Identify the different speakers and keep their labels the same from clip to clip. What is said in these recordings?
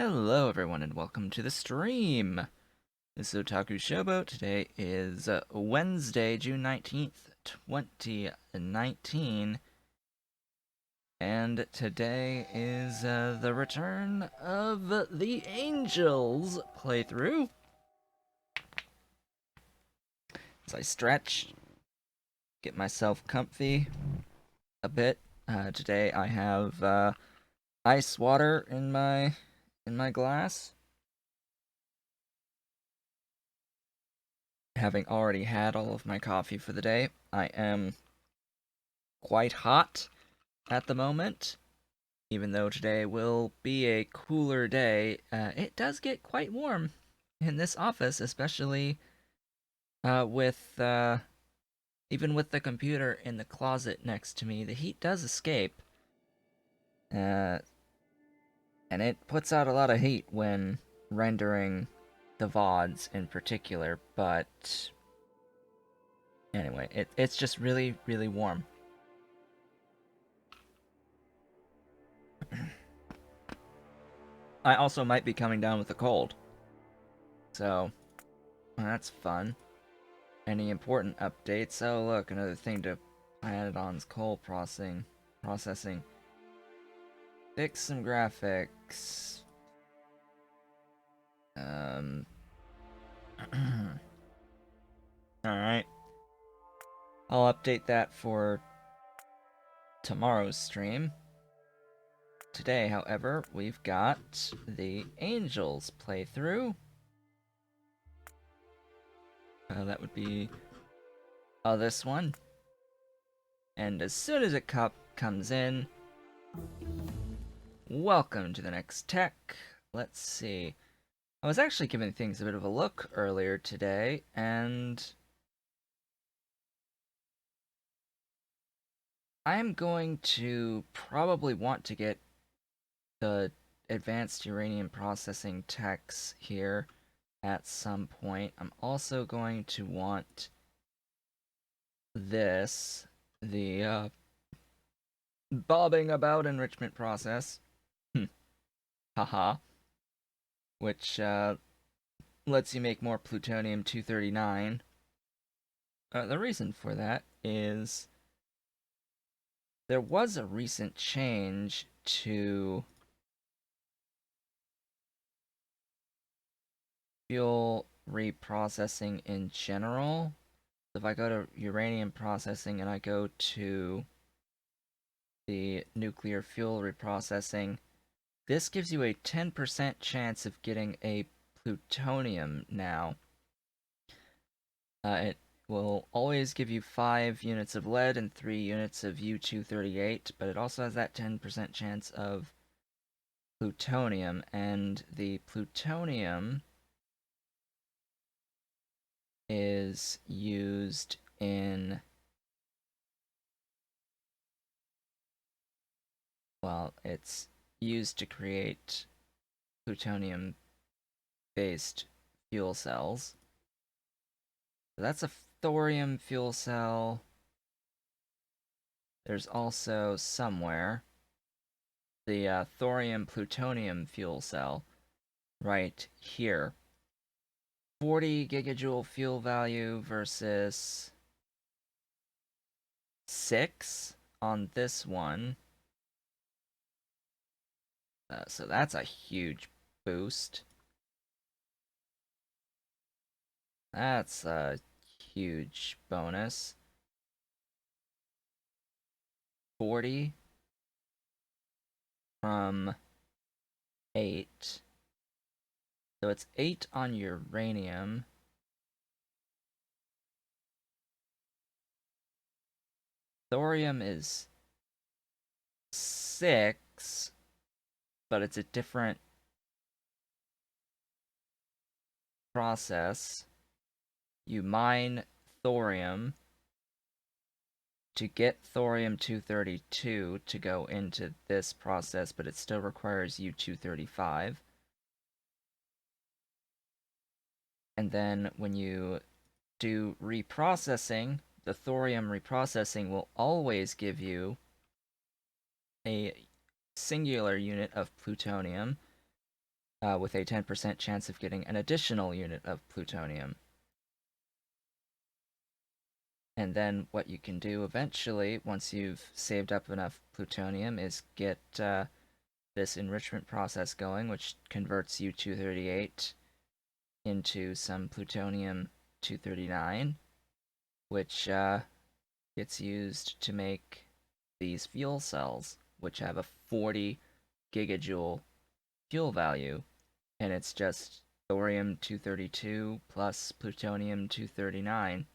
Speaker 1: Hello everyone and welcome to the stream. This is Otaku Showboat. Today is Wednesday, June 19th, 2019. And today is the return of the Angels playthrough. As I stretch, get myself comfy a bit. Today I have ice water in my glass. Having already had all of my coffee for the day, I am quite hot at the moment. Even though today will be a cooler day, it does get quite warm in this office, especially with even with the computer in the closet next to me. The heat does escape, uh, and it puts out a lot of heat when rendering the VODs in particular. But anyway, it's just really, really warm. I also might be coming down with a cold, so that's fun. Any important updates? Oh look, another thing to Planeton's coal processing. Fix some graphics. Alright. I'll update that for tomorrow's stream. Today, however, we've got the Angels playthrough. That would be this one. And as soon as it comes in, welcome to the next tech. Let's see. I was actually giving things a bit of a look earlier today, and I'm going to probably want to get the advanced uranium processing techs here at some point. I'm also going to want this, the bobbing about enrichment process. Haha. Which lets you make more plutonium 239. The reason for that is there was a recent change to fuel reprocessing in general. If I go to uranium processing and I go to the nuclear fuel reprocessing, this gives you a 10% chance of getting a plutonium now. It will always give you 5 units of lead and 3 units of U-238, but it also has that 10% chance of plutonium, and the plutonium is used in, well, it's used to create plutonium-based fuel cells. So that's a thorium fuel cell. There's also somewhere the thorium-plutonium fuel cell right here. 40 gigajoule fuel value versus 6 on this one. So that's a huge boost. That's a huge bonus. 40 from 8. So it's 8 on uranium. Thorium is 6, but it's a different process. You mine thorium to get thorium-232 to go into this process, but it still requires U-235. And then when you do reprocessing, the thorium reprocessing will always give you a singular unit of plutonium, with a 10% chance of getting an additional unit of plutonium. And then what you can do eventually, once you've saved up enough plutonium, is get this enrichment process going, which converts U-238 into some plutonium 239, which gets used to make these fuel cells, which have a 40 gigajoule fuel value, and it's just thorium 232 plus plutonium 239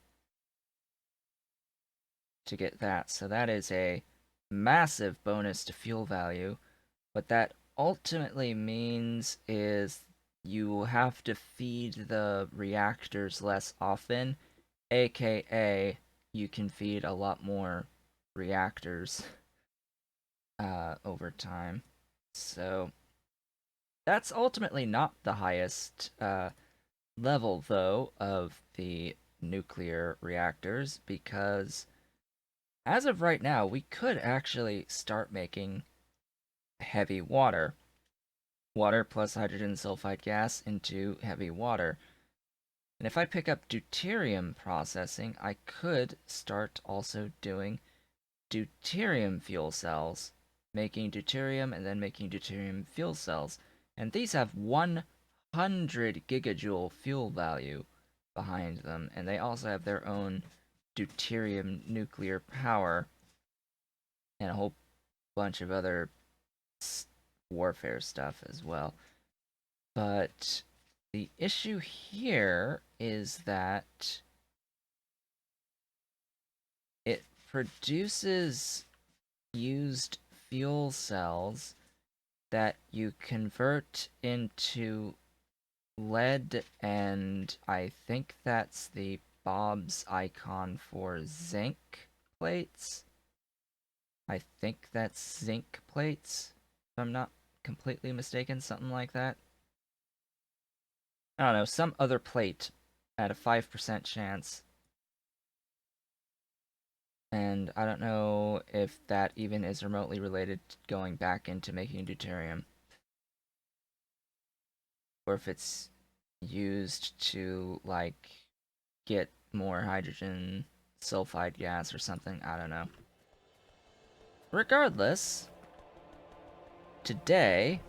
Speaker 1: to get that. So that is a massive bonus to fuel value. What that ultimately means is you will have to feed the reactors less often, aka you can feed a lot more reactors over time. So that's ultimately not the highest level, though, of the nuclear reactors, because as of right now, we could actually start making heavy water. Water plus hydrogen sulfide gas into heavy water. And if I pick up deuterium processing, I could start also doing deuterium fuel cells, making deuterium and then making deuterium fuel cells. And these have 100 gigajoule fuel value behind them, and they also have their own deuterium nuclear power and a whole bunch of other warfare stuff as well. But the issue here is that it produces used fuel cells that you convert into lead, and I think that's the Bob's icon for zinc plates. I think that's zinc plates, if I'm not completely mistaken, something like that. I don't know, some other plate at a 5% chance. And I don't know if that even is remotely related to going back into making deuterium. Or if it's used to, like, get more hydrogen sulfide gas or something. I don't know. Regardless, today,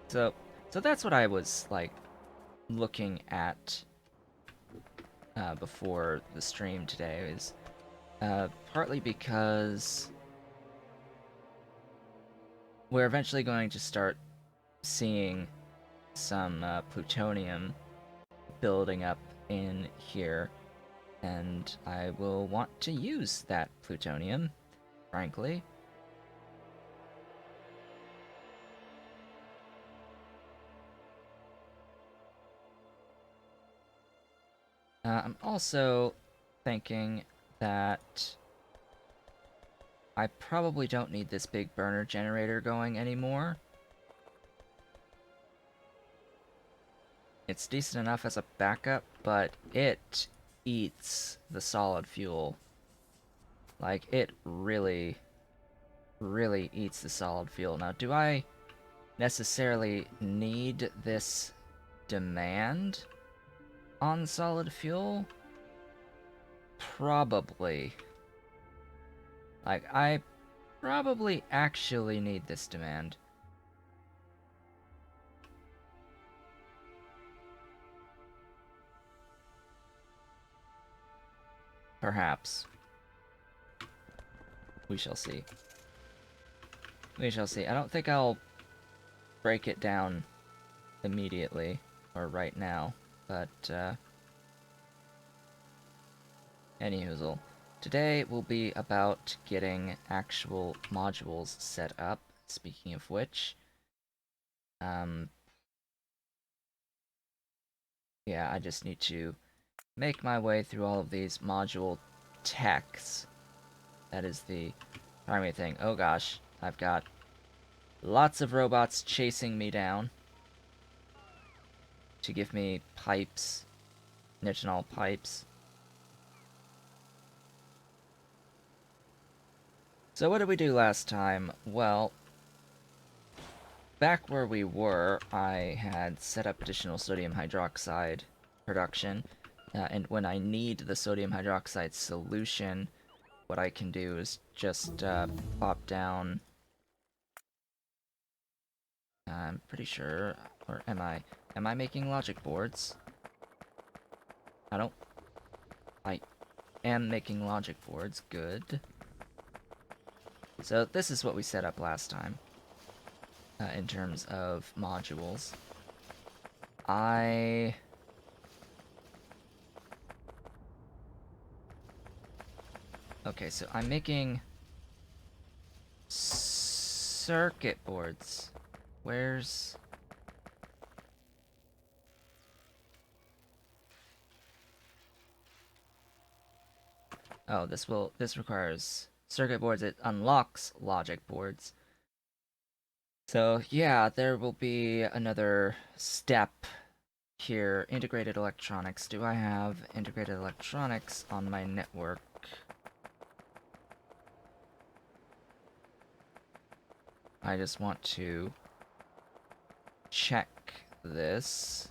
Speaker 1: so that's what I was, like, looking at before the stream today, is partly because we're eventually going to start seeing some plutonium building up in here, and I will want to use that plutonium, frankly. I'm also thinking that I probably don't need this big burner generator going anymore. It's decent enough as a backup, but it eats the solid fuel. Like, it really, really eats the solid fuel. Now, do I necessarily need this demand on solid fuel? Probably. Like, I probably actually need this demand. Perhaps. We shall see. We shall see. I don't think I'll break it down immediately, or right now, but, anyhoozle. Today will be about getting actual modules set up, speaking of which. Yeah, I just need to make my way through all of these module techs. That is the primary thing. Oh gosh, I've got lots of robots chasing me down to give me pipes, nitinol pipes. So what did we do last time? Well, back where we were, I had set up additional sodium hydroxide production, and when I need the sodium hydroxide solution, what I can do is just plop down. I'm pretty sure, or am I? Am I making logic boards? I am making logic boards. Good. So this is what we set up last time. In terms of modules. Okay, so I'm making circuit boards. Where's... Oh, this requires circuit boards. It unlocks logic boards. So, yeah, there will be another step here. Integrated electronics. Do I have integrated electronics on my network? I just want to check this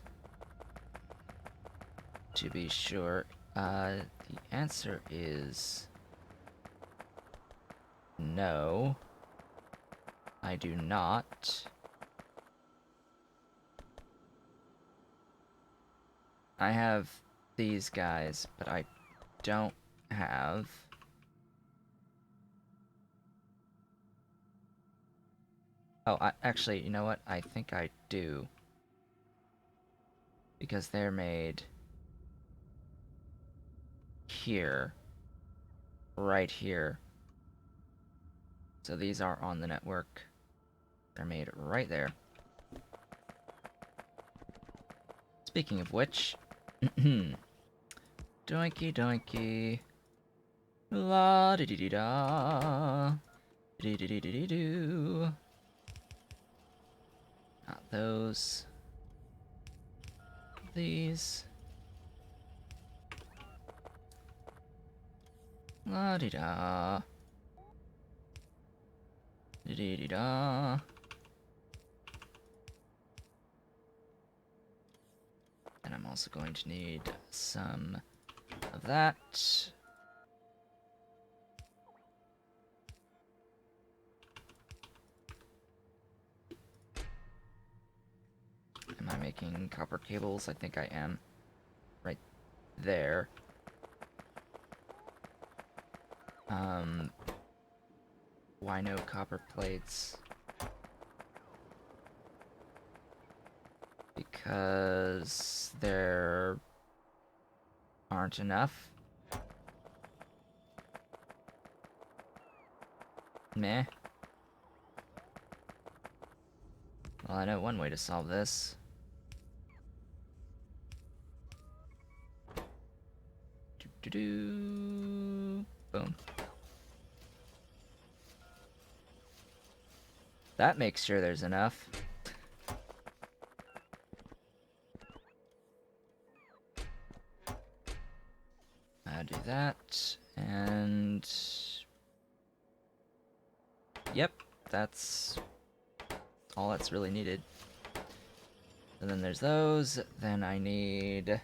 Speaker 1: to be sure. The answer is no. I do not. I have these guys, but I don't have... Oh, actually, you know what? I think I do. Because they're made here. Right here. So these are on the network. They're made right there. Speaking of which... Doinky doinky. La di di di da. Di di di di di do. Not those. These. La di da. Di di di da. And I'm also going to need some of that. Am I making copper cables? I think I am. Right there. Why no copper plates? Because there aren't enough. Meh. Well, I know one way to solve this. Boom. That makes sure there's enough. I'll do that, and... Yep, that's all that's really needed. And then there's those, then I need...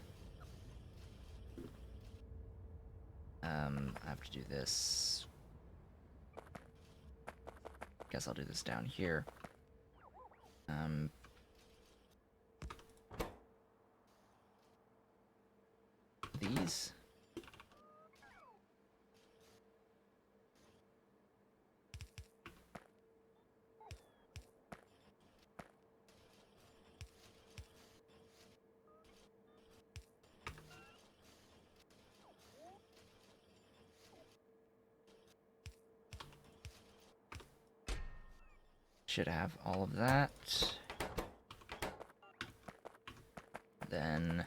Speaker 1: I have to do this. Guess I'll do this down here. These? Should have all of that. Then...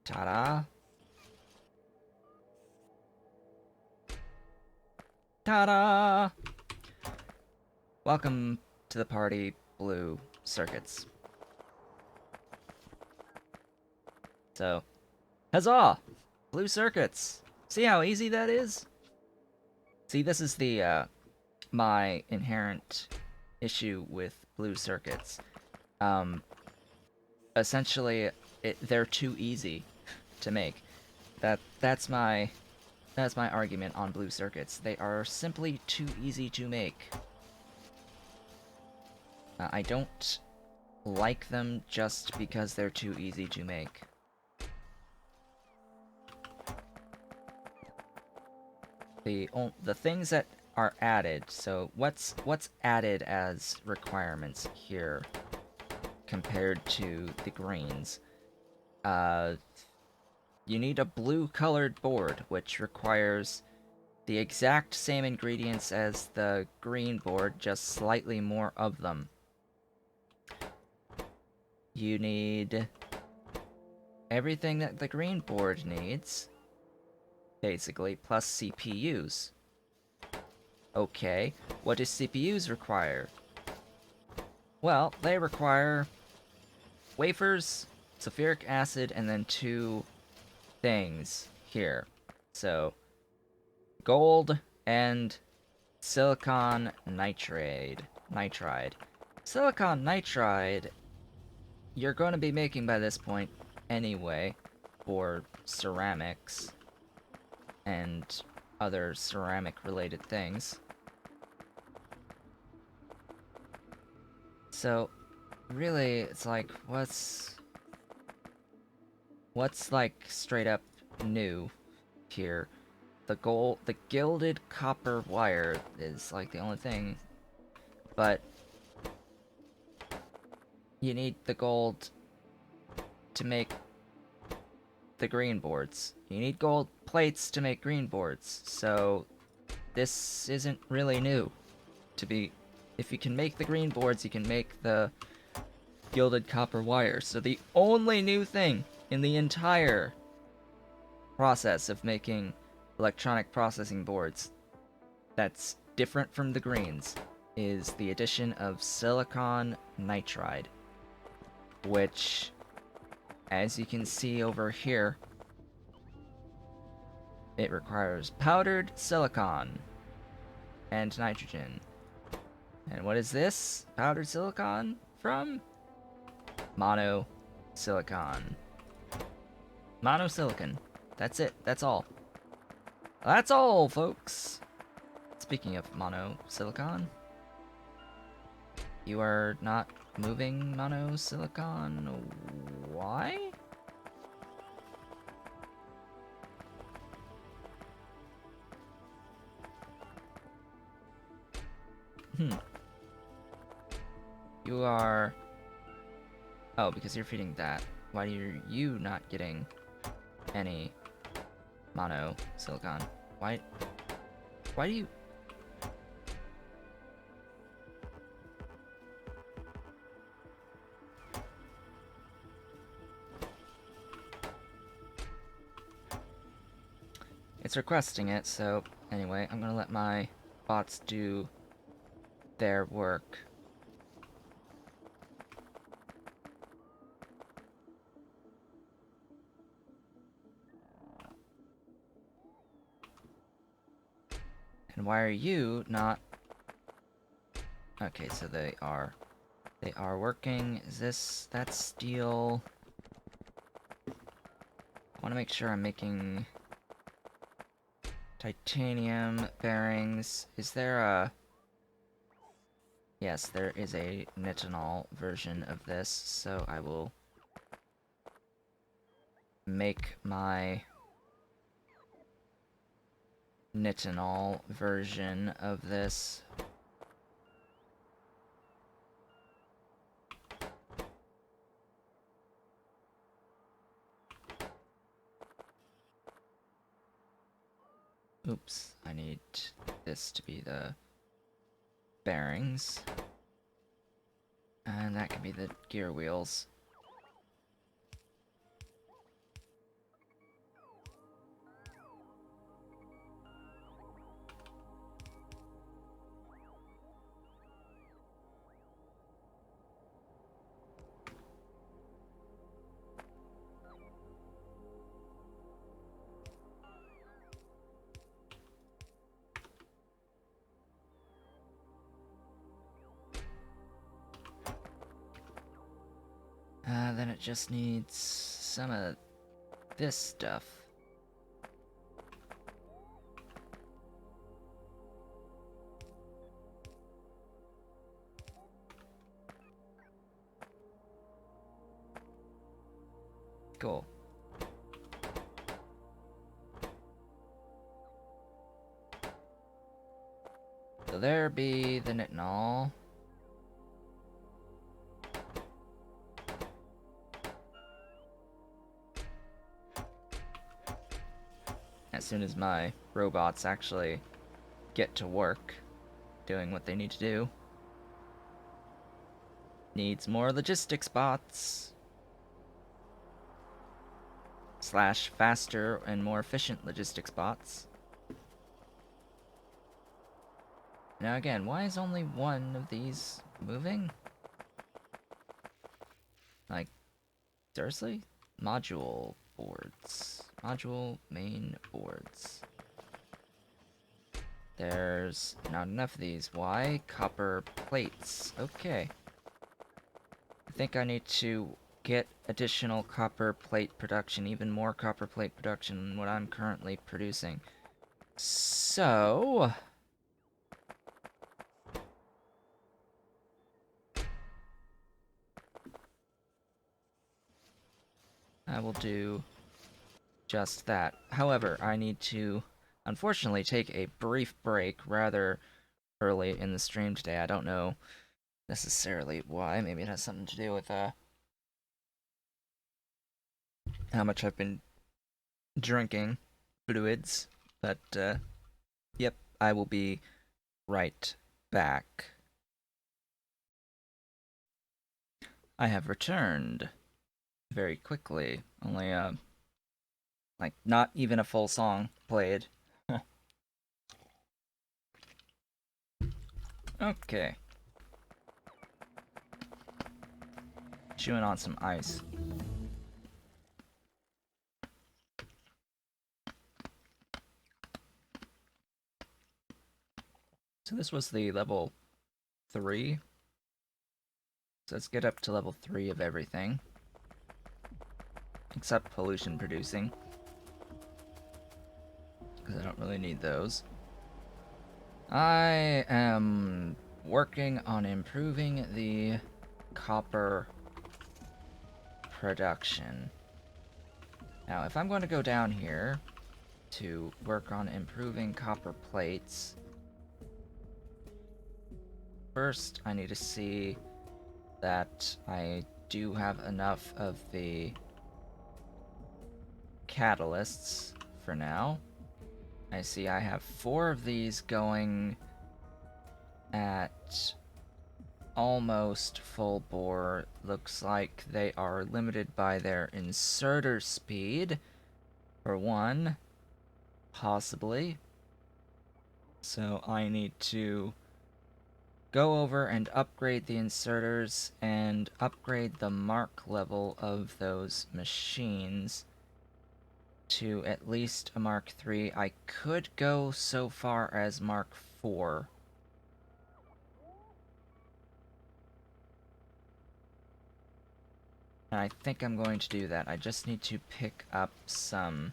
Speaker 1: Ta-da! Ta-da! Welcome to the party, blue circuits. So, huzzah! Blue circuits! See how easy that is? See, this is the, my inherent issue with blue circuits. Essentially, they're too easy to make. That's my argument on blue circuits. They are simply too easy to make. I don't like them just because they're too easy to make. The things that are added, so what's added as requirements here compared to the greens? You need a blue colored board, which requires the exact same ingredients as the green board, just slightly more of them. You need everything that the green board needs, basically, plus CPUs. Okay, what do CPUs require? Well, they require wafers, sulphuric acid, and then two things here. So, gold and silicon nitride. Silicon nitride, you're going to be making by this point anyway, for ceramics and other ceramic-related things. So, really, it's like, what's like straight up new here? The gilded copper wire is like the only thing, but you need the gold to make the green boards. You need gold plates to make green boards, so this isn't really new. If you can make the green boards, you can make the gilded copper wire. So the only new thing in the entire process of making electronic processing boards that's different from the greens is the addition of silicon nitride, which, as you can see over here, it requires powdered silicon and nitrogen. And what is this powdered silicon from? Monosilicon. Monosilicon. That's it. That's all. That's all, folks. Speaking of monosilicon, you are not moving monosilicon. Why? You are... Oh, because you're feeding that. Why are you not getting any monosilicon? Why do you... It's requesting it, so anyway, I'm gonna let my bots do their work. And why are you not... Okay, so they are working. Is that's steel? I want to make sure I'm making titanium bearings. Is there a... Yes, there is a nitinol version of this, so I will make my nitinol version of this. Oops, I need this to be the bearings. And that can be the gear wheels. Then it just needs some of this stuff. Cool. So there be the nitinol. As soon as my robots actually get to work doing what they need to do. Needs more logistics bots. Slash faster and more efficient logistics bots. Now again, why is only one of these moving? Like, seriously? Module boards. Module main boards. There's not enough of these. Why? Copper plates. Okay. I think I need to get additional copper plate production, even more copper plate production than what I'm currently producing. So... I will do just that. However, I need to, unfortunately, take a brief break rather early in the stream today. I don't know necessarily why. Maybe it has something to do with how much I've been drinking fluids. But, yep, I will be right back. I have returned very quickly. Only, like, not even a full song played. Okay. Chewing on some ice. So this was the level 3. So let's get up to level 3 of everything. Except pollution producing. Because I don't really need those. I am working on improving the copper production. Now, if I'm going to go down here to work on improving copper plates, first I need to see that I do have enough of the catalysts for now. I see I have 4 of these going at almost full bore. Looks like they are limited by their inserter speed, for one, possibly. So I need to go over and upgrade the inserters and upgrade the mark level of those machines to at least a Mark III. I could go so far as Mark IV. And I think I'm going to do that. I just need to pick up some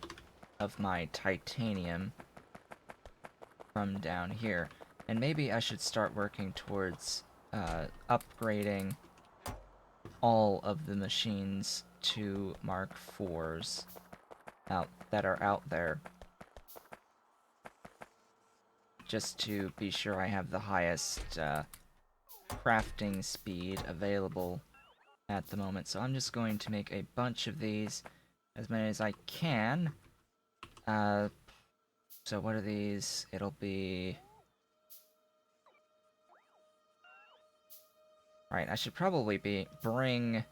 Speaker 1: of my titanium from down here. And maybe I should start working towards upgrading all of the machines to Mark IVs that are out there. Just to be sure I have the highest crafting speed available at the moment. So I'm just going to make a bunch of these, as many as I can. So what are these? It'll be... Right, I should probably bring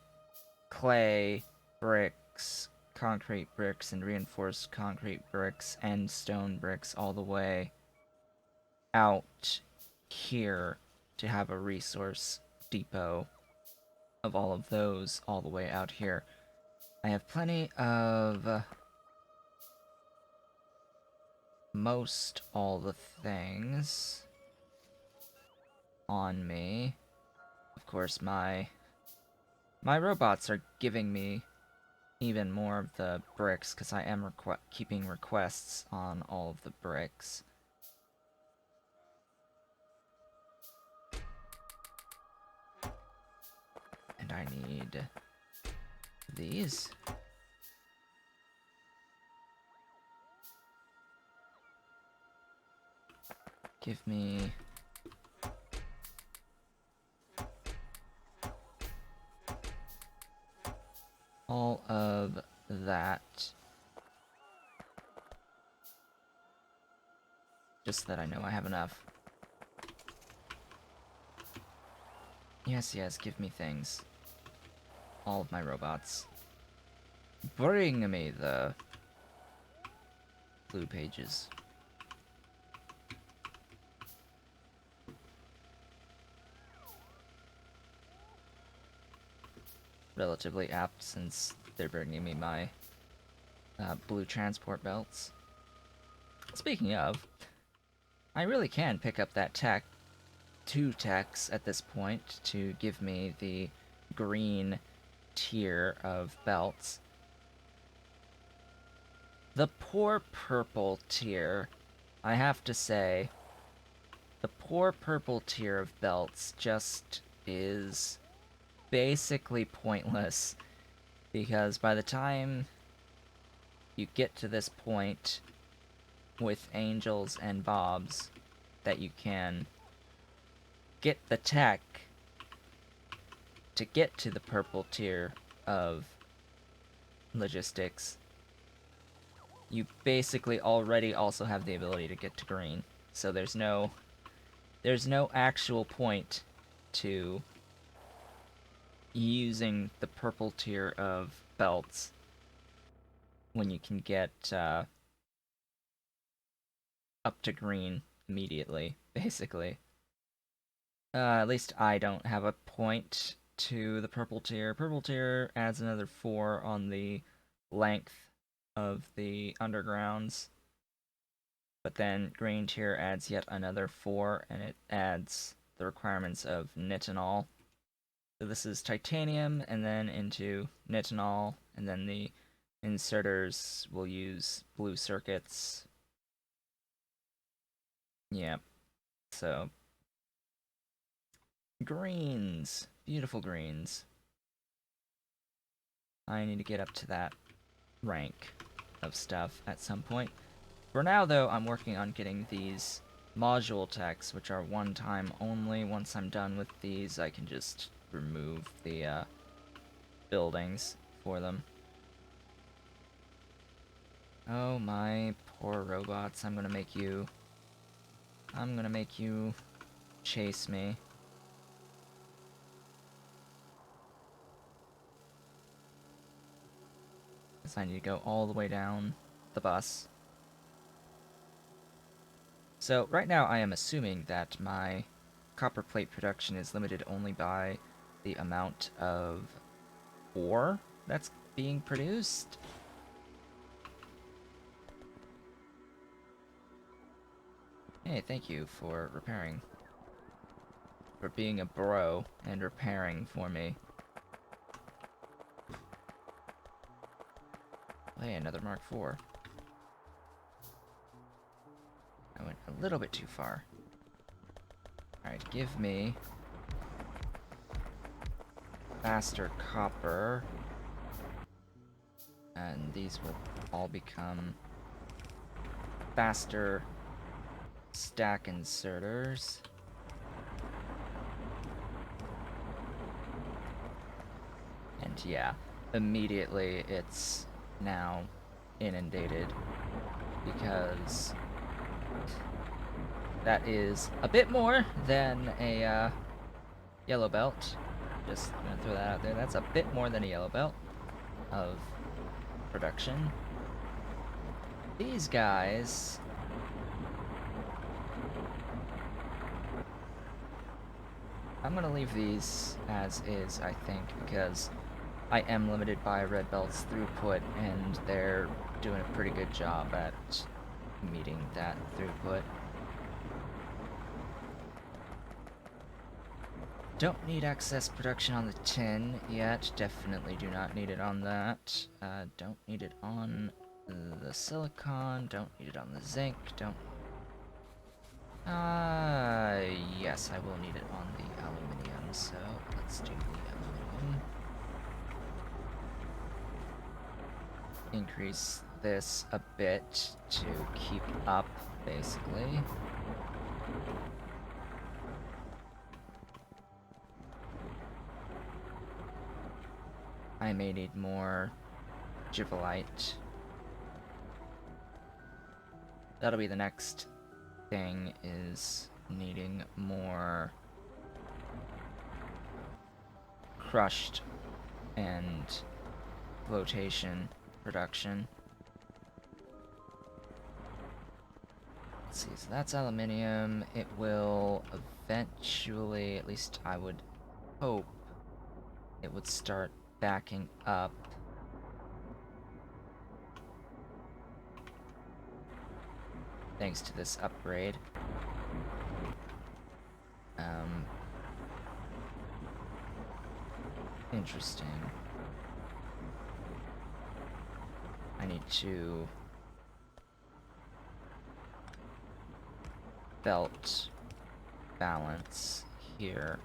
Speaker 1: clay bricks, concrete bricks, and reinforced concrete bricks, and stone bricks all the way out here to have a resource depot of all of those all the way out here. I have plenty of most all the things on me. Of course, my My robots are giving me even more of the bricks, because I am keeping requests on all of the bricks. And I need these. Give me... all of that. Just that I know I have enough. Yes, yes, give me things. All of my robots. Bring me the blue pages. Relatively apt since they're bringing me my blue transport belts. Speaking of, I really can pick up that tech, 2 techs at this point, to give me the green tier of belts. The poor purple tier, I have to say, the poor purple tier of belts just is basically pointless, because by the time you get to this point with Angels and Bobs that you can get the tech to get to the purple tier of logistics, you basically already also have the ability to get to green. So there's no actual point to using the purple tier of belts when you can get up to green immediately, basically. At least I don't have a point to the purple tier. Purple tier adds another 4 on the length of the undergrounds. But then green tier adds yet another 4, and it adds the requirements of nitinol. So this is titanium, and then into nitinol, and then the inserters will use blue circuits. Yeah, so greens, beautiful greens. I need to get up to that rank of stuff at some point. For now, though, I'm working on getting these module techs, which are one time only. Once I'm done with these, I can just remove the buildings for them. Oh, my poor robots. I'm gonna make you chase me. Because I need to go all the way down the bus. So, right now I am assuming that my copper plate production is limited only by the amount of ore that's being produced. Hey, thank you for repairing. For being a bro and repairing for me. Hey, another Mark IV. I went a little bit too far. Alright, give me faster copper. And these will all become faster stack inserters. And yeah, immediately it's now inundated because that is a bit more than a yellow belt. Just gonna throw that out there. That's a bit more than a yellow belt of production. These guys... I'm gonna leave these as is, I think, because I am limited by Red Belt's throughput, and they're doing a pretty good job at meeting that throughput. Don't need excess production on the tin yet. Definitely do not need it on that. Don't need it on the silicon. Don't need it on the zinc. Don't... yes, I will need it on the aluminium, so let's do the aluminium. Increase this a bit to keep up, basically. I may need more gypolite. That'll be the next thing, is needing more crushed and flotation production. Let's see, so that's aluminium. It will eventually, at least I would hope, it would start backing up. Thanks to this upgrade. Interesting. I need to belt balance here.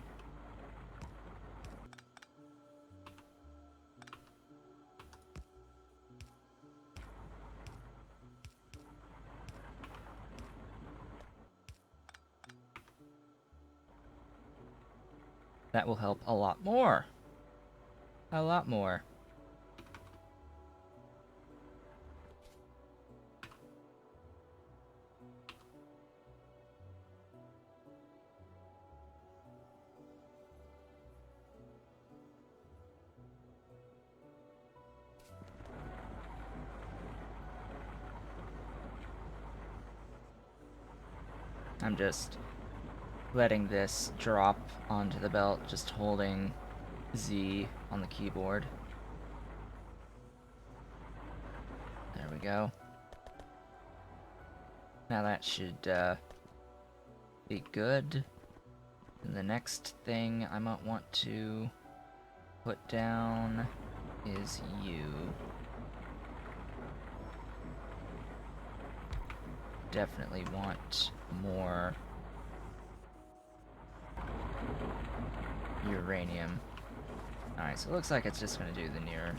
Speaker 1: That will help a lot more. A lot more. I'm just letting this drop onto the belt, just holding Z on the keyboard. There we go. Now that should be good. And the next thing I might want to put down is you. Definitely want more uranium. Alright, so it looks like it's just going to do the near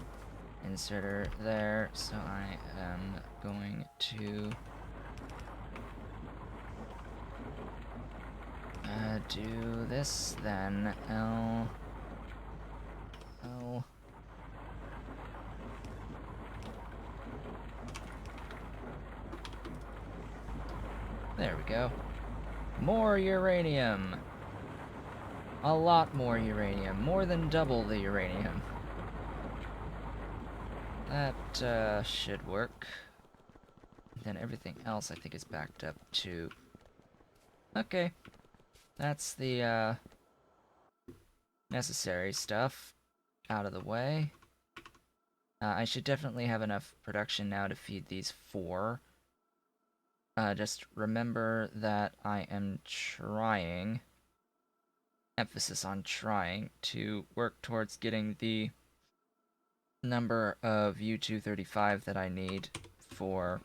Speaker 1: inserter there, so I am going to do this then. L. There we go. More uranium. A lot more uranium. More than double the uranium. That should work. Then everything else I think is backed up to... Okay. That's the necessary stuff out of the way. I should definitely have enough production now to feed these 4. Just remember that I am trying, emphasis on trying, to work towards getting the number of U-235 that I need for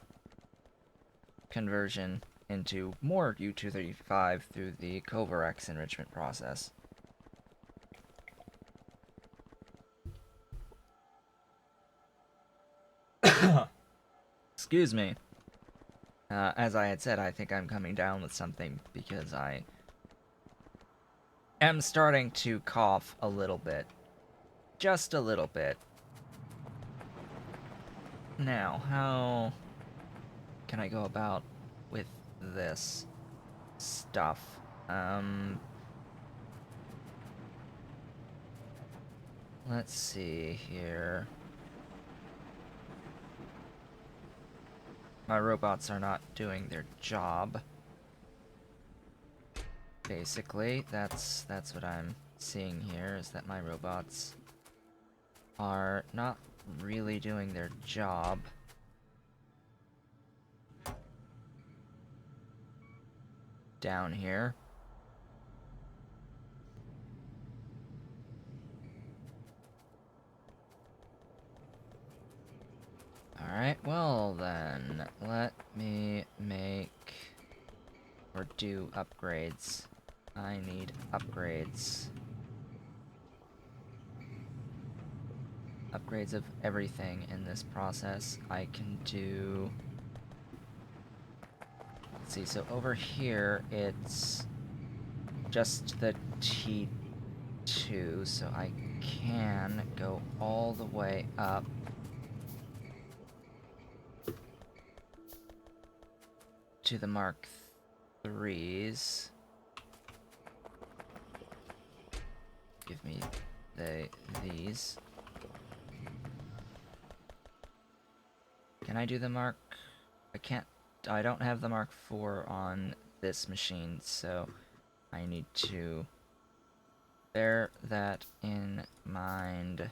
Speaker 1: conversion into more U-235 through the Covarex enrichment process. Excuse me. As I had said, I think I'm coming down with something because I am starting to cough a little bit. Just a little bit. Now, how can I go about with this stuff? Let's see here. My robots are not doing their job. Basically, that's what I'm seeing here, is that my robots are not really doing their job. Down here. Alright, well then, let me make or do upgrades. I need upgrades. Upgrades of everything in this process. I can do... Let's see, so over here it's just the T2, so I can go all the way up to the Mark IIIs. Give me these. Can I do the Mark? I can't. I don't have the Mark IV on this machine, so I need to bear that in mind.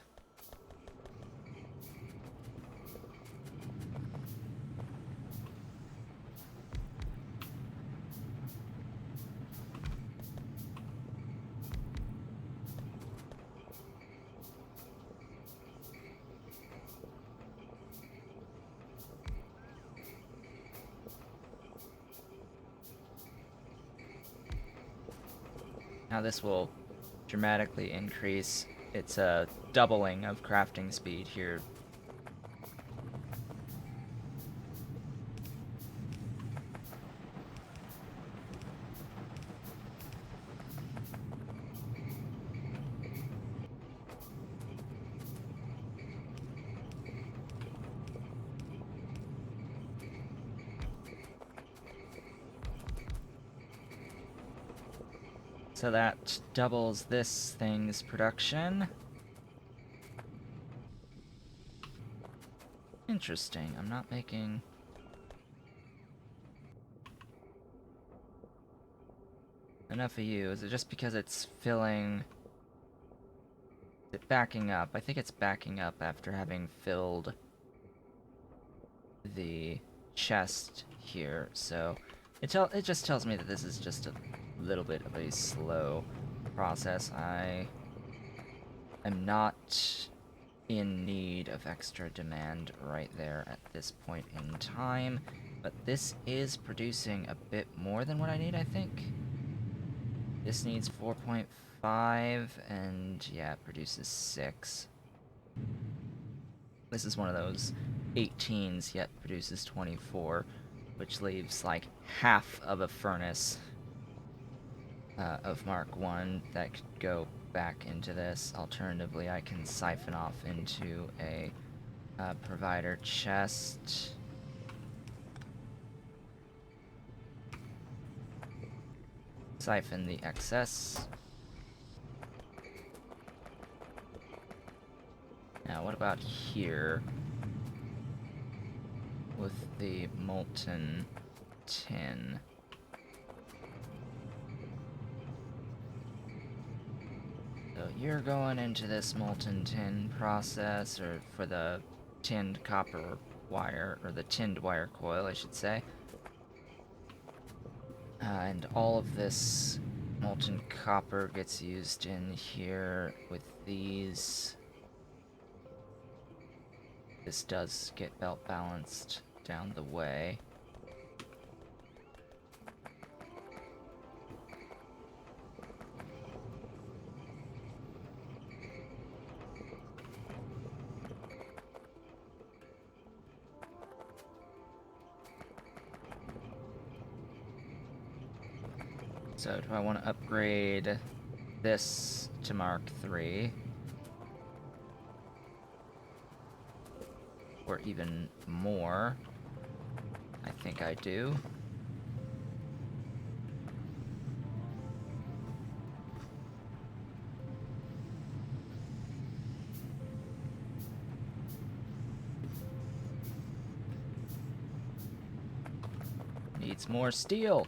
Speaker 1: Now this will dramatically increase. It's a doubling of crafting speed here. So that doubles this thing's production. Interesting. I'm not making... enough of you. Is it just because it's filling... Is it backing up? I think it's backing up after having filled the chest here, so... It just tells me that this is just a little bit of a slow process. I am not in need of extra demand right there at this point in time, but this is producing a bit more than what I need, I think. This needs 4.5, and yeah, it produces 6. This is one of those 18s, yet produces 24, which leaves like half of a furnace of Mark 1 that could go back into this. Alternatively, I can siphon off into a provider chest. Siphon the excess. Now, what about here with the Molten Tin? So you're going into this Molten Tin process, or for the tinned copper wire, or the tinned wire coil, I should say. And all of this molten copper gets used in here with these. This does get belt balanced down the way. So do I want to upgrade this to Mark III? Or even more? I think I do. Needs more steel.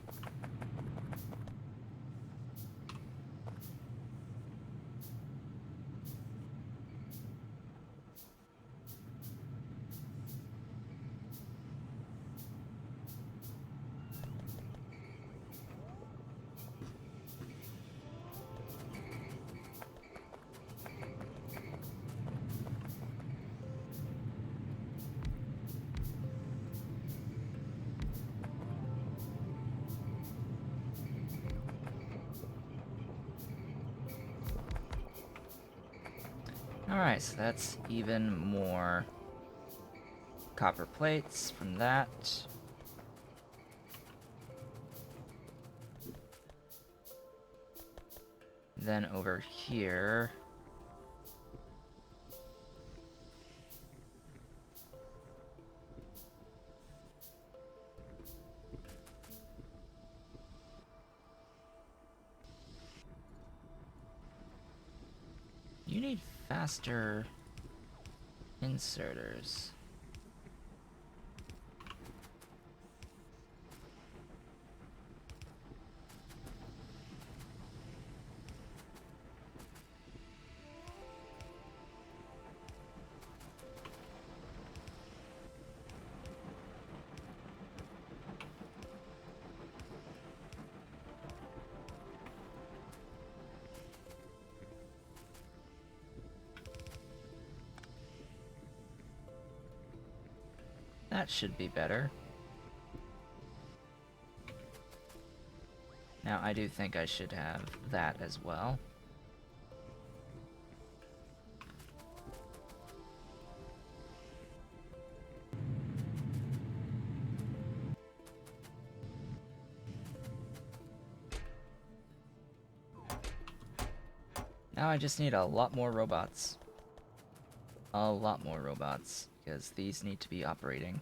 Speaker 1: Alright, so that's even more copper plates from that. Then over here... You need faster inserters. That should be better. Now, I do think I should have that as well. Now I just need a lot more robots. A lot more robots, because these need to be operating.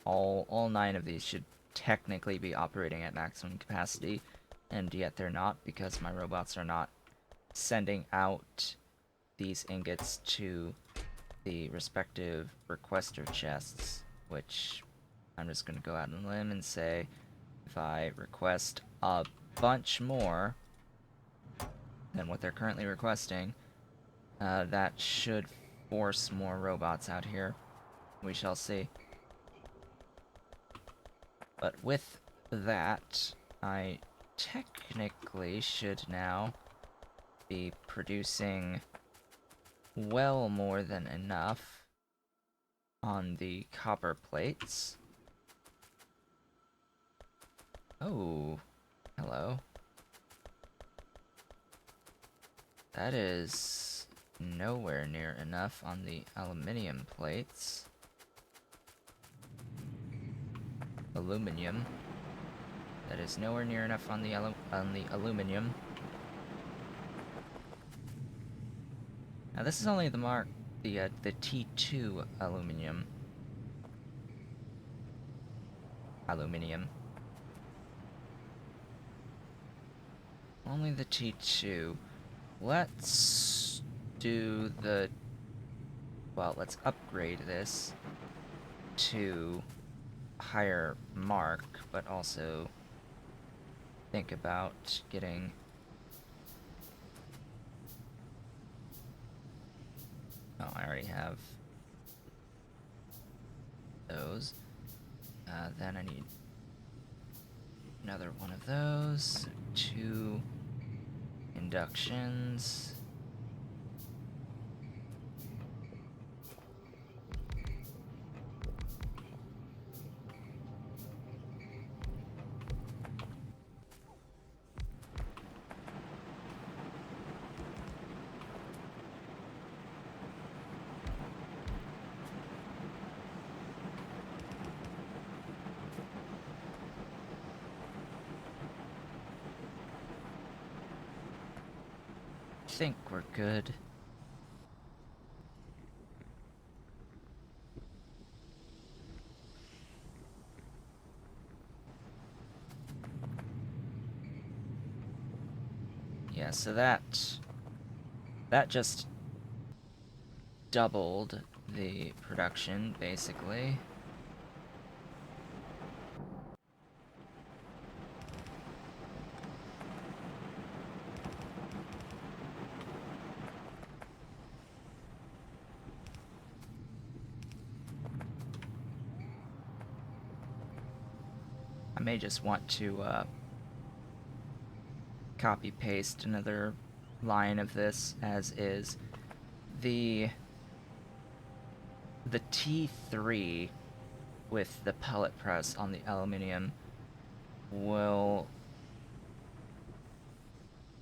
Speaker 1: All 9 of these should technically be operating at maximum capacity, and yet they're not, because my robots are not sending out these ingots to the respective requester chests, which I'm just going to go out on a limb and say, if I request a bunch more than what they're currently requesting, that should force more robots out here. We shall see. But with that, I technically should now be producing well more than enough on the copper plates. Oh, hello. That is nowhere near enough on the aluminium plates. Aluminium. That is nowhere near enough on the aluminium. Now this is only the T2 aluminium. Only the T2. Let's do the... Well, let's upgrade this to higher mark, but also think about getting... Oh, I already have those. Then I need another one of those. 2 inductions. I think we're good. Yeah, so that just doubled the production, basically. I may just want to copy paste another line of this as is. The T3 with the pellet press on the aluminium will...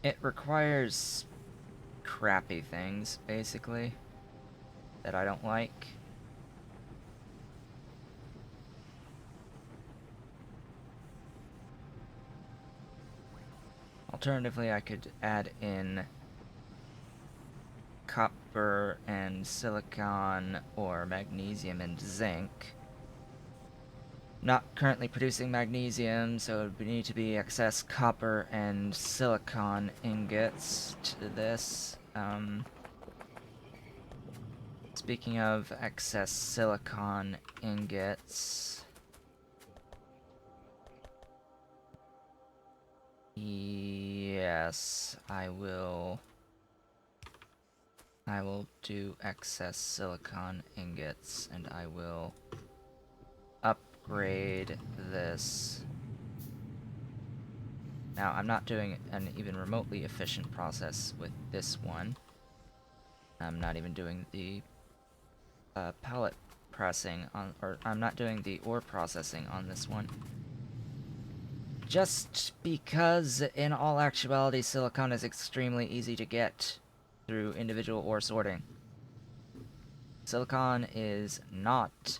Speaker 1: It requires crappy things, basically. that I don't like. Alternatively, I could add in copper and silicon or magnesium and zinc. Not currently producing magnesium, so it would need to be excess copper and silicon ingots to this. Speaking of excess silicon ingots, yes, I will do excess silicon ingots, and I will upgrade this. Now, I'm not doing an even remotely efficient process with this one. I'm not even doing the pallet pressing on, or I'm not doing the ore processing on this one. Just because, in all actuality, silicon is extremely easy to get through individual ore sorting. Silicon is not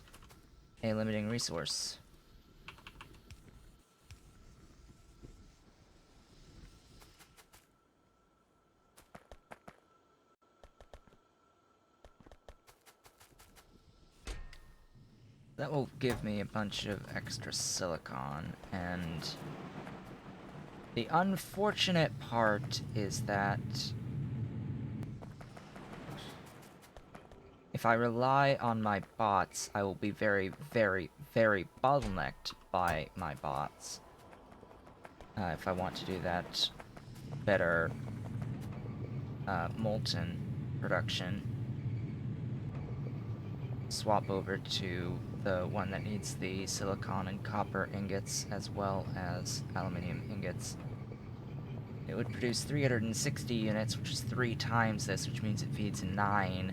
Speaker 1: a limiting resource. That will give me a bunch of extra silicon, and the unfortunate part is that if I rely on my bots, I will be very, very, very bottlenecked by my bots. If I want to do that better molten production, swap over to the one that needs the silicon and copper ingots as well as aluminium ingots. It would produce 360 units, which is 3 times this, which means it feeds 9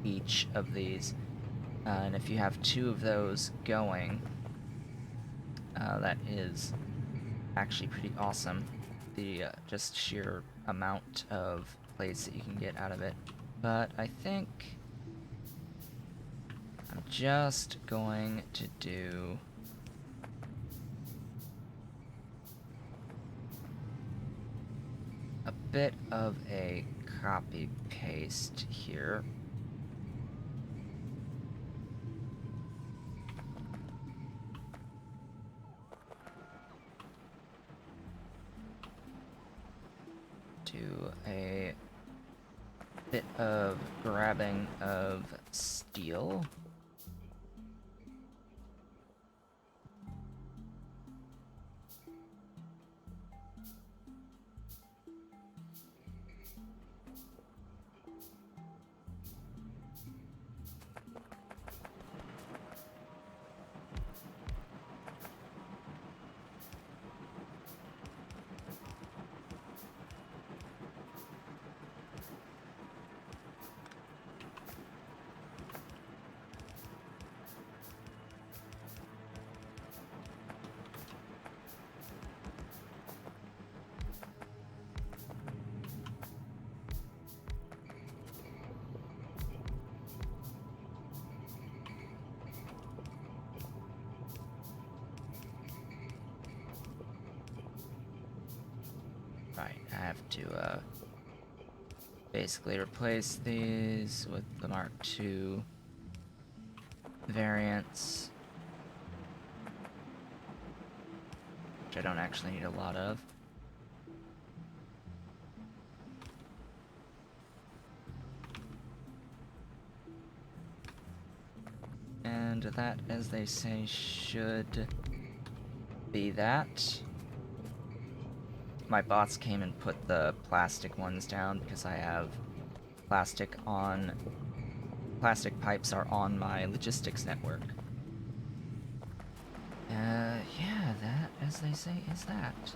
Speaker 1: each of these. And if you have 2 of those going, that is actually pretty awesome. The just sheer amount of plates that you can get out of it. But I think I'm just going to do a bit of a copy paste here. Do a bit of grabbing of steel. Right, I have to basically replace these with the Mark II variants, which I don't actually need a lot of. And that, as they say, should be that. My bots came and put the plastic ones down because I have plastic pipes are on my logistics network. Yeah, that, as they say, is that.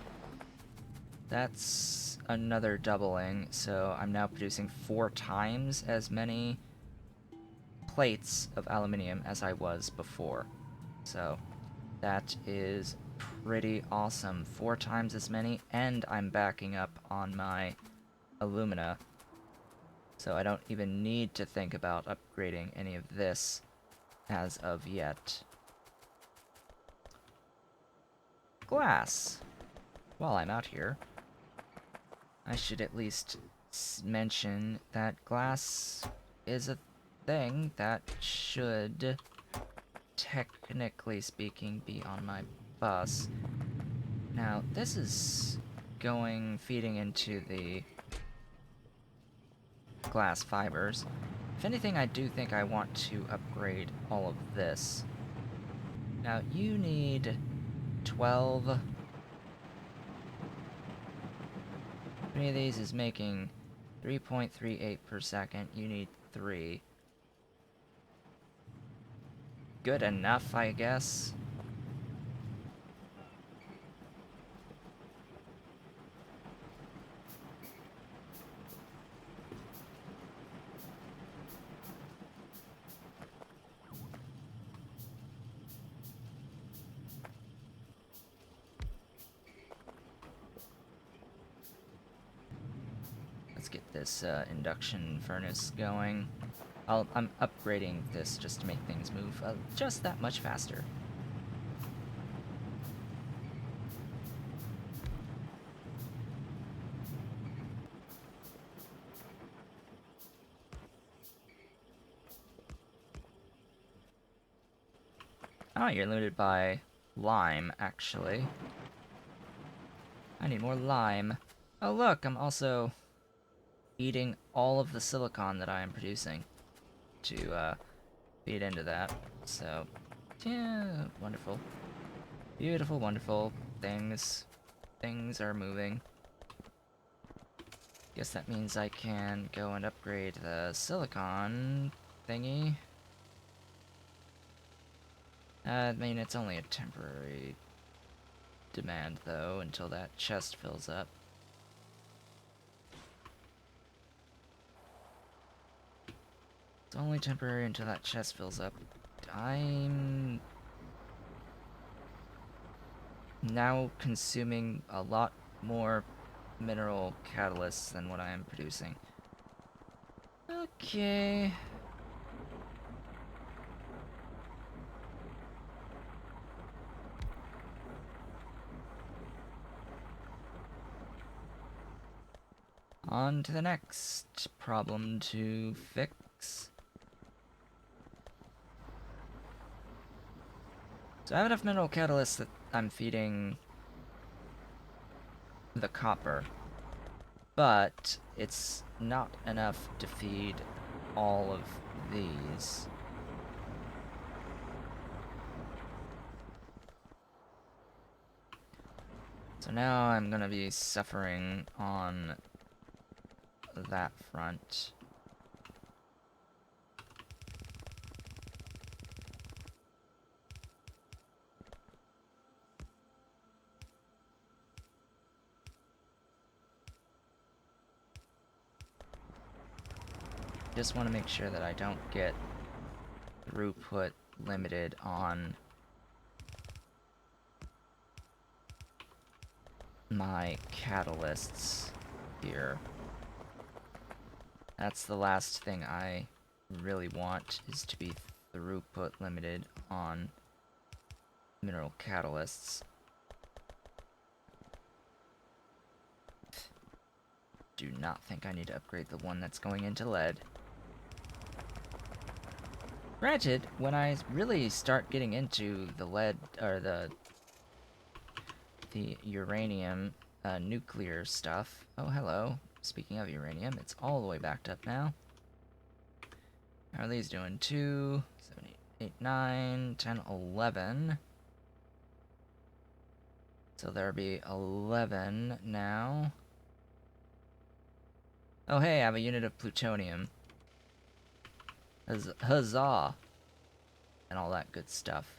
Speaker 1: That's another doubling, so I'm now producing 4 times as many plates of aluminium as I was before. So that is pretty awesome. 4 times as many, and I'm backing up on my alumina. So I don't even need to think about upgrading any of this as of yet. Glass. While I'm out here, I should at least mention that glass is a thing that should, technically speaking, be on my bus. Now, this is feeding into the glass fibers. If anything, I do think I want to upgrade all of this. Now, you need 12. How many of these is making 3.38 per second? You need 3. Good enough, I guess. Let's get this induction furnace going. I'm upgrading this just to make things move just that much faster. Oh, you're limited by lime, actually. I need more lime. Oh look, I'm also eating all of the silicon that I am producing to feed into that. So, yeah, wonderful. Beautiful, wonderful. Things are moving. Guess that means I can go and upgrade the silicon thingy. I mean, it's only a temporary demand, though, until that chest fills up. It's only temporary until that chest fills up. I'm now consuming a lot more mineral catalysts than what I am producing. Okay. On to the next problem to fix. So I have enough mineral catalysts that I'm feeding the copper, but it's not enough to feed all of these. So now I'm gonna be suffering on that front. Just want to make sure that I don't get throughput limited on my catalysts here. That's the last thing I really want, is to be throughput limited on mineral catalysts. Do not think I need to upgrade the one that's going into lead. Granted, when I really start getting into the lead, or the uranium nuclear stuff. Oh, hello. Speaking of uranium, it's all the way backed up now. How are these doing? 2, 7, 8, 8, 9, 10, 11. So there'll be 11 now. Oh, hey, I have a unit of plutonium. Huzzah! And all that good stuff.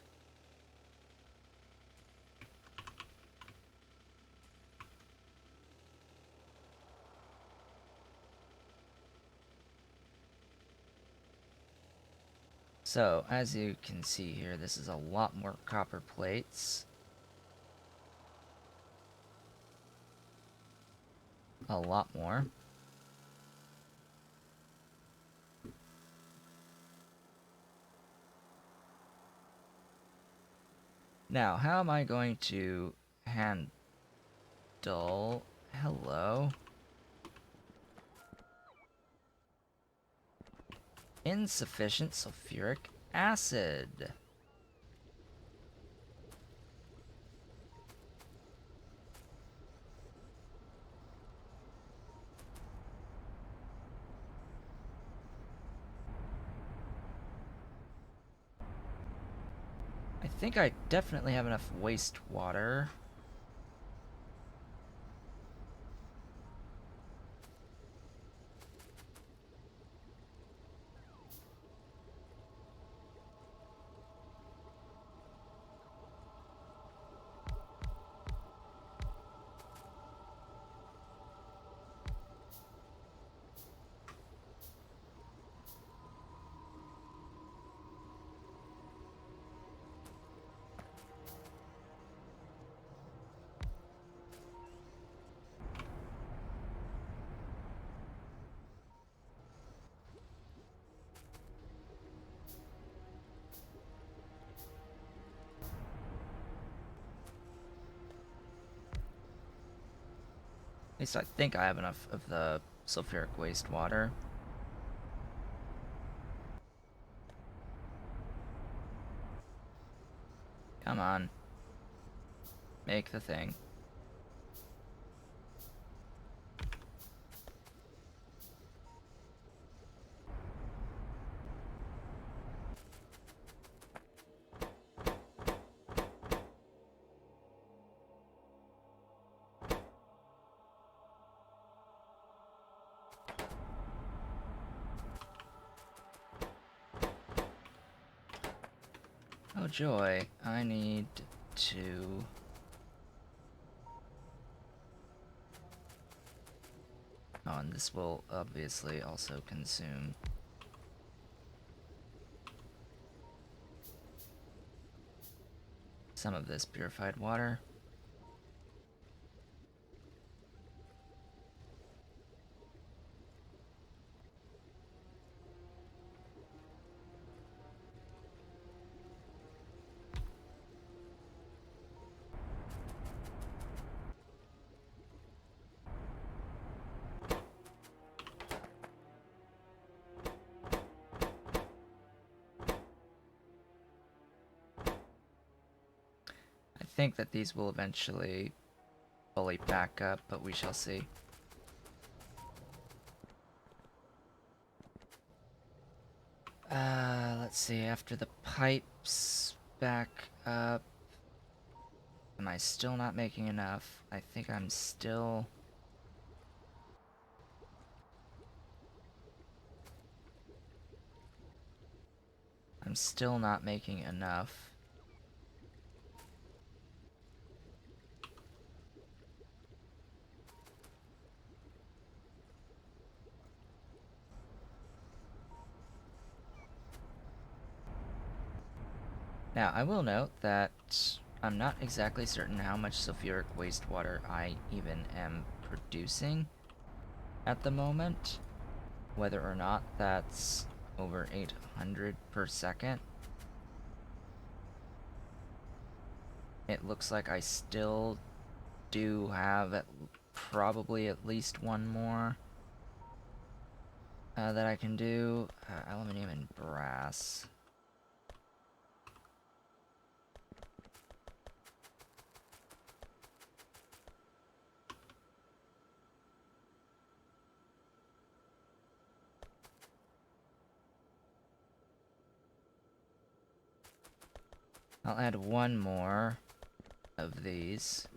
Speaker 1: So, as you can see here, this is a lot more copper plates. A lot more. Now, how am I going to handle... Hello? Insufficient sulfuric acid. I think I definitely have enough wastewater. At least I think I have enough of the sulfuric wastewater. Come on. Make the thing. Oh joy, I need to... Oh, and this will obviously also consume some of this purified water. I think that these will eventually fully back up, but we shall see. Let's see, after the pipes back up... Am I still not making enough? I think I'm still... I'm still not making enough. Now, I will note that I'm not exactly certain how much sulfuric wastewater I even am producing at the moment. Whether or not that's over 800 per second. It looks like I still do have probably at least one more that I can do. Aluminium and brass. I'll add one more of these.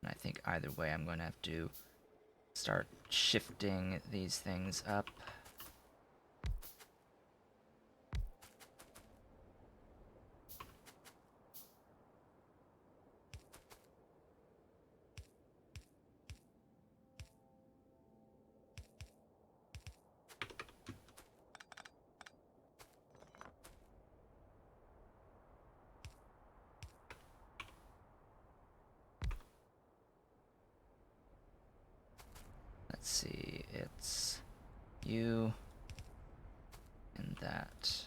Speaker 1: And I think either way I'm going to have to start shifting these things up. let's see, it's you and that.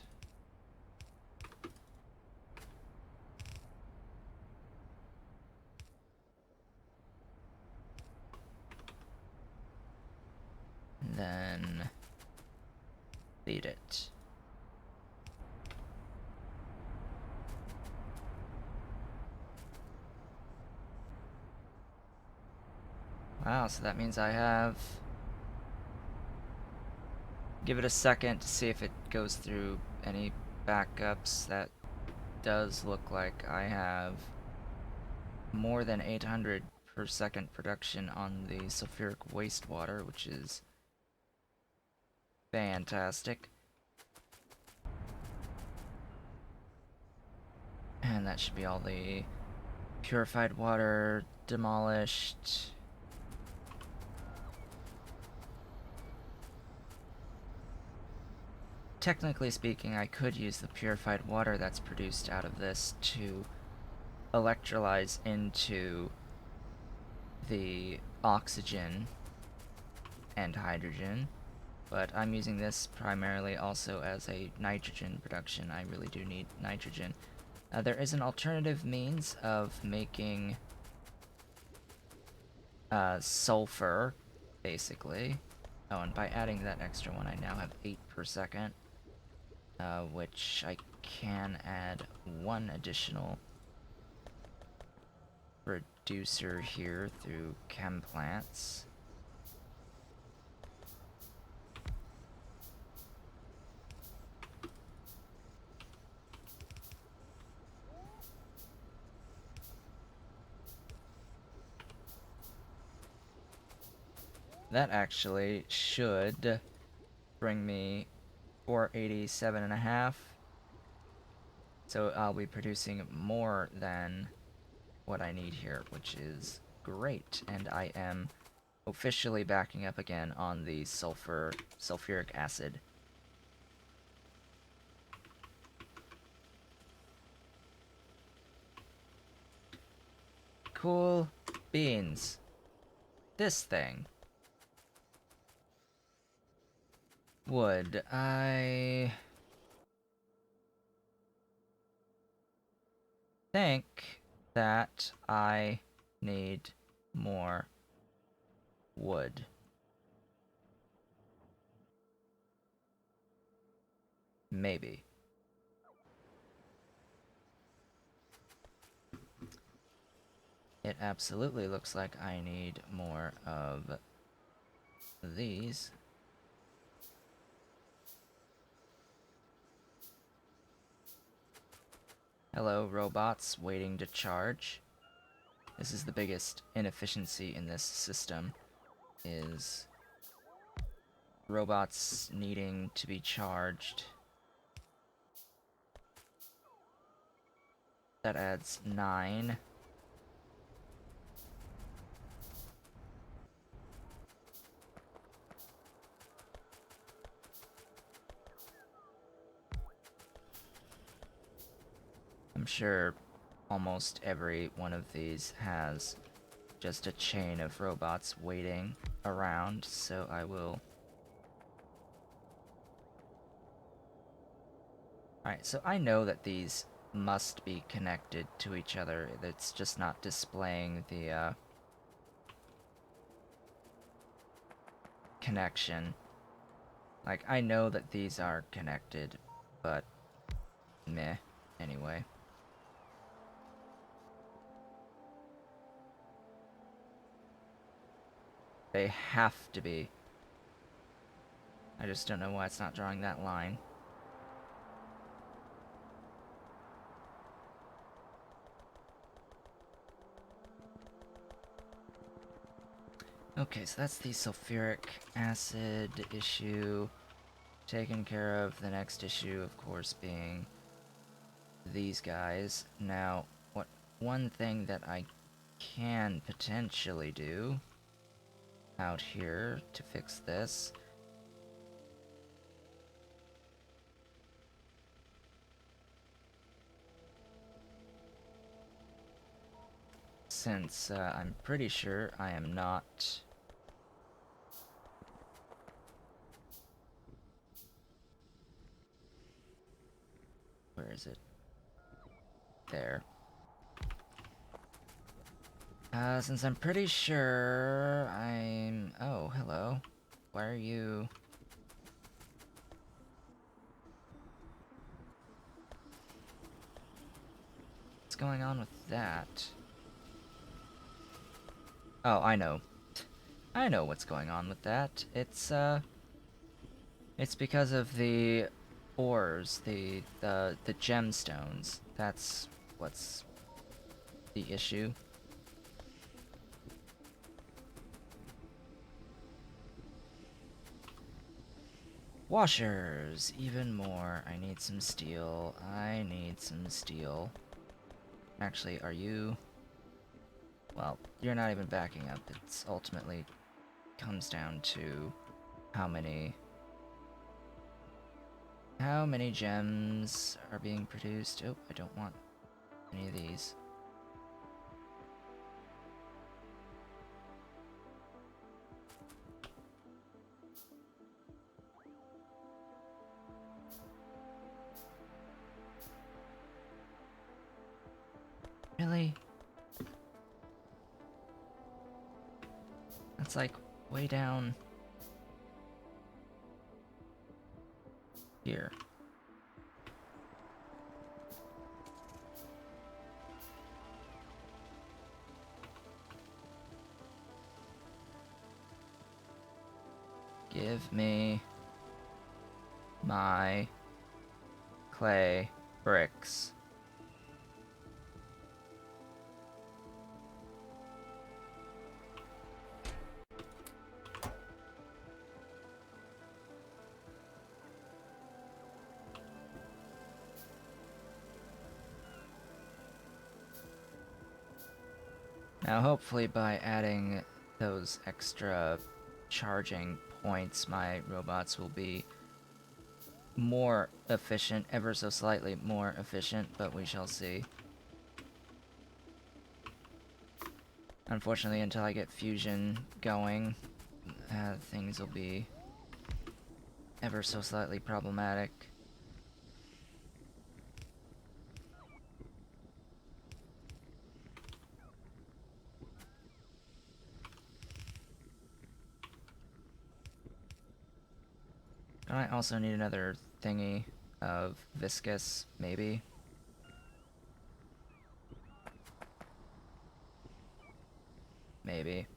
Speaker 1: And then feed it. Wow, so that means I have... Give it a second to see if it goes through any backups. That does look like I have more than 800 per second production on the sulphuric wastewater, which is fantastic. And that should be all the purified water demolished. Technically speaking, I could use the purified water that's produced out of this to electrolyze into the oxygen and hydrogen, but I'm using this primarily also as a nitrogen production. I really do need nitrogen. There is an alternative means of making sulfur, basically. Oh, and by adding that extra one, I now have 8 per second, which I can add one additional producer here through chem plants. That actually should bring me 487.5. So I'll be producing more than what I need here, which is great. And I am officially backing up again on the sulfuric acid. Cool beans. This thing. Wood. I think that I need more wood. Maybe. It absolutely looks like I need more of these. Hello, robots waiting to charge. This is the biggest inefficiency in this system, is robots needing to be charged. That adds 9. I'm sure almost every one of these has just a chain of robots waiting around, so I will... Alright, so I know that these must be connected to each other. It's just not displaying the connection. Like, I know that these are connected, but meh, anyway. They have to be. I just don't know why it's not drawing that line. Okay, so that's the sulfuric acid issue taken care of. The next issue, of course, being these guys. Now, one thing that I can potentially do out here to fix this, since I'm pretty sure I am not Where is it? There. Since I'm pretty sure I'm... Oh, hello. Why are you... What's going on with that? Oh, I know. I know what's going on with that. It's because of the ores, the gemstones. That's what's the issue. Washers, even more. I need some steel. I need some steel. Actually, are you... Well, you're not even backing up. It's ultimately comes down to how many gems are being produced. Oh, I don't want any of these. Really? That's like way down here. Give me my clay bricks. Now hopefully by adding those extra charging points, my robots will be more efficient, ever so slightly more efficient, but we shall see. Unfortunately, until I get fusion going, things will be ever so slightly problematic. I also need another thingy of viscous, maybe. Maybe.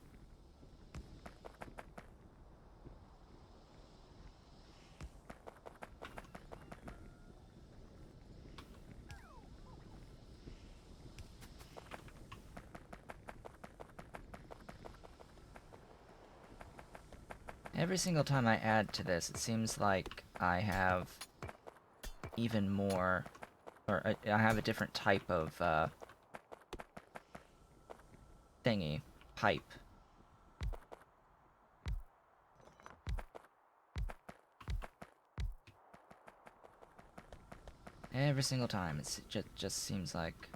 Speaker 1: Every single time I add to this, it seems like I have even more, or I have a different type of thingy, pipe. Every single time, it just seems like...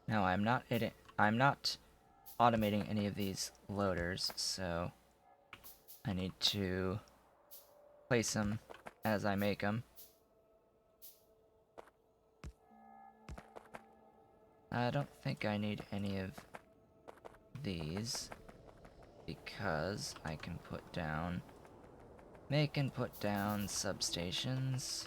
Speaker 1: No, I'm not automating any of these loaders, so I need to place them as I make them. I don't think I need any of these, because I can make and put down substations.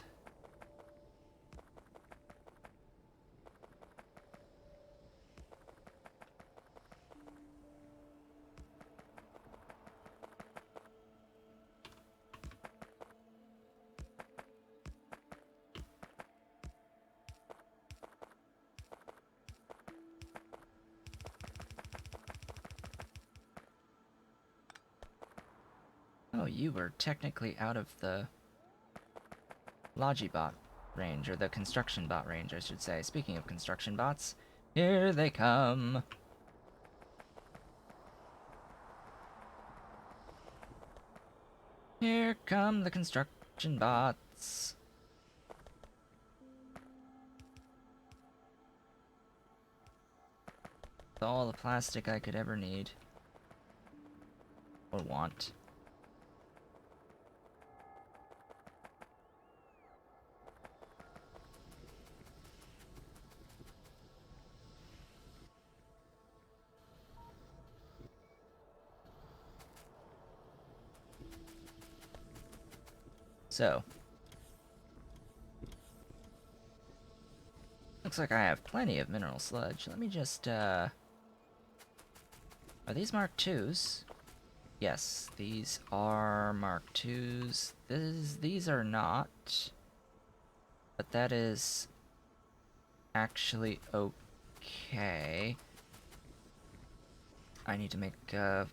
Speaker 1: Oh, you were technically out of the Logibot range, or the construction bot range, I should say. Speaking of construction bots, here they come! Here come the construction bots. All the plastic I could ever need. Or want. So. Looks like I have plenty of mineral sludge. Let me just, Are these Mark IIs? Yes, these are Mark IIs. These are not. But that is actually okay. I need to make a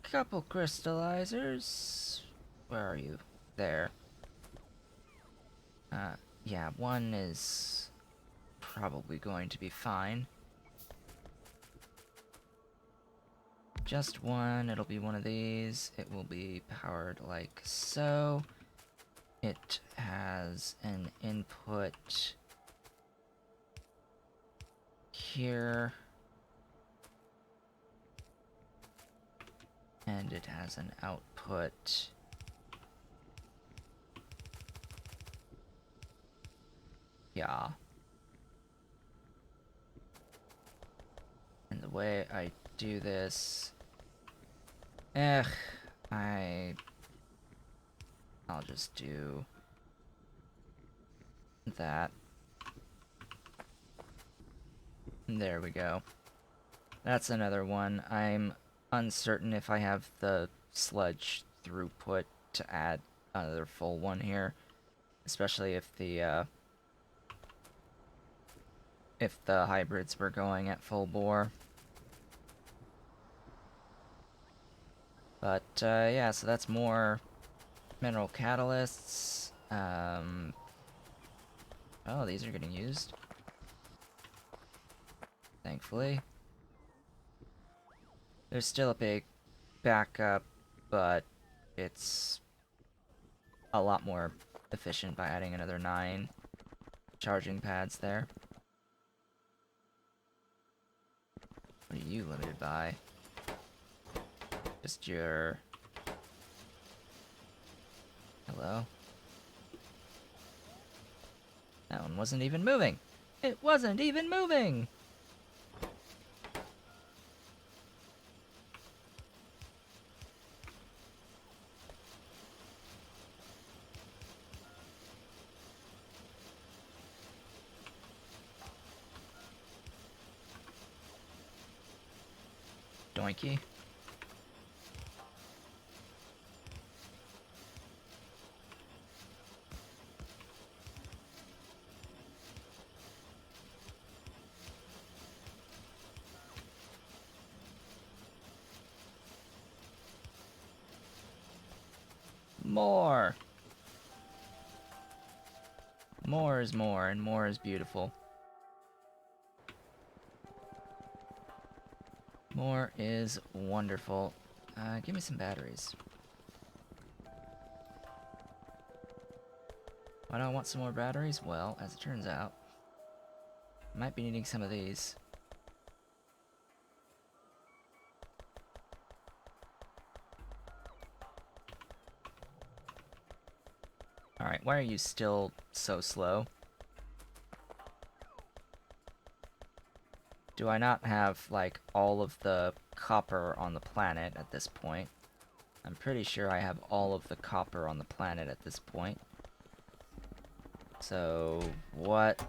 Speaker 1: couple crystallizers. Where are you? There. Yeah, one is probably going to be fine. Just one, it'll be one of these. It will be powered like so. It has an input here. And it has an output yeah. And the way I do this, I'll just do that. There we go. That's another one. I'm uncertain if I have the sludge throughput to add another full one here, especially if the hybrids were going at full bore. But yeah, so that's more mineral catalysts. Oh, these are getting used. Thankfully. There's still a big backup, but it's a lot more efficient by adding another 9 charging pads there. What are you limited by? Just your... Hello? That one wasn't even moving! It wasn't even moving! Doinky. More! More is more, and more is beautiful. More is wonderful. Give me some batteries. Why do I want some more batteries? Well, as it turns out, I might be needing some of these. Alright, why are you still so slow? Do I not have, like, all of the copper on the planet at this point? I'm pretty sure I have all of the copper on the planet at this point. So, what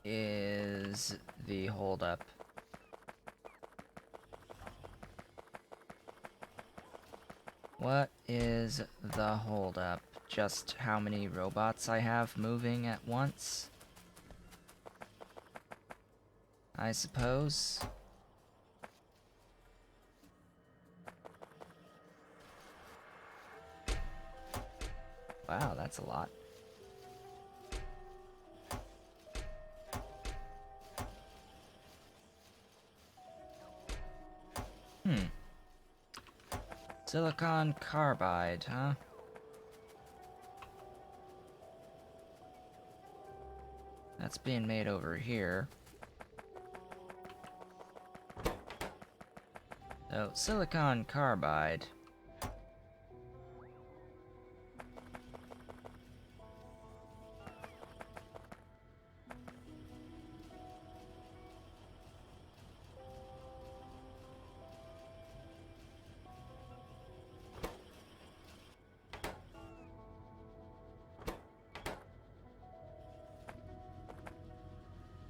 Speaker 1: is the holdup? What is the holdup? Just how many robots I have moving at once? I suppose. Wow, that's a lot. Silicon carbide, huh? That's being made over here. So, silicon carbide.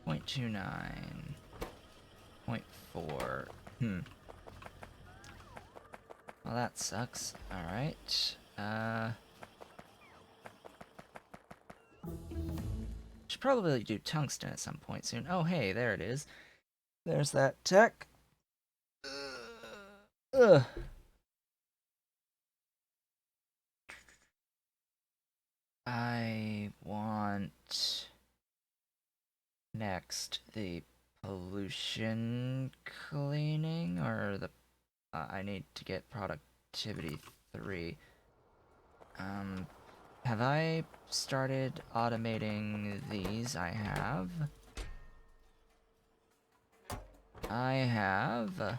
Speaker 1: .29. 0.4. Well, that sucks. Alright. Should probably do tungsten at some point soon. Oh, hey, there it is. There's that tech. Ugh. I want next the pollution cleaning, or the I need to get productivity 3. Have I started automating these? I have. I have.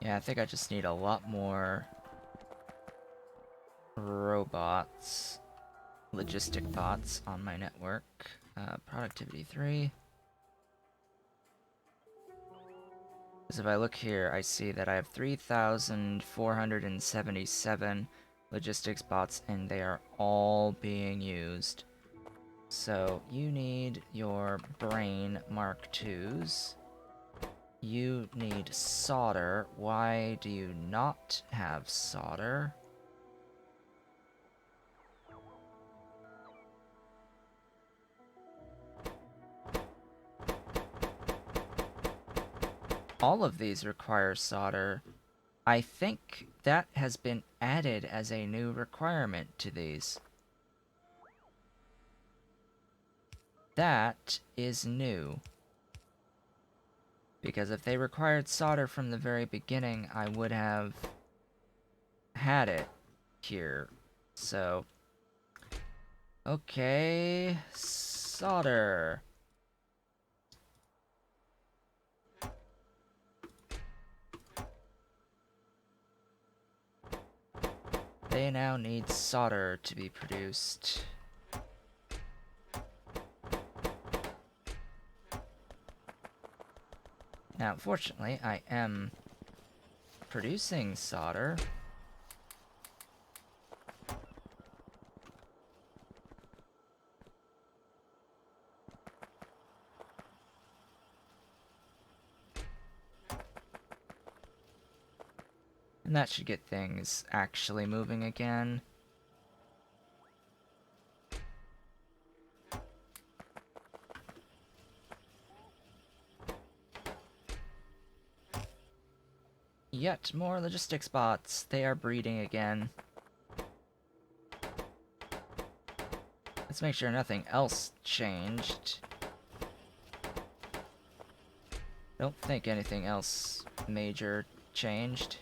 Speaker 1: Yeah, I think I just need a lot more robots, logistic bots on my network. Productivity 3. Because if I look here, I see that I have 3,477 logistics bots, and they are all being used. So, you need your brain Mark IIs. You need solder. Why do you not have solder? All of these require solder. I think that has been added as a new requirement to these. That is new. Because if they required solder from the very beginning, I would have had it here. So, okay, solder. They now need solder to be produced. Now, fortunately, I am producing solder. And that should get things actually moving again. Yet more logistics bots. They are breeding again. Let's make sure nothing else changed. Don't think anything else major changed.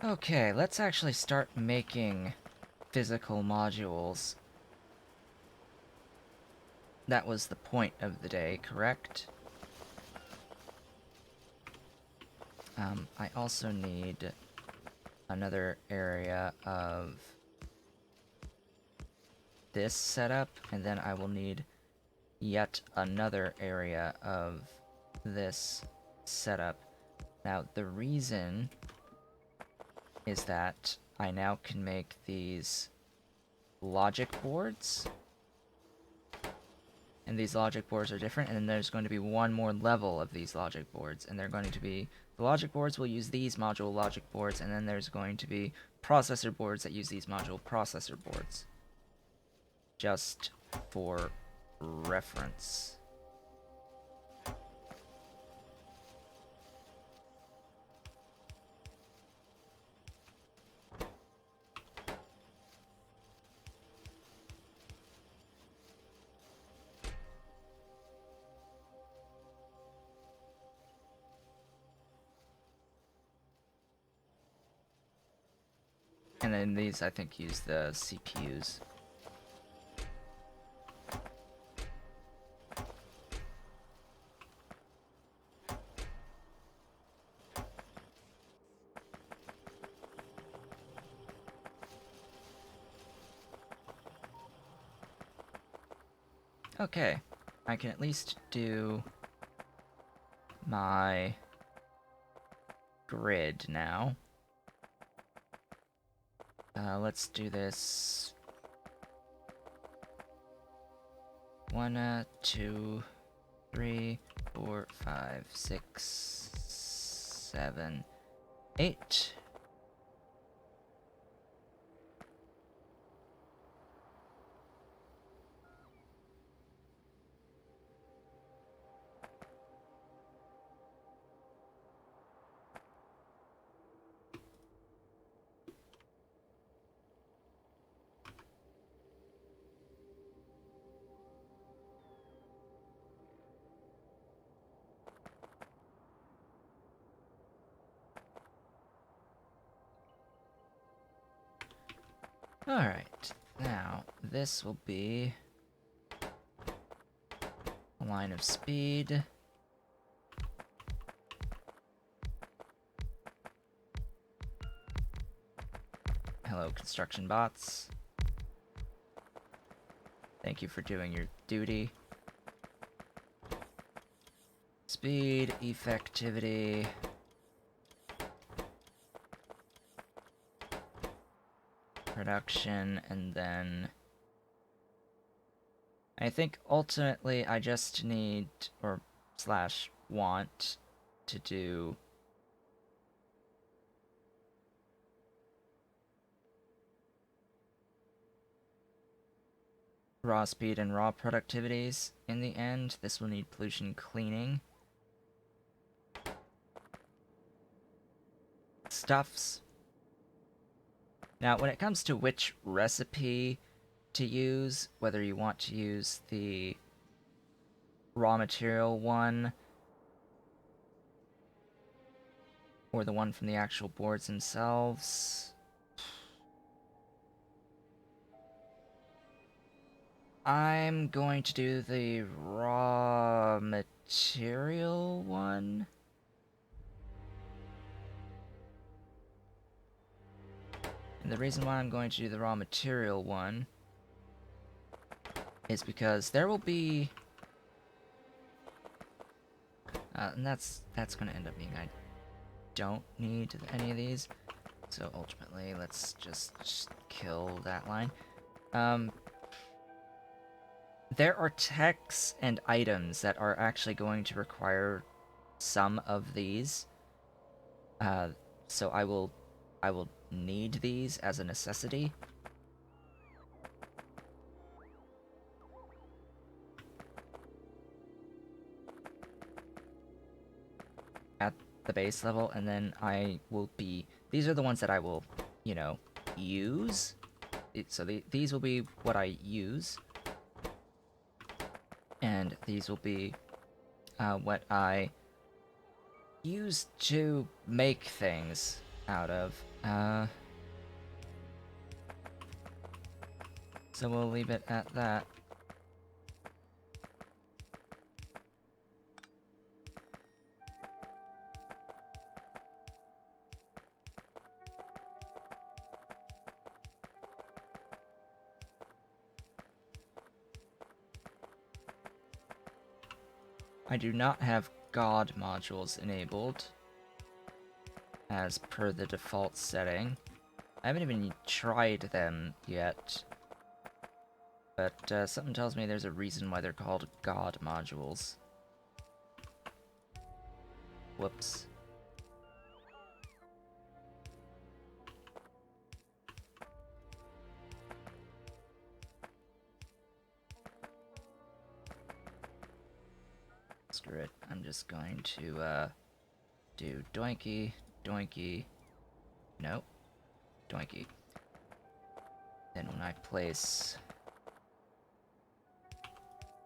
Speaker 1: Okay, let's actually start making physical modules. That was the point of the day, correct? I also need another area of this setup, and then I will need yet another area of this setup. Now, the reason is that I now can make these logic boards. And these logic boards are different, and then there's going to be one more level of these logic boards, and they're going to be, the logic boards will use these module logic boards, and then there's going to be processor boards that use these module processor boards. Just for reference. And then these, I think, use the CPUs. Okay, I can at least do my grid now. Let's do this. 1, 2, 3, 4, 5, 6, 7, 8. Alright, now this will be a line of speed. Hello, construction bots. Thank you for doing your duty. Speed, effectivity. Production, and then I think ultimately I just need, or slash want, to do raw speed and raw productivities in the end. This will need pollution cleaning. Stuffs. Now, when it comes to which recipe to use, whether you want to use the raw material one or the one from the actual boards themselves, I'm going to do the raw material one. And the reason why I'm going to do the raw material one is because there will be... and that's going to end up being I don't need any of these. So ultimately, let's just kill that line. There are techs and items that are actually going to require some of these. So I will need these as a necessity. At the base level, and then I will be... These are the ones that I will, you know, use. So these will be what I use. And these will be what I use to make things out of. So we'll leave it at that. I do not have God modules enabled as per the default setting. I haven't even tried them yet. But something tells me there's a reason why they're called God modules. Whoops. screw it. I'm just going to do doinky, doinky, nope, doinky. Then when I place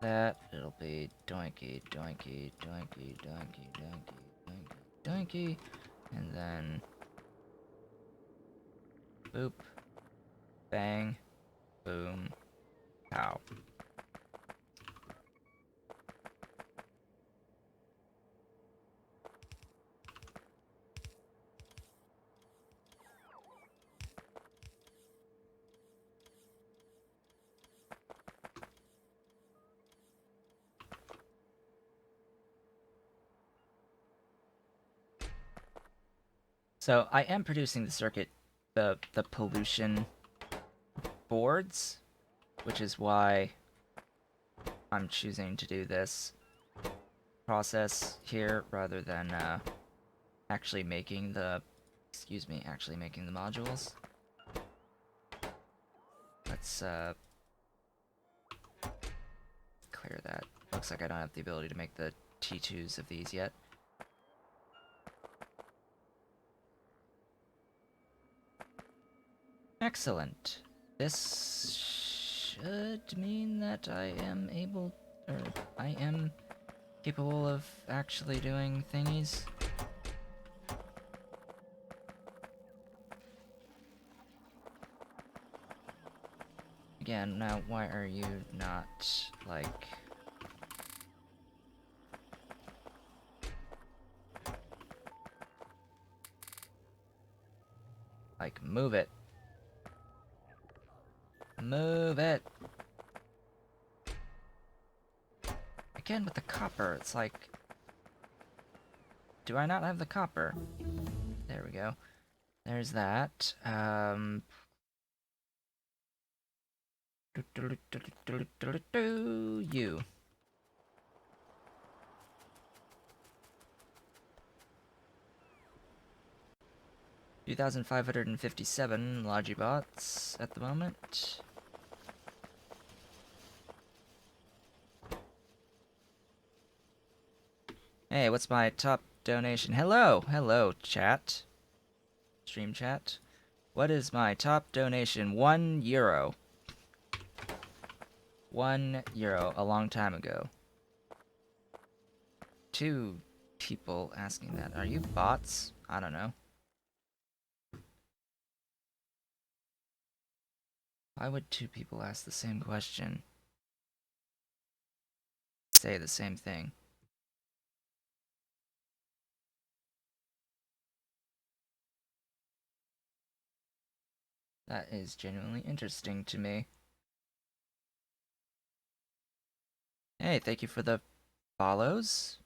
Speaker 1: that, it'll be doinky, doinky, doinky, doinky, doinky, doinky, doinky, and then boop, bang, boom, pow. So I am producing the circuit, the pollution boards, which is why I'm choosing to do this process here rather than actually making the, actually making the modules. Let's clear that. Looks like I don't have the ability to make the T2s of these yet. Excellent. This should mean that I am able, or I am capable of actually doing thingies. Again, now why are you not, like... Like, move it. Move it! Again, with the copper, it's like... Do I not have the copper? There we go. There's that. You. $2,557 Logibots at the moment. Hey, what's my top donation? Hello! Hello, chat. Stream chat. What is my top donation? €1. €1 a long time ago. 2 people asking that. Are you bots? I don't know. Why would 2 people ask the same question? Say the same thing. That is genuinely interesting to me. Hey, thank you for the follows.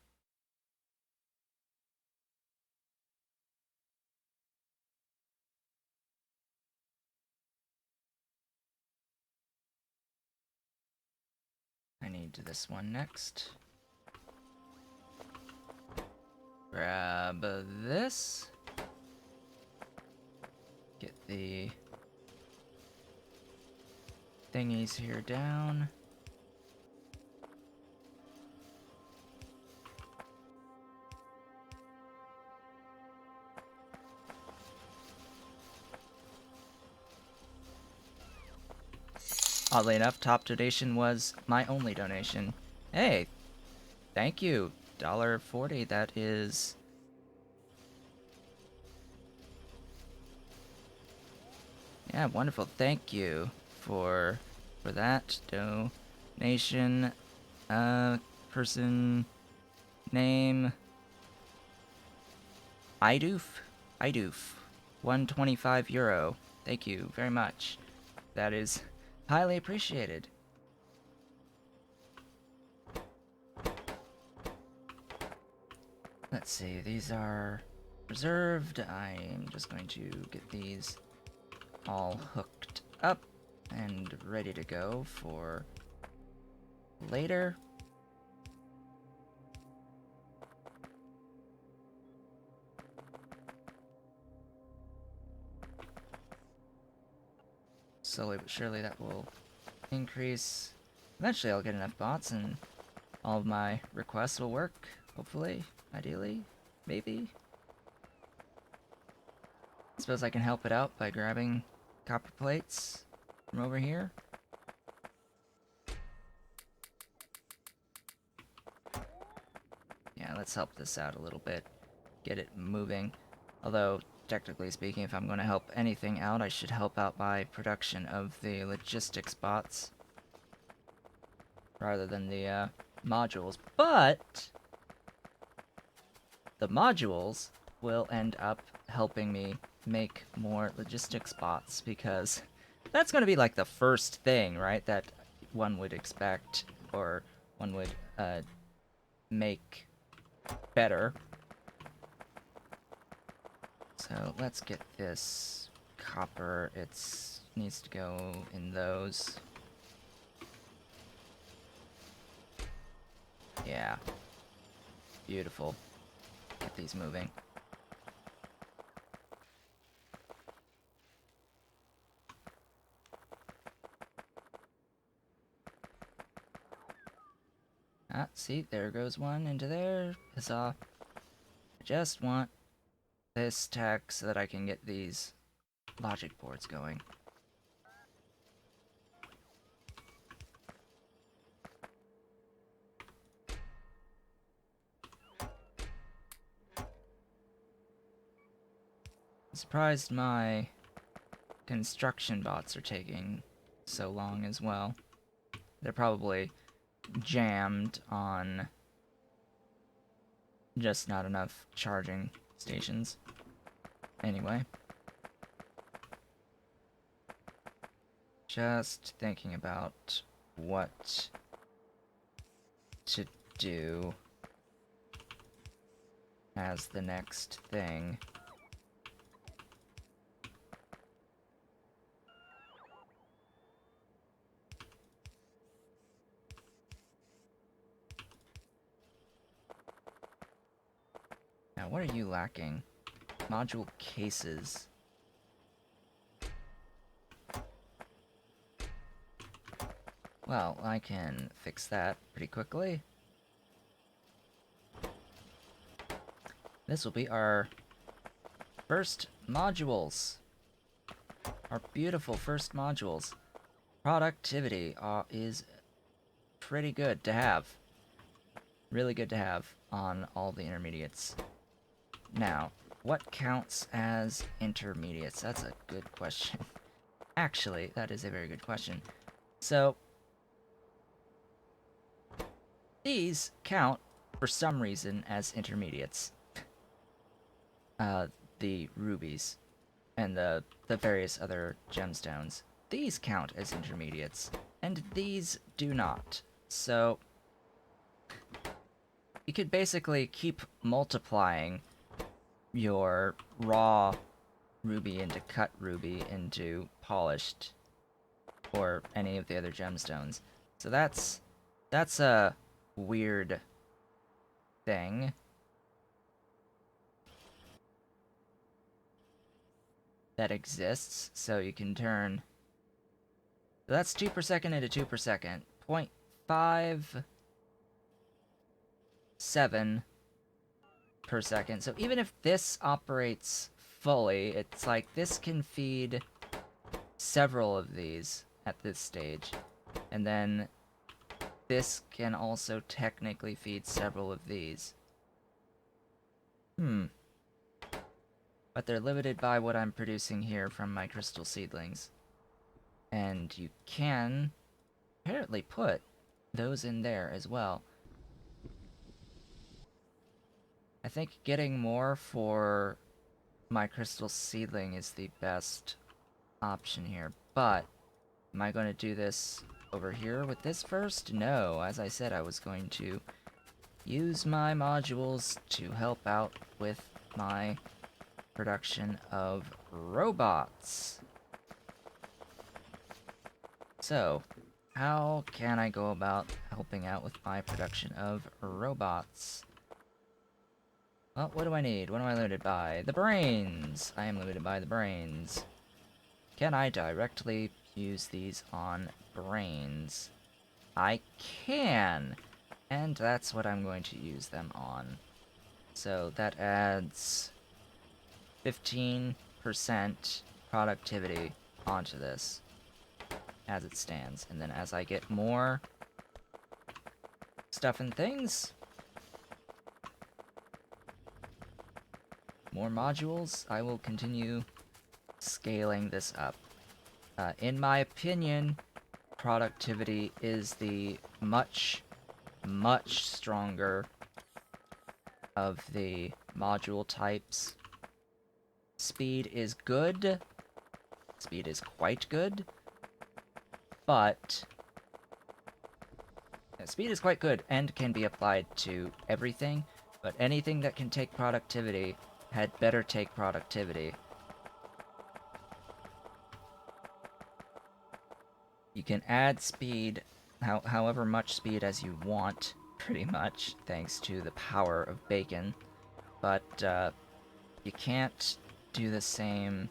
Speaker 1: I need this one next. Grab this. Get the thingies here down. Oddly enough, top donation was my only donation. Hey, thank you. $1.40, that is... Yeah, wonderful. Thank you for that donation. Person name Idoof. 125 euro. Thank you very much. That is highly appreciated. Let's see, these are reserved. I'm just going to get these all hooked up and ready to go for later. Slowly but surely that will increase. Eventually I'll get enough bots and all of my requests will work, hopefully, ideally, maybe. I suppose I can help it out by grabbing copper plates from over here. Yeah, let's help this out a little bit. Get it moving. Although, technically speaking, if I'm going to help anything out, I should help out by production of the logistics bots. Rather than the modules. But the modules will end up helping me make more logistics bots, because that's going to be like the first thing, right, that one would expect, or one would make better. So let's get this copper. It needs to go in those. Yeah. Beautiful. Get these moving. Ah, see, there goes one into there. Huzzah. I just want this tech so that I can get these logic boards going. I'm surprised my construction bots are taking so long as well. They're probably jammed on just not enough charging stations. Anyway. Just thinking about what to do as the next thing. Now, what are you lacking? Module cases. Well, I can fix that pretty quickly. This will be our first modules. Our beautiful first modules. Productivity is pretty good to have. Really good to have on all the intermediates. Now, what counts as intermediates? That's a good question. Actually, that is a very good question. So, these count, for some reason, as intermediates. The rubies and the various other gemstones. These count as intermediates, and these do not. So, you could basically keep multiplying your raw ruby into cut ruby into polished, or any of the other gemstones. So that's a weird thing. That exists, so you can turn... So that's 2 per second into 2 per second. 0.57 per second. So even if this operates fully, it's like this can feed several of these at this stage. And then this can also technically feed several of these. But they're limited by what I'm producing here from my crystal seedlings. And you can apparently put those in there as well. I think getting more for my crystal seedling is the best option here. But am I going to do this over here with this first? No, as I said, I was going to use my modules to help out with my production of robots. So, how can I go about helping out with my production of robots? Well, what do I need? What am I limited by? The brains! I am limited by the brains. Can I directly use these on brains? I can! And that's what I'm going to use them on. So that adds 15% productivity onto this as it stands. And then as I get more stuff and things, more modules, I will continue scaling this up. In my opinion, productivity is the much stronger of the module types. Speed is good. Speed is quite good. But speed is quite good and can be applied to everything, but anything that can take productivity had better take productivity. You can add speed, however much speed as you want, pretty much, thanks to the power of bacon, but you can't do the same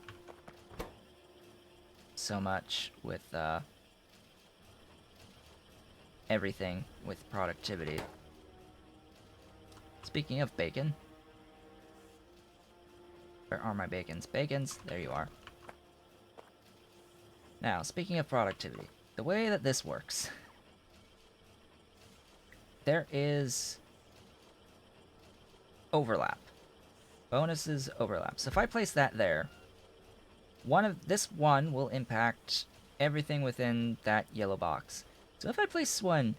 Speaker 1: so much with everything with productivity. Speaking of bacon, where are my bacons? Bacons, there you are. Now, speaking of productivity, the way that this works, there is overlap. Bonuses overlap. So if I place that there, this one will impact everything within that yellow box. So if I place one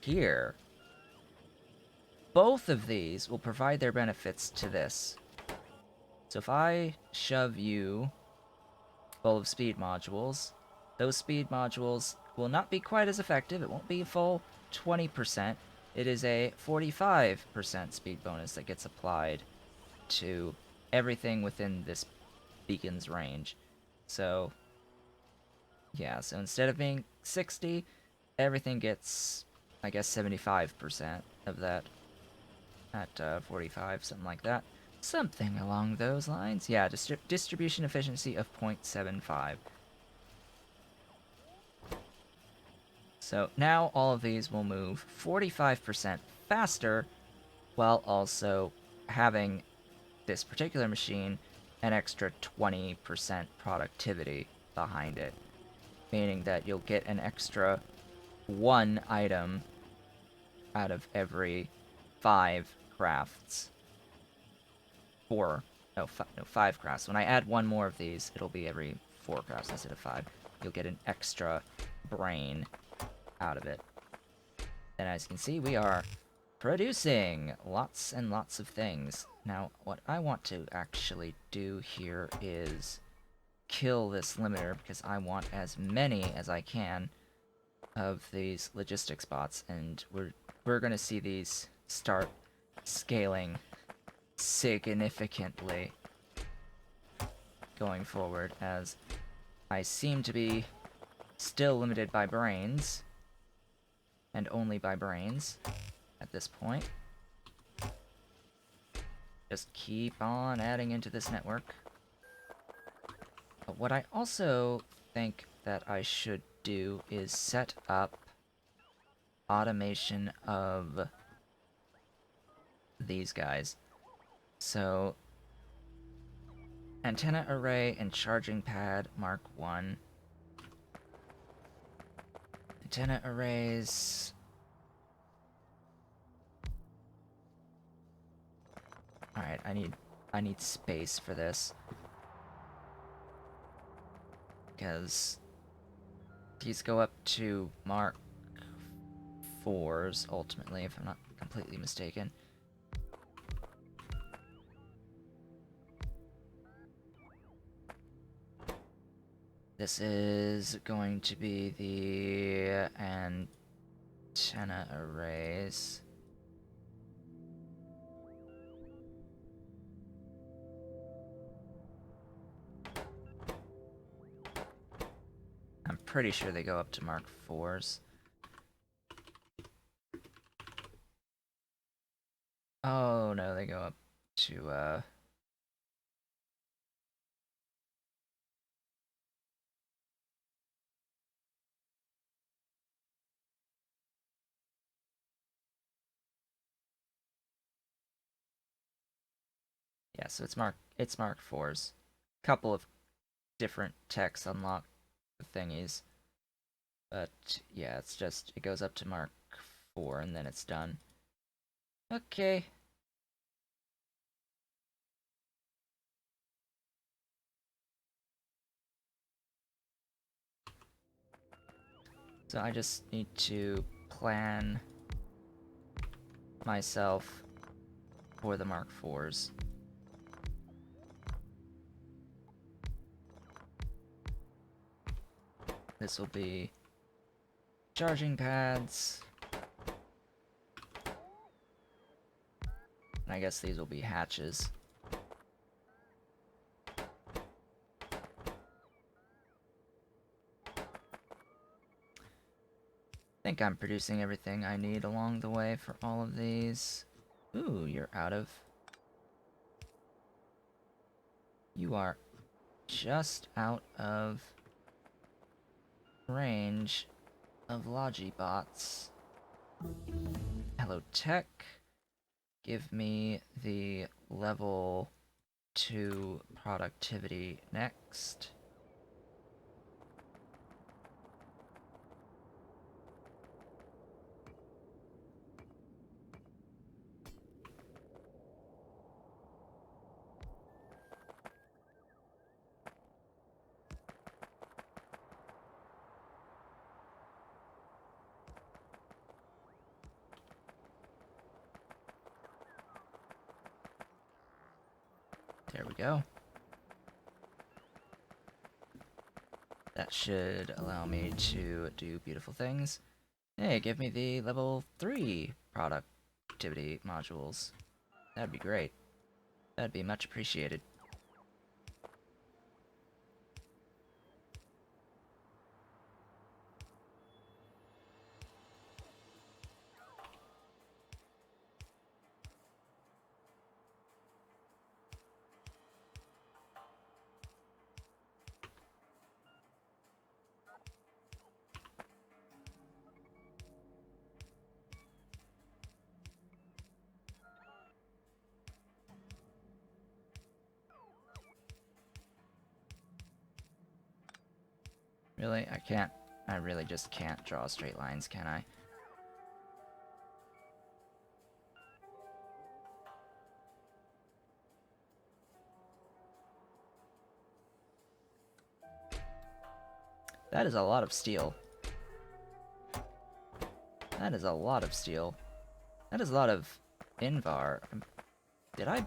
Speaker 1: here, both of these will provide their benefits to this. So if I shove you full of speed modules, those speed modules will not be quite as effective. It won't be a full 20%. It is a 45% speed bonus that gets applied to everything within this beacon's range. So, yeah, so instead of being 60, everything gets, I guess, 75% of that at 45, something like that. Something along those lines. Yeah, distribution efficiency of 0.75. So now all of these will move 45% faster, while also having this particular machine an extra 20% productivity behind it. Meaning that you'll get an extra 1 item out of every 5 crafts. 5 crafts. When I add one more of these, it'll be every 4 crafts instead of 5. You'll get an extra brain out of it. And as you can see, we are producing lots and lots of things. Now, what I want to actually do here is kill this limiter, because I want as many as I can of these logistics bots, and we're gonna see these start scaling significantly going forward, as I seem to be still limited by brains, and only by brains at this point. Just keep on adding into this network. But what I also think that I should do is set up automation of these guys. So, antenna array and charging pad Mark 1. Antenna arrays. Alright, I need space for this. Because these go up to Mark 4s ultimately, if I'm not completely mistaken. This is going to be the antenna arrays. I'm pretty sure they go up to Mark 4s. Oh no, they go up to Yeah, so it's Mark 4s. Couple of different techs unlock the thingies. But yeah, it goes up to Mark 4 and then it's done. Okay. So I just need to plan myself for the Mark 4s. This will be charging pads. And I guess these will be hatches. I think I'm producing everything I need along the way for all of these. Ooh, you're out of... You are just out of range of Logibots. Hello, Tech. Give me the level 2 productivity next. There we go. That should allow me to do beautiful things. Hey, give me the level 3 productivity modules. That'd be great. That'd be much appreciated. Really? I really just can't draw straight lines, can I? That is a lot of steel. That is a lot of steel. That is a lot of Invar. Did I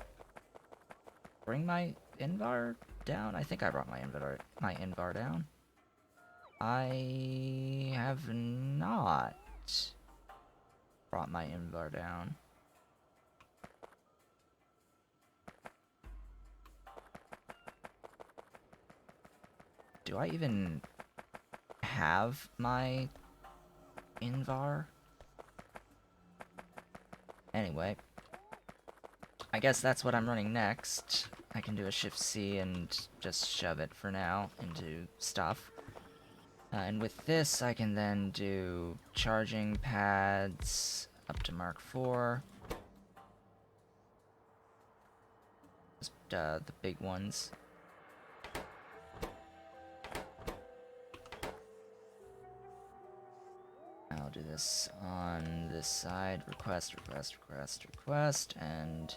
Speaker 1: bring my Invar down? I think I brought my Invar down. I have not brought my Invar down. Do I even have my Invar? Anyway, I guess that's what I'm running next. I can do a Shift C and just shove it for now into stuff. And with this, I can then do charging pads up to Mark 4. Just, the big ones. I'll do this on this side. Request, request, request, request, and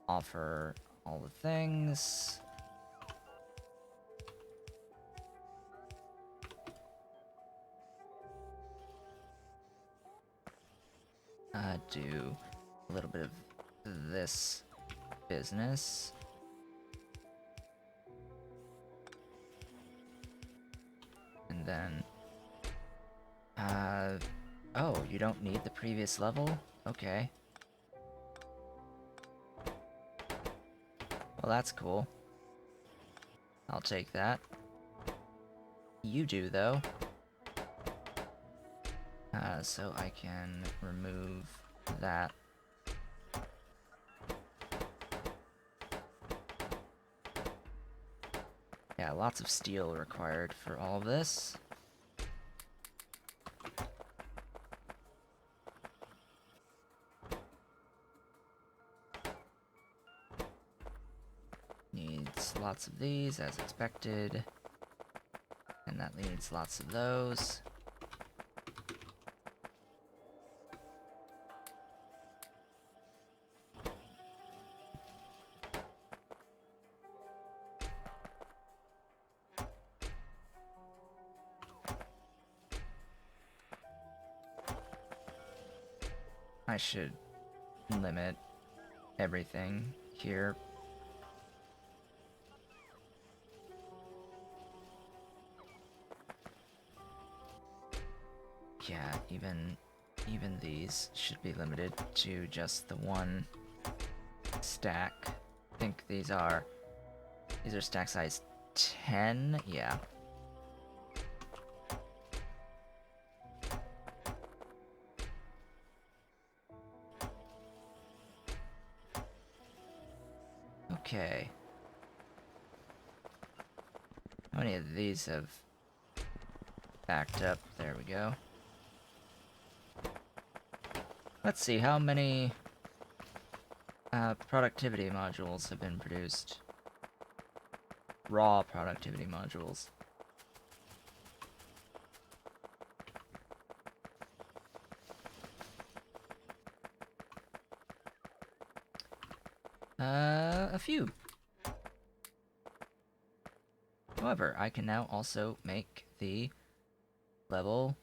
Speaker 1: offer all the things. Do a little bit of this business. And then, oh, you don't need the previous level? Okay. Well, that's cool. I'll take that. You do, though. So I can remove that. Yeah, lots of steel required for all of this. lots of these, as expected. And that needs lots of those. I should limit everything here. Yeah, even these should be limited to just the one stack. I think these are stack size 10, yeah. Okay. How many of these have backed up? There we go. Let's see, how many productivity modules have been produced? Raw productivity modules. A few. However, I can now also make the level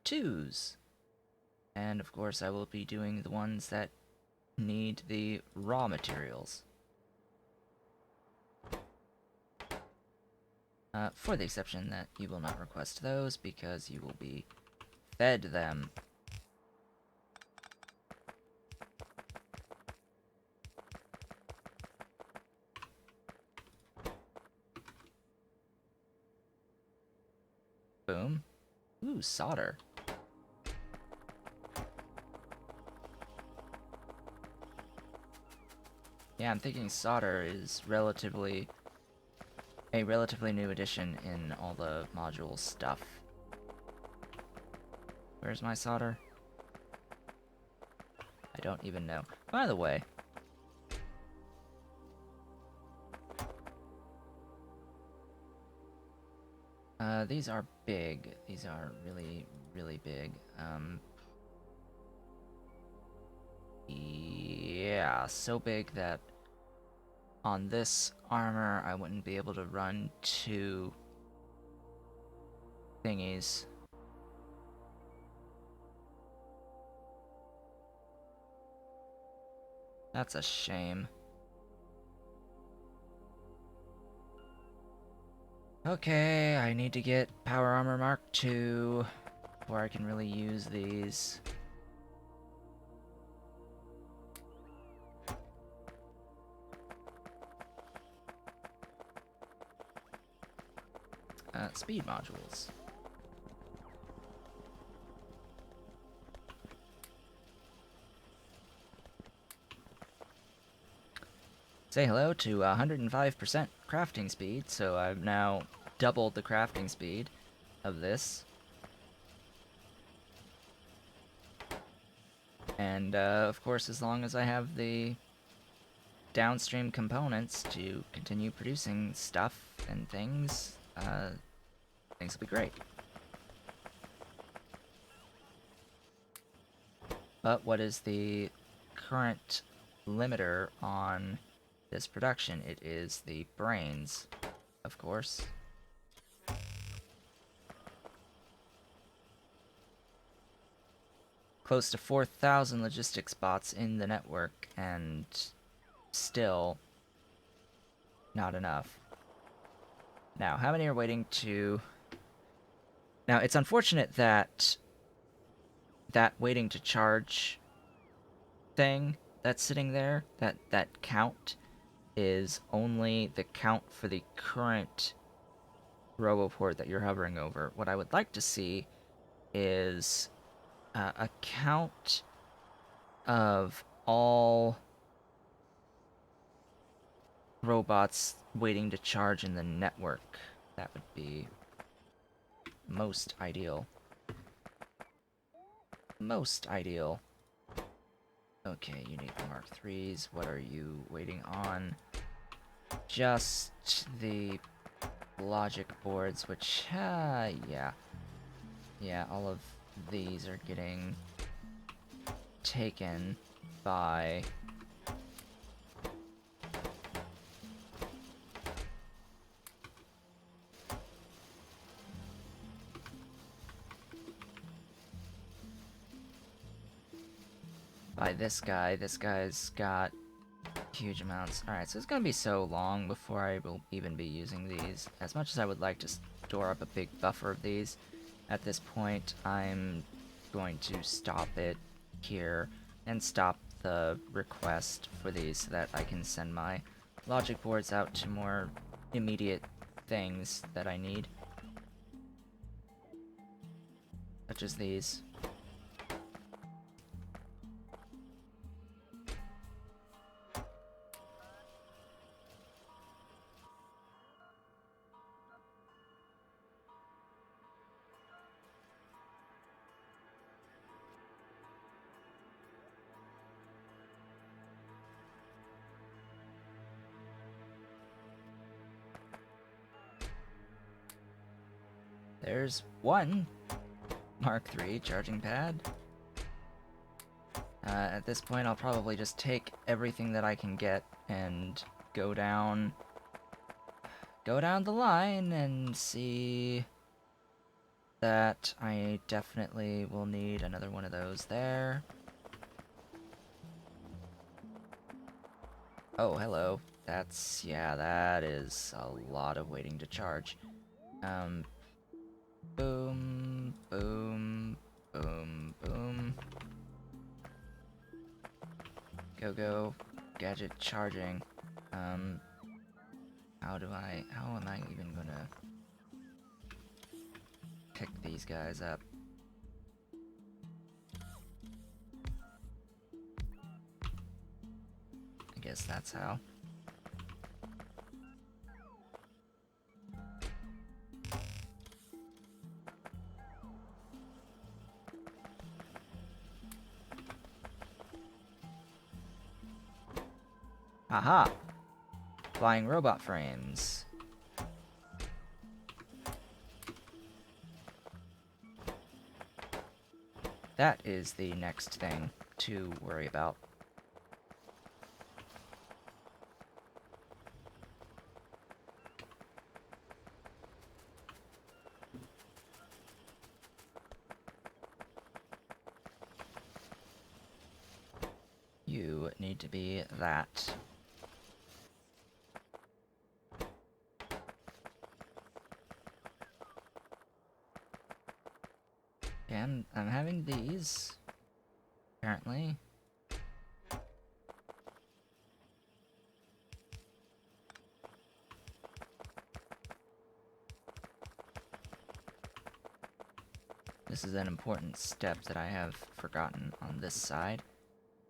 Speaker 1: 2s. And of course, I will be doing the ones that need the raw materials. For the exception that you will not request those because you will be fed them. Boom. Ooh, solder. Yeah, I'm thinking solder is a relatively new addition in all the module stuff. Where's my solder? I don't even know. By the way, these are big. These are really, really big. Yeah, so big that on this armor I wouldn't be able to run 2 thingies. That's a shame. Okay, I need to get Power Armor Mark II before I can really use these. Speed modules. Say hello to 105% crafting speed, so I've now doubled the crafting speed of this. And, of course, as long as I have the downstream components to continue producing stuff and things, things will be great. But what is the current limiter on this production? It is the brains, of course. Close to 4,000 logistics bots in the network, and still not enough. Now, how many are waiting to... Now, it's unfortunate that that waiting to charge thing that's sitting there, that count, is only the count for the current RoboPort that you're hovering over. What I would like to see is a count of all robots waiting to charge in the network. That would be most ideal. Most ideal. Okay, you need the Mark IIIs. What are you waiting on? just the logic boards, which, yeah. Yeah, all of these are getting taken by this guy. This guy's got huge amounts. Alright, so it's gonna be so long before I will even be using these. As much as I would like to store up a big buffer of these, at this point I'm going to stop it here and stop the request for these so that I can send my logic boards out to more immediate things that I need. Such as these. There's one Mark III charging pad. At this point, I'll probably just take everything that I can get and go down the line and see that I definitely will need another one of those there. Oh, hello. Yeah, that is a lot of waiting to charge. Boom, boom, boom, boom. Go, gadget charging. How am I even gonna pick these guys up? I guess that's how. Aha! Flying robot frames. That is the next thing to worry about. You need to be that. And I'm having these, apparently. This is an important step that I have forgotten on this side,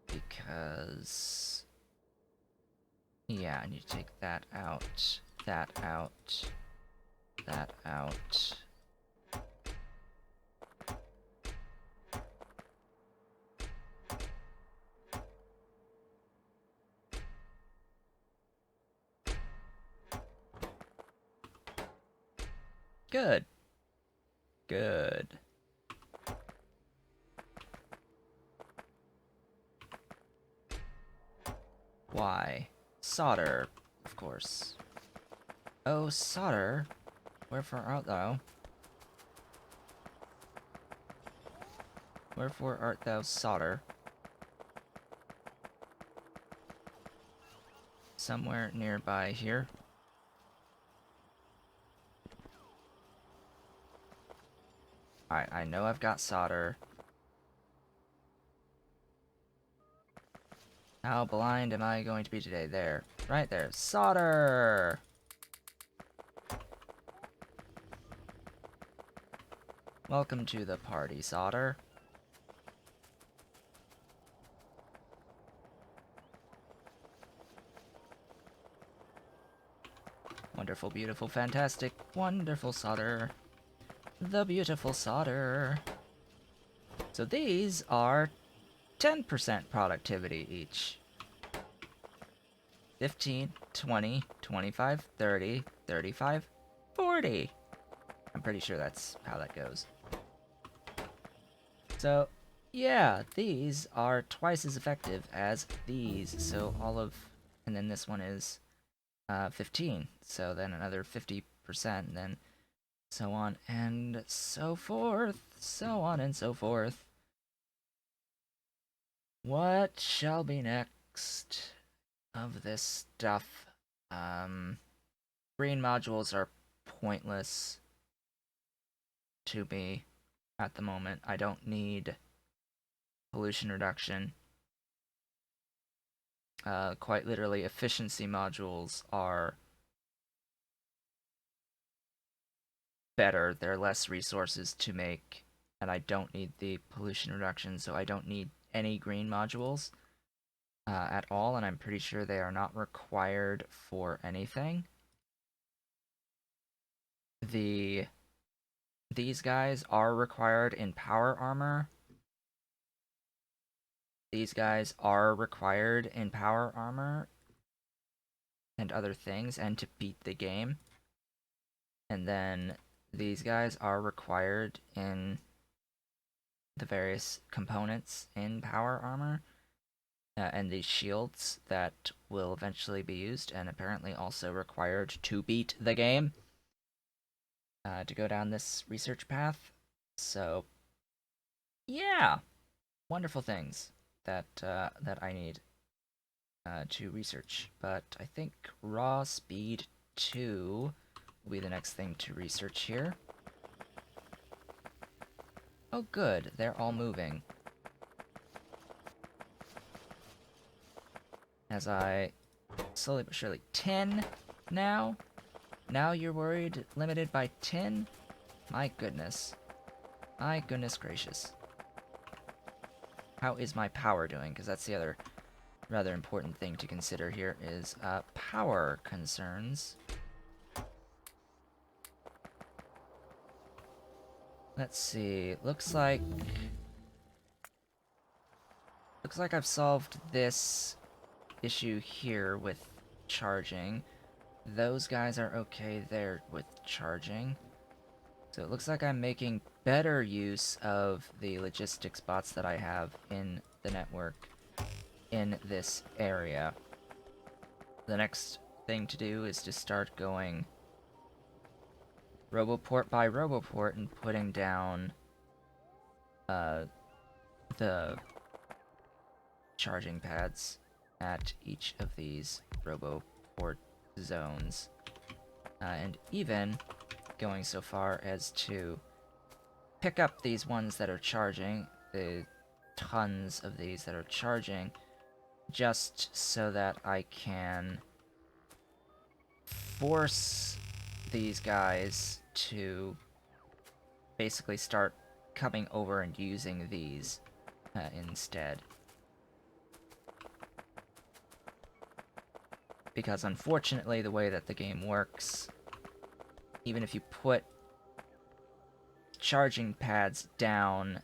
Speaker 1: because... yeah, I need to take that out, that out, that out. Good. Good. Why? Solder, of course. Oh, solder? Wherefore art thou? Wherefore art thou, solder? Somewhere nearby here. Alright, I know I've got solder. How blind am I going to be today? There. Right there. Solder! Welcome to the party, solder. Wonderful, beautiful, fantastic, wonderful solder. The beautiful solder. So these are 10% productivity each. 15, 20, 25, 30, 35, 40. I'm pretty sure that's how that goes. So, yeah, these are twice as effective as these. So all of, and then this one is 15. So then another 50%, and then so on and so forth. So on and so forth. What shall be next of this stuff? Green modules are pointless to me at the moment. I don't need pollution reduction. Quite literally, efficiency modules are better. They're less resources to make, and I don't need the pollution reduction, so I don't need any green modules at all, and I'm pretty sure they are not required for anything. These guys are required in power armor. These guys are required in power armor and other things, and to beat the game. And then these guys are required in the various components in power armor, and these shields that will eventually be used, and apparently also required to beat the game, to go down this research path. So, yeah, wonderful things that that I need to research. But I think raw speed 2 will be the next thing to research here. Oh good, they're all moving. As I slowly but surely... 10 now? Now you're worried? Limited by 10? My goodness. My goodness gracious. How is my power doing? Because that's the other rather important thing to consider here is power concerns. Let's see. Looks like I've solved this issue here with charging. Those guys are okay there with charging. So it looks like I'm making better use of the logistics bots that I have in the network in this area. The next thing to do is to start going roboport by roboport and putting down the charging pads at each of these roboport zones. And even going so far as to pick up these ones that are charging, the tons of these that are charging, just so that I can force these guys to basically start coming over and using these instead. Because unfortunately, the way that the game works, even if you put charging pads down,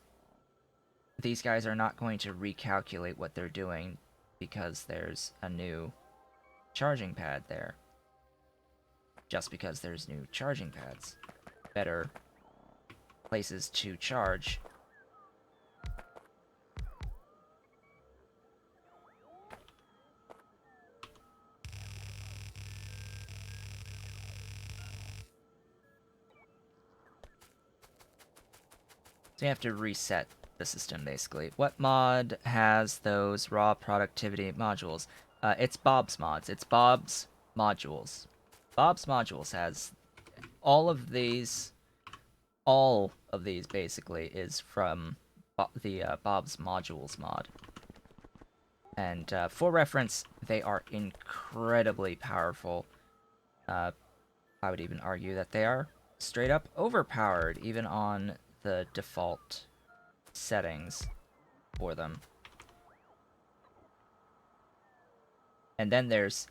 Speaker 1: these guys are not going to recalculate what they're doing because there's a new charging pad there. Just because there's new charging pads. Better places to charge. So you have to reset the system, basically. What mod has those raw productivity modules? It's Bob's mods. It's Bob's modules. Bob's modules has all of these, basically is from the Bob's modules mod. And for reference, they are incredibly powerful. I would even argue that they are straight up overpowered, even on the default settings for them. And then there's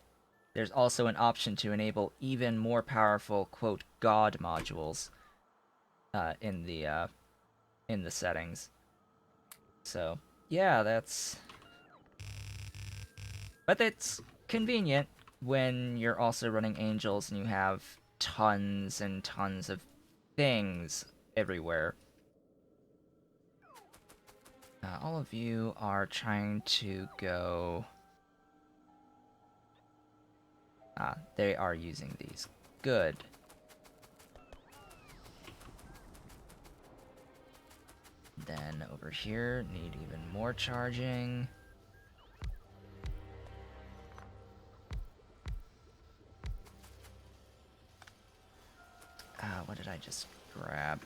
Speaker 1: also an option to enable even more powerful, quote, God modules in the settings. So, yeah, that's... But it's convenient, when you're also running angels and you have tons and tons of things everywhere. All of you are trying to go... they are using these. Good. Then over here, need even more charging. What did I just grab?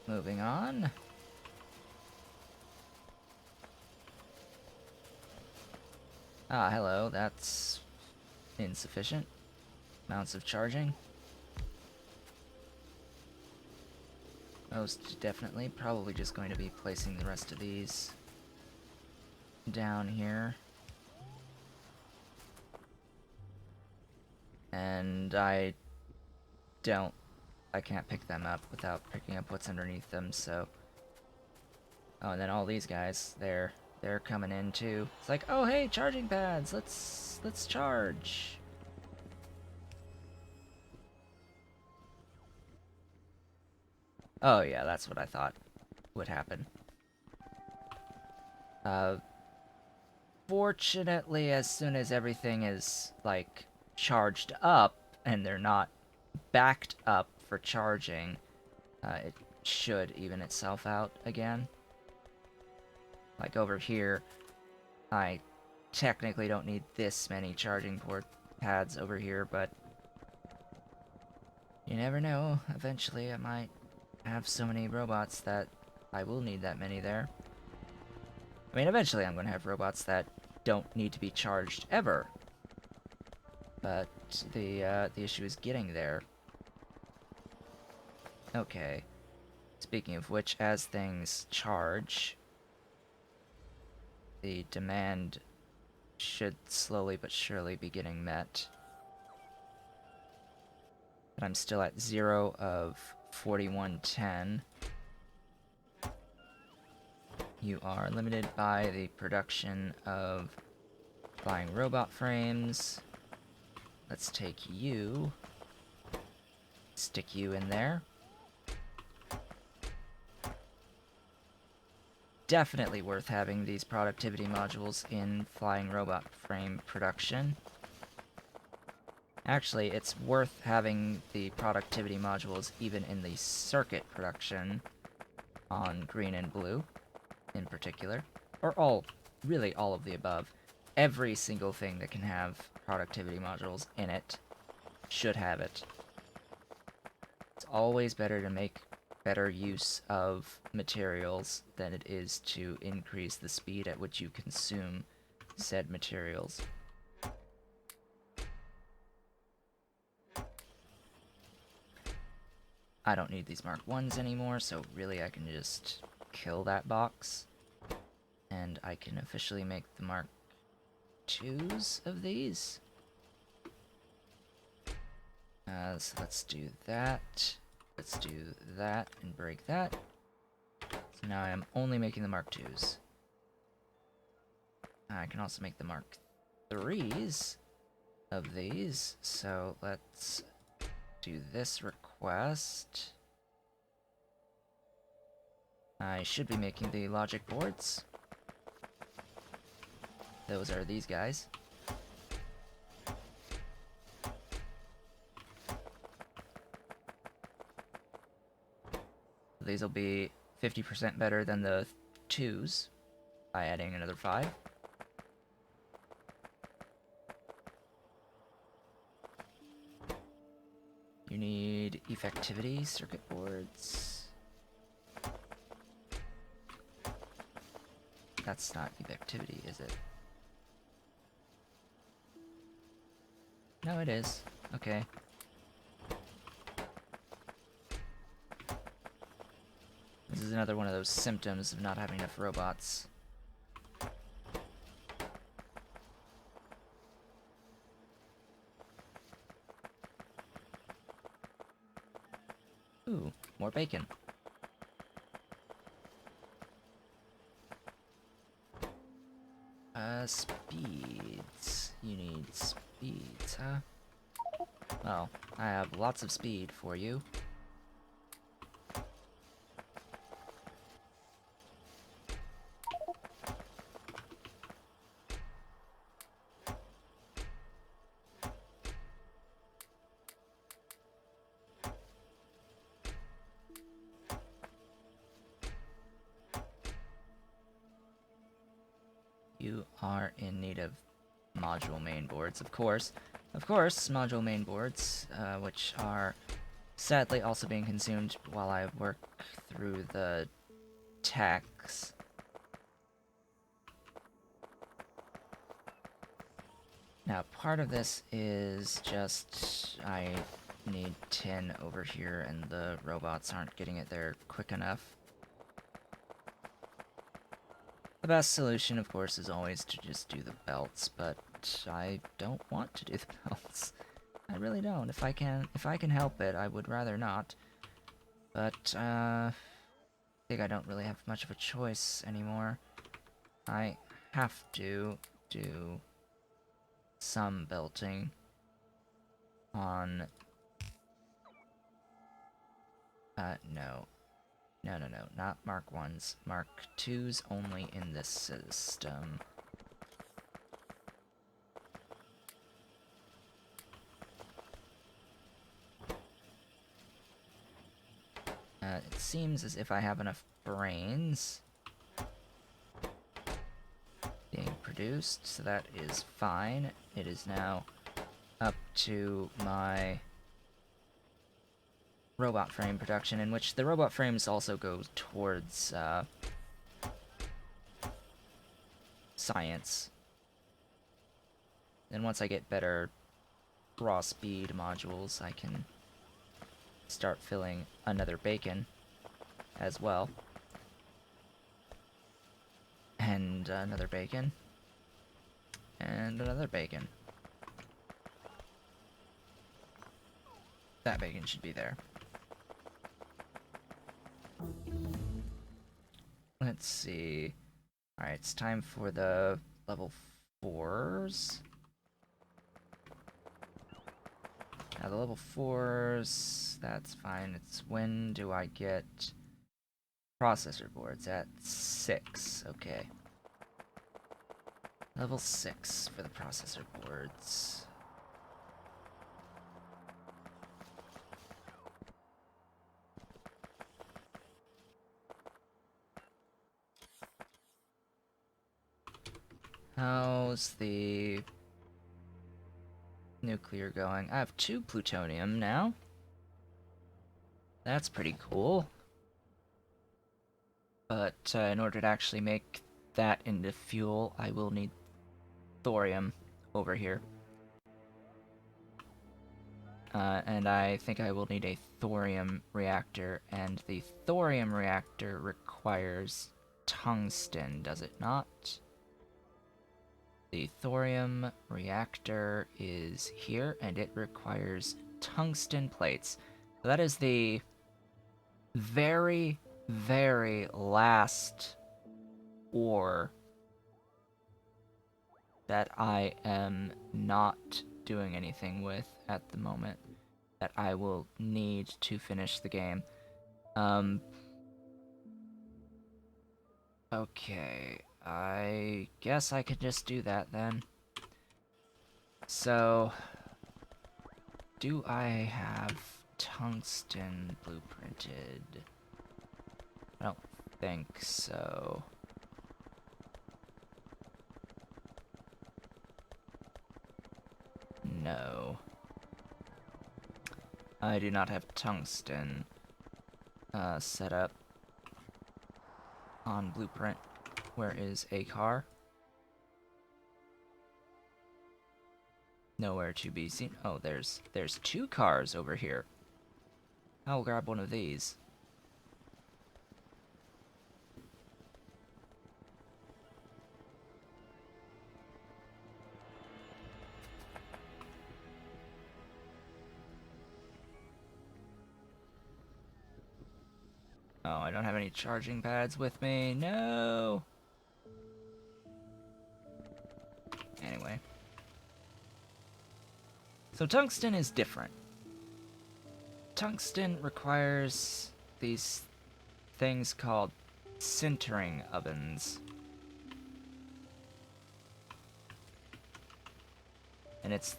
Speaker 1: Moving on. Hello, that's insufficient amounts of charging. Most definitely, probably just going to be placing the rest of these down here. And I can't pick them up without picking up what's underneath them, so... Oh, and then all these guys, they're coming in too. It's like, oh hey, charging pads, let's charge. Oh yeah, that's what I thought would happen. Fortunately, as soon as everything is, like, charged up, and they're not backed up for charging, it should even itself out again. Like over here, I technically don't need this many charging port pads over here, but you never know. Eventually I might have so many robots that I will need that many there. I mean, eventually I'm going to have robots that don't need to be charged ever. But the issue is getting there. Okay. Speaking of which, as things charge, the demand should slowly but surely be getting met. But I'm still at 0 of 4110. You are limited by the production of flying robot frames. Let's take you. Stick you in there. Definitely worth having these productivity modules in flying robot frame production. Actually, it's worth having the productivity modules even in the circuit production on green and blue in particular. Or really all of the above. Every single thing that can have productivity modules in it should have it. It's always better to make better use of materials than it is to increase the speed at which you consume said materials. I don't need these Mark 1s anymore, so really I can just kill that box. And I can officially make the Mark 2s of these. So let's do that. Let's do that and break that. So now I am only making the Mark 2s. I can also make the Mark 3s of these. So let's do this request. I should be making the logic boards. Those are these guys. These will be 50% better than the 2s by adding another 5. You need effectivity circuit boards. That's not effectivity, is it? No, it is. Okay. This is another one of those symptoms of not having enough robots. Ooh, more bacon. Speeds. You need speeds, huh? Well, I have lots of speed for you. You are in need of module mainboards, of course. Of course, module mainboards, which are sadly also being consumed while I work through the tax. Now, part of this is just I need tin over here and the robots aren't getting it there quick enough. The best solution, of course, is always to just do the belts, but I don't want to do the belts. I really don't. If I can help it, I would rather not. But, I think I don't really have much of a choice anymore. I have to do some belting on... no. No, not Mark 1s. Mark 2s only in this system. It seems as if I have enough brains being produced, so that is fine. It is now up to my robot frame production, in which the robot frames also go towards science. And once I get better raw speed modules, I can start filling another bacon as well. And another bacon. And another bacon. That bacon should be there. Let's see. Alright, it's time for the level 4s. Now the level 4s, that's fine. It's when do I get processor boards? At 6, okay. Level 6 for the processor boards. How's the nuclear going? I have 2 plutonium now. That's pretty cool. But in order to actually make that into fuel, I will need thorium over here. And I think I will need a thorium reactor, and the thorium reactor requires tungsten, does it not? The thorium reactor is here, and it requires tungsten plates. So that is the very, very last ore that I am not doing anything with at the moment that I will need to finish the game. Okay, I guess I could just do that then. So, do I have tungsten blueprinted? I don't think so. No. I do not have tungsten set up on blueprint. Where is a car? Nowhere to be seen. Oh, there's 2 cars over here. I'll grab one of these. Oh, I don't have any charging pads with me. No! Anyway. So tungsten is different. Tungsten requires these things called sintering ovens. And it's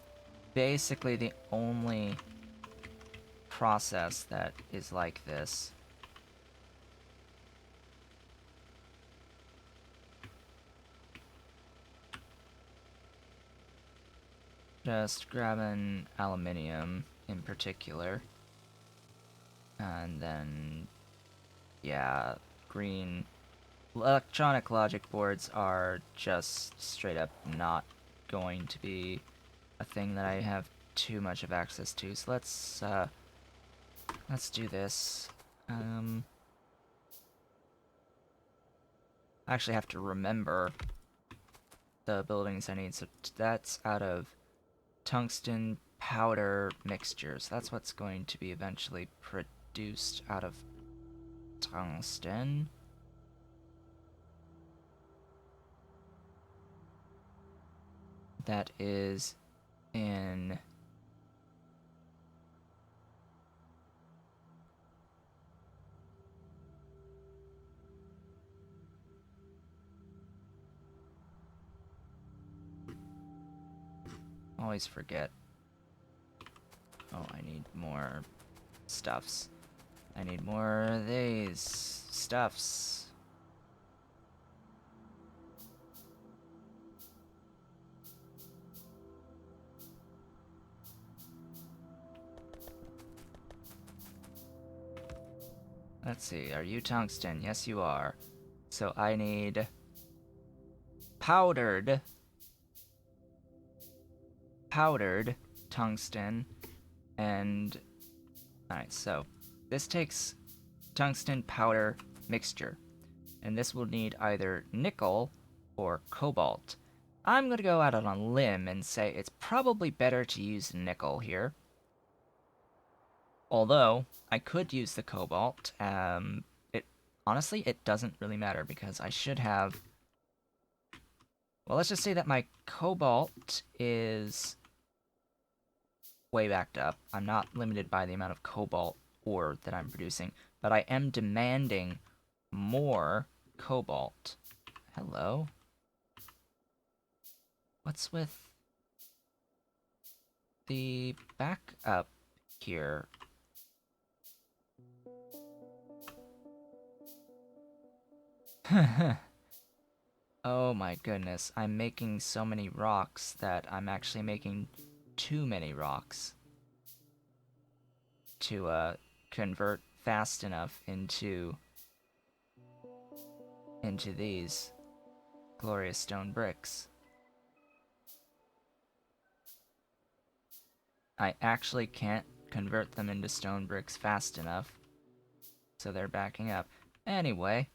Speaker 1: basically the only process that is like this. Just grabbing aluminium in particular. And then, yeah, green. Electronic logic boards are just straight up not going to be a thing that I have too much of access to. So let's do this. I actually have to remember the buildings I need. So that's out of tungsten powder mixtures. That's what's going to be eventually produced out of tungsten. That is in always forget. Oh, I need more stuffs. I need more of these stuffs. Let's see, are you tungsten? Yes, you are. So I need powdered tungsten, and alright, so this takes tungsten powder mixture, and this will need either nickel or cobalt. I'm gonna go out on a limb and say it's probably better to use nickel here. Although, I could use the cobalt. Honestly, it doesn't really matter because I should have... Well, let's just say that my cobalt is way backed up. I'm not limited by the amount of cobalt ore that I'm producing, but I am demanding more cobalt. Hello? What's with the backup here? Oh my goodness, I'm making so many rocks that I'm actually making too many rocks to convert fast enough into these glorious stone bricks. I actually can't convert them into stone bricks fast enough, so they're backing up. Anyway,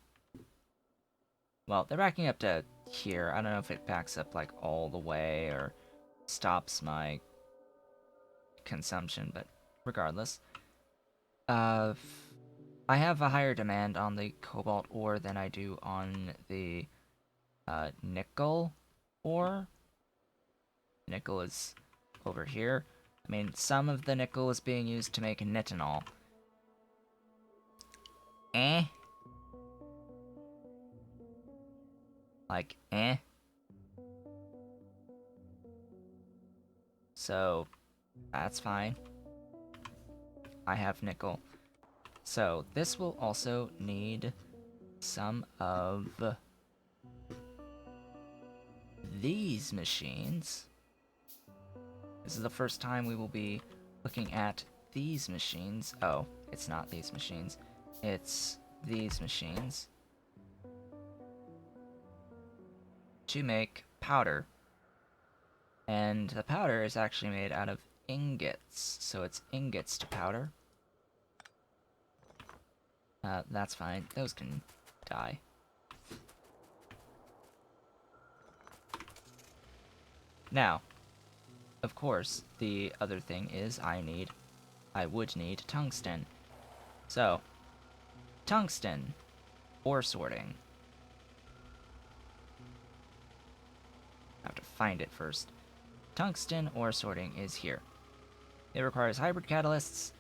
Speaker 1: well, they're backing up to here. I don't know if it backs up like all the way or stops my consumption, but regardless. I have a higher demand on the cobalt ore than I do on the nickel ore. Nickel is over here. I mean, some of the nickel is being used to make nitinol. Eh? Like, eh? So, that's fine. I have nickel. So, this will also need some of these machines. This is the first time we will be looking at these machines. Oh, it's not these machines. It's these machines. To make powder. And the powder is actually made out of ingots. So it's ingots to powder. That's fine. Those can die. Now, of course, the other thing is I would need tungsten. So, Tungsten. Ore sorting. I have to find it first. Tungsten ore sorting is here. It requires hybrid catalysts,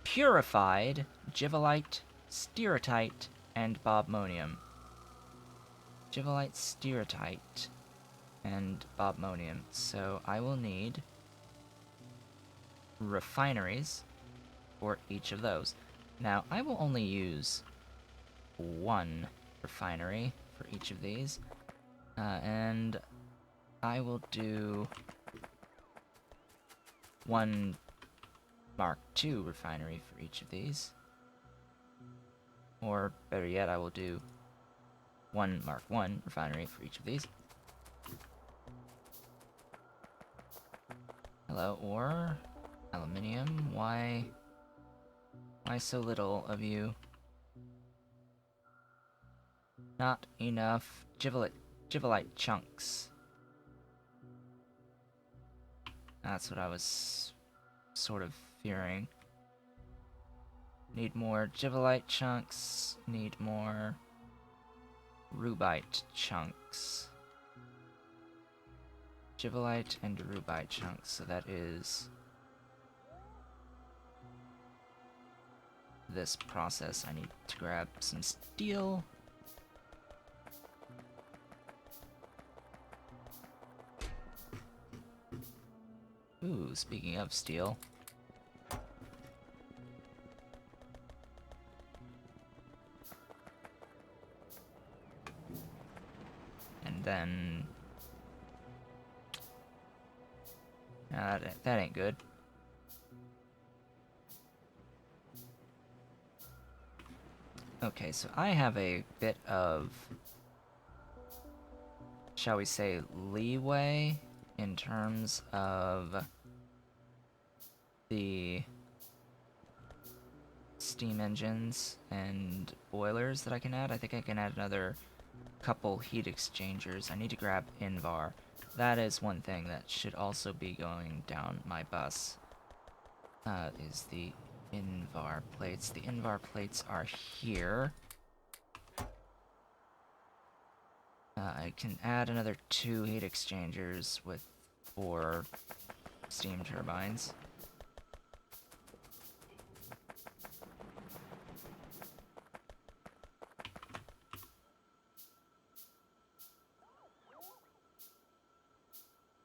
Speaker 1: purified givelite, stearite, and bobmonium. Givelite, stearite, and bobmonium. So I will need refineries for each of those. Now, I will only use one refinery for each of these, and I will do one Mark II refinery for each of these. Or, better yet, I will do one Mark I refinery for each of these. Hello, ore. Aluminium. Why so little of you? Not enough givelite chunks. That's what I was sort of fearing. Need more givelite chunks. Need more rubite chunks. Givelite and rubite chunks. So that is this process. I need to grab some steel. Ooh, speaking of steel. And then... that ain't good. Okay, so I have a bit of, shall we say, leeway in terms of the steam engines and boilers that I can add. I think I can add another couple heat exchangers. I need to grab Invar. That is one thing that should also be going down my bus. Is the Invar plates. The Invar plates are here. I can add another 2 heat exchangers with 4 steam turbines.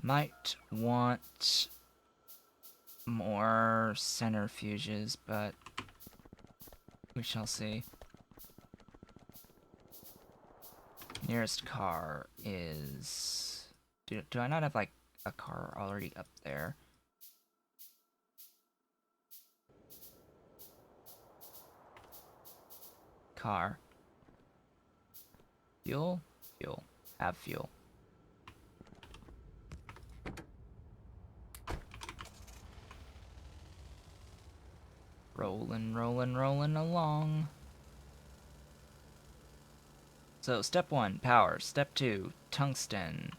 Speaker 1: Might want more centrifuges, but we shall see. Nearest car is... Do I not have, like, a car already up there? Car. Fuel? Fuel. Have fuel. Rolling, rolling, rolling along. So, step 1, power. Step 2, tungsten.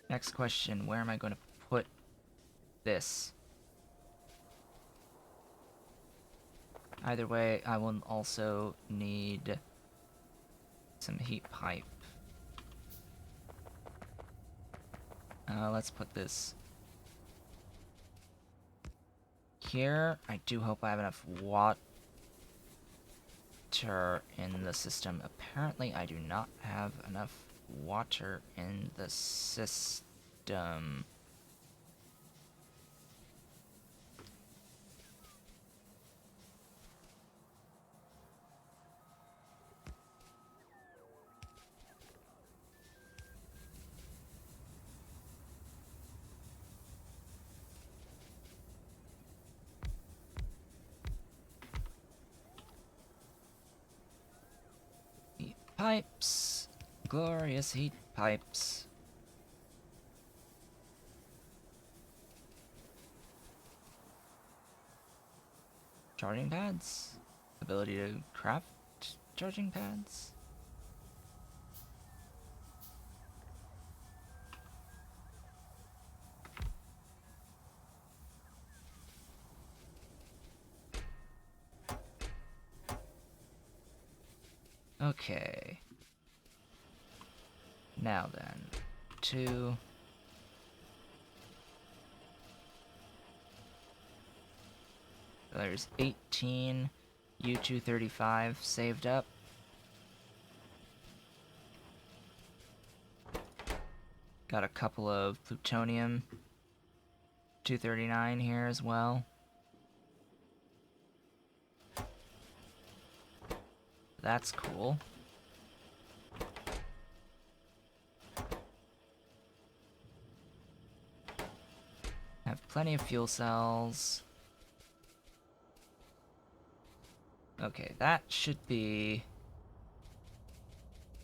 Speaker 1: Next question, where am I going to put this? Either way, I will also need some heat pipe. Let's put this here. I do hope I have enough water in the system. Apparently, I do not have enough water in the system. Pipes. Glorious heat pipes. Charging pads? Ability to craft charging pads? Okay. Now then, 2. There's 18 U-235 saved up. Got a couple of plutonium 239 here as well. That's cool. Have plenty of fuel cells. Okay, that should be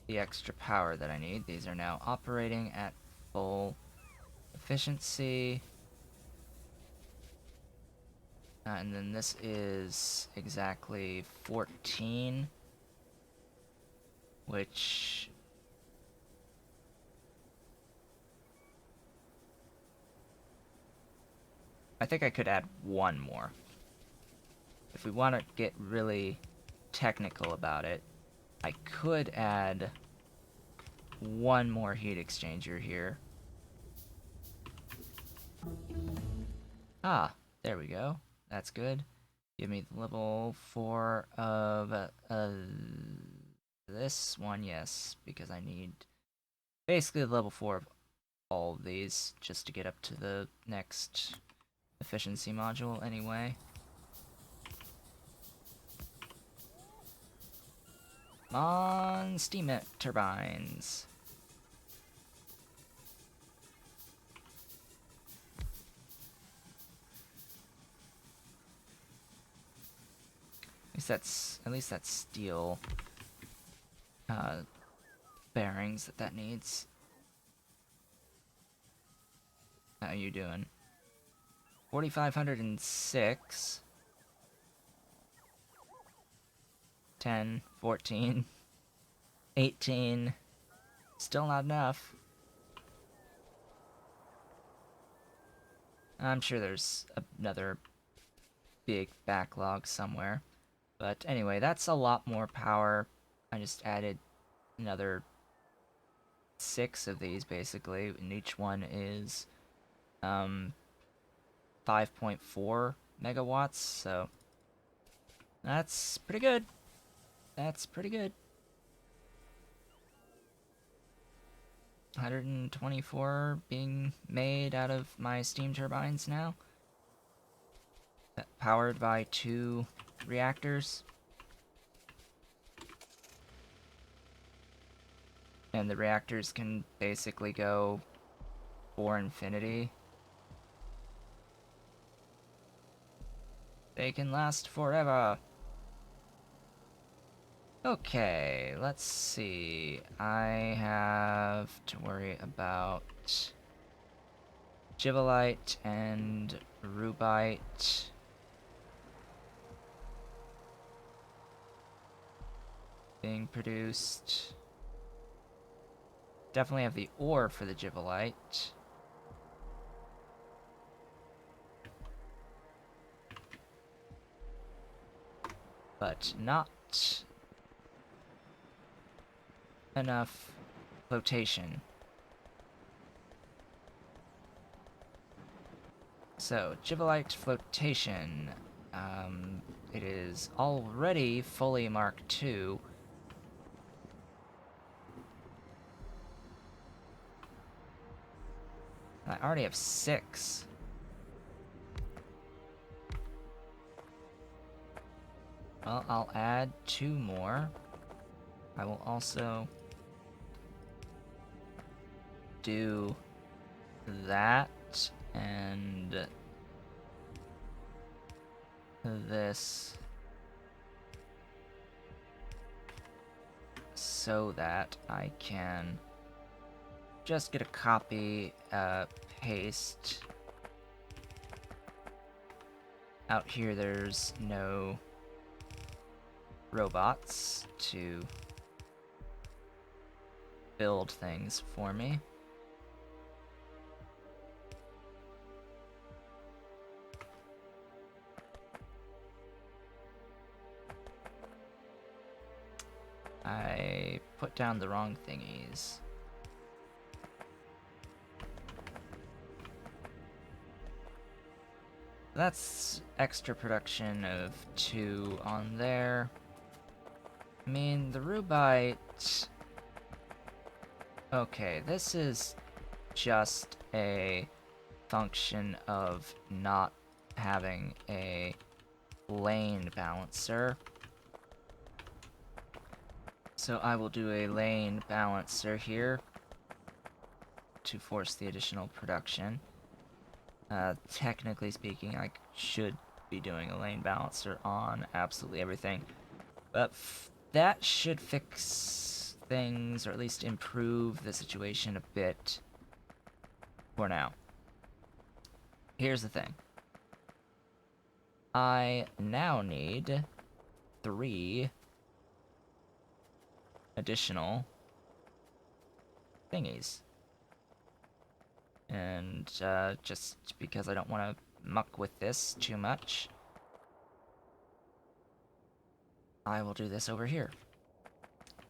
Speaker 1: the extra power that I need. These are now operating at full efficiency. And then this is exactly 14, which I think I could add one more. If we want to get really technical about it, I could add one more heat exchanger here. Ah, there we go. That's good. Give me the level 4 of this one, yes, because I need basically the level 4 of all of these just to get up to the next efficiency module anyway. On steam turbines. At least that's steel bearings that needs. How you doing? 4,506. 10, 14, 18. Still not enough. I'm sure there's another big backlog somewhere. But anyway, that's a lot more power. I just added another 6 of these basically, and each one is 5.4 megawatts, so that's pretty good. That's pretty good. 124 being made out of my steam turbines now. Powered by 2 reactors. And the reactors can basically go for infinity. They can last forever. Okay, let's see. I have to worry about gibbelite and rubite. Being produced. Definitely have the ore for the gibbelite. But not enough flotation. So, gibbelite flotation. It is already fully Mark II. I already have 6. Well, I'll add 2 more. I will also do that and this so that I can just get a copy, paste. Out here there's no robots to build things for me. I put down the wrong thingies. That's extra production of 2 on there. I mean, the rubite... Okay, this is just a function of not having a lane balancer. So I will do a lane balancer here to force the additional production. Technically speaking, I should be doing a lane balancer on absolutely everything. But that should fix things, or at least improve the situation a bit for now. Here's the thing. I now need 3 additional thingies. And just because I don't want to muck with this too much, I will do this over here.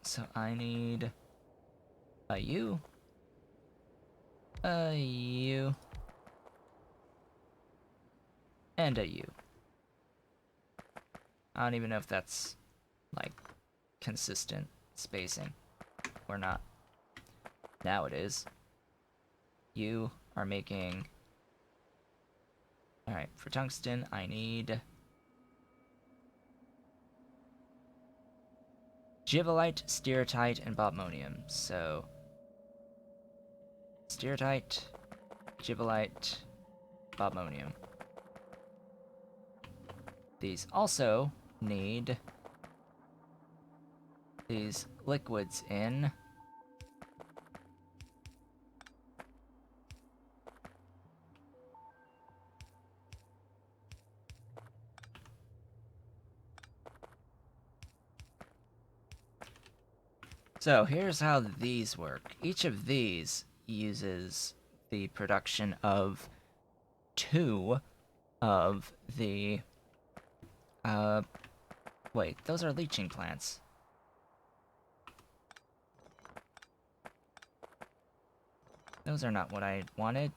Speaker 1: So I need a U, a U, and a U. I don't even know if that's, like, consistent spacing or not. Now it is. You are making... Alright, for tungsten, I need... Givelite, steatite, and bobmonium. So... Steatite, givelite, bobmonium. These also need these liquids in. So here's how these work. Each of these uses the production of 2 of the... wait, those are leaching plants. Those are not what I wanted.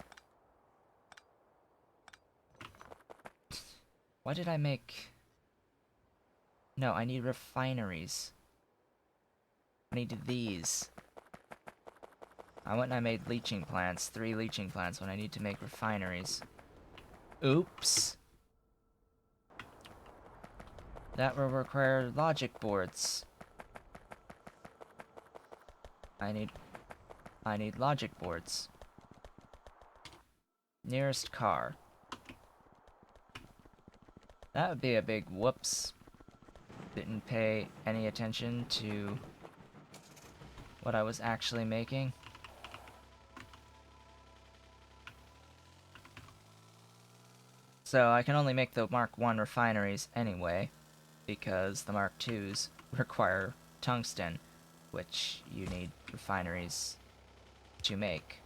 Speaker 1: Why did I make... No, I need refineries. I need these. I went and I made leaching plants, 3 leaching plants, when I need to make refineries. Oops. That will require logic boards. I need logic boards. Nearest car. That would be a big whoops. Didn't pay any attention to what I was actually making. So I can only make the Mark 1 refineries anyway, because the Mark 2s require tungsten, which you need refineries to make.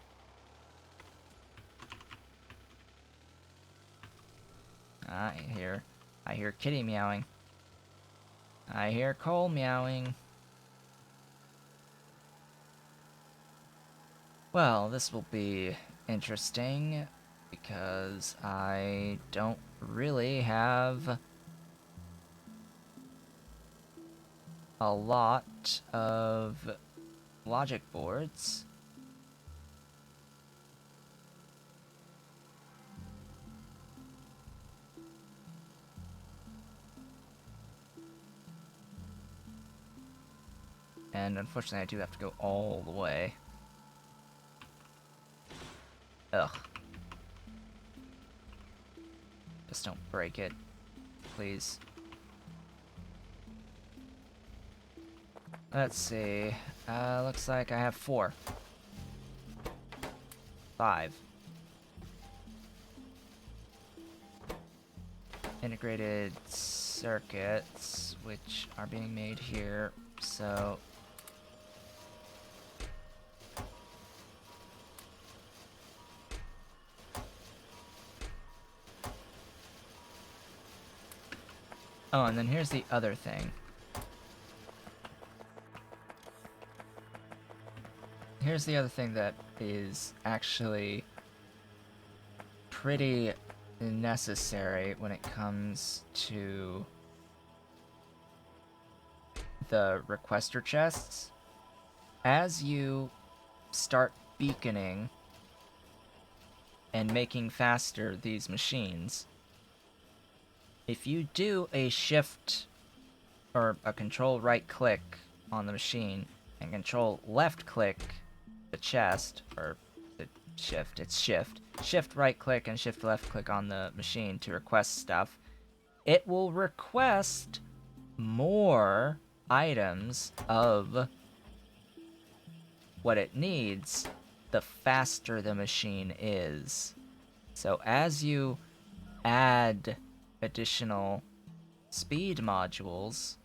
Speaker 1: I hear kitty meowing. I hear Cole meowing. Well, this will be interesting, because I don't really have a lot of logic boards. And unfortunately I do have to go all the way. Ugh. Just don't break it, please. Let's see. Looks like I have 4. 5. Integrated circuits, which are being made here, so... Oh, and then here's the other thing. here's the other thing that is actually pretty necessary when it comes to the requester chests. As you start beaconing and making faster these machines, if you do a shift or a control right click on the machine and control left click the chest, or the shift, it's shift right click and shift left click on the machine to request stuff, it will request more items of what it needs the faster the machine is. So as you add additional speed modules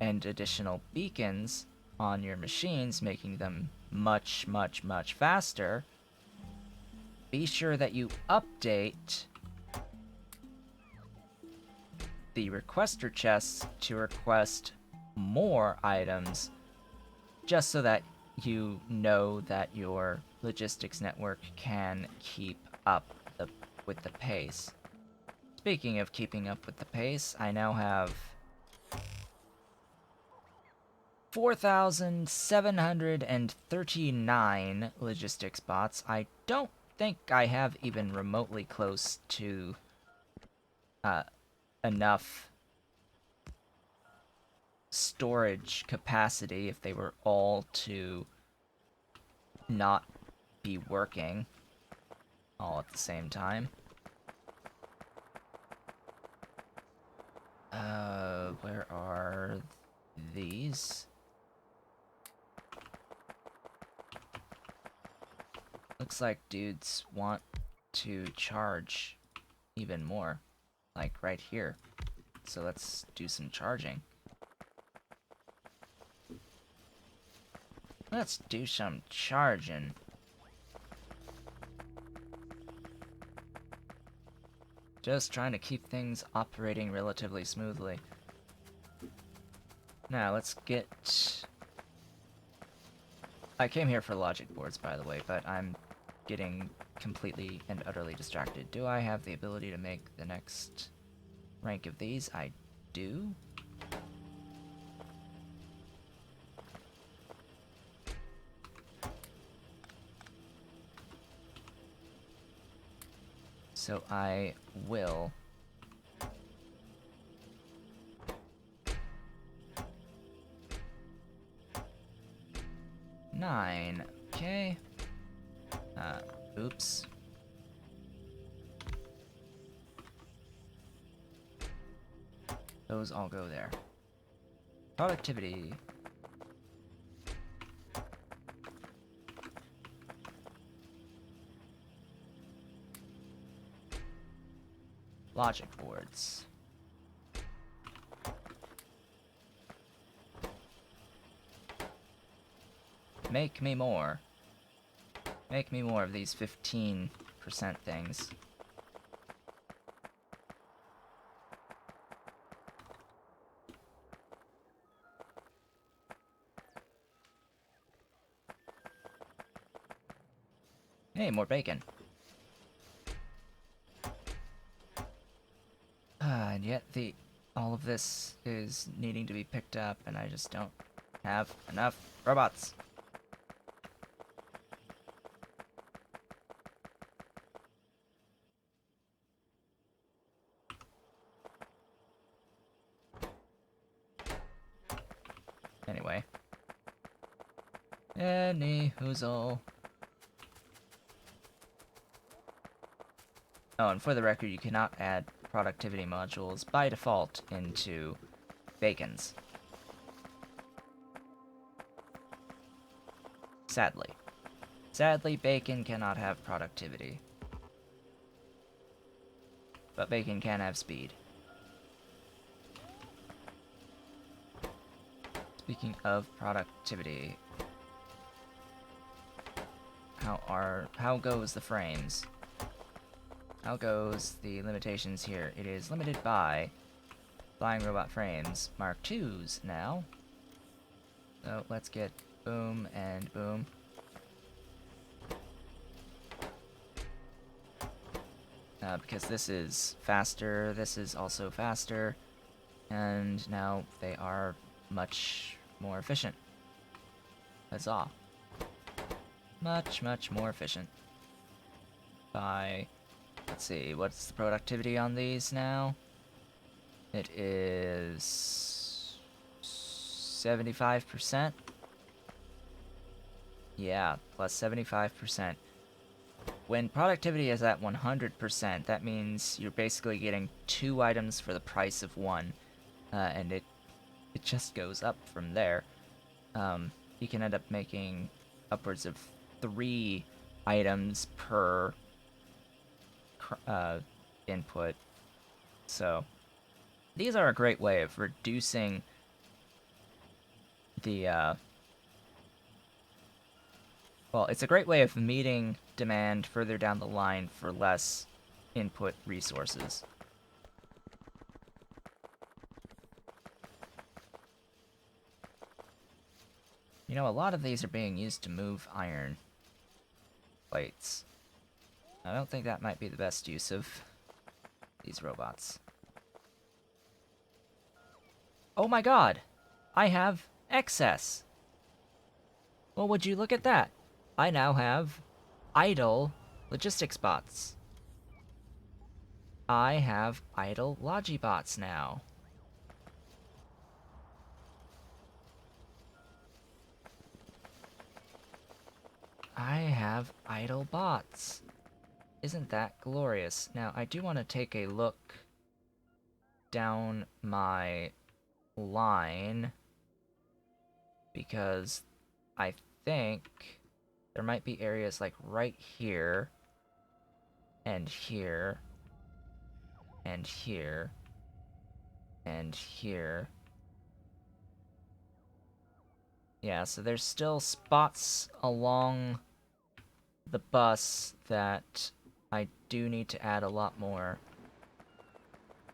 Speaker 1: and additional beacons on your machines, making them much faster, be sure that you update the requester chests to request more items, just so that you know that your logistics network can keep up with the pace. Speaking of keeping up with the pace, I now have 4,739 logistics bots. I don't think I have even remotely close to enough storage capacity if they were all to not be working all at the same time. Where are these? Looks like dudes want to charge even more, like right here. So let's do some charging. Let's do some charging. Just trying to keep things operating relatively smoothly. Now, let's get... I came here for logic boards, by the way, but I'm getting completely and utterly distracted. Do I have the ability to make the next rank of these? I do. So I will... Nine. Okay. Oops. Those all go there. Productivity. Logic boards. Make me more. Make me more of these 15% things. Hey, more bacon. And yet all of this is needing to be picked up, and I just don't have enough robots. Anyway. Any-hoozle. Oh, and for the record, you cannot add productivity modules by default into bacons. Sadly. Sadly, bacon cannot have productivity. But bacon can have speed. Speaking of productivity, how goes the frames? How goes the limitations here? It is limited by flying robot frames Mark IIs now. So let's get boom and boom. because this is faster, this is also faster, and now they are much more efficient. Huzzah. Much, much more efficient. By, let's see, what's the productivity on these now? It is 75%. Yeah, plus 75%. When productivity is at 100%, that means you're basically getting 2 items for the price of 1. And it just goes up from there. You can end up making upwards of 3 items per input. So these are a great way of reducing the well, it's a great way of meeting demand further down the line for less input resources. You know, a lot of these are being used to move iron plates. I don't think that might be the best use of these robots. Oh my god! I have excess! Well, would you look at that? I now have idle logistics bots. I have idle logibots now. I have idle bots. Isn't that glorious? Now, I do want to take a look down my line, because I think there might be areas like right here, and here, and here, and here. Yeah, so there's still spots along the bus that I do need to add a lot more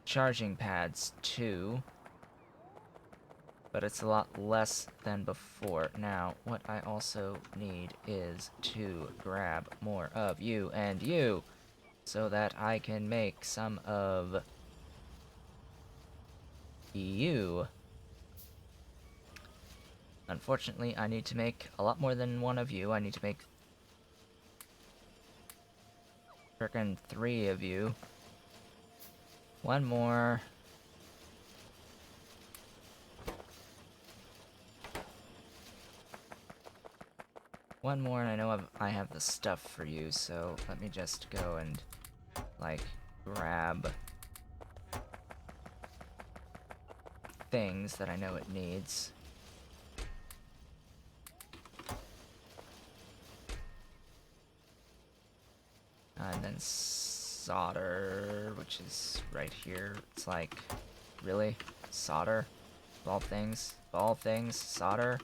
Speaker 1: charging pads to, but it's a lot less than before. Now, what I also need is to grab more of you and you, so that I can make some of you. Unfortunately, I need to make a lot more than one of you. I need to make frickin' 3 of you. One more. One more, and I know I have the stuff for you, so let me just go and, like, grab things that I know it needs. And then solder, which is right here. It's like, really? Solder? Of all things? Of all things? Solder?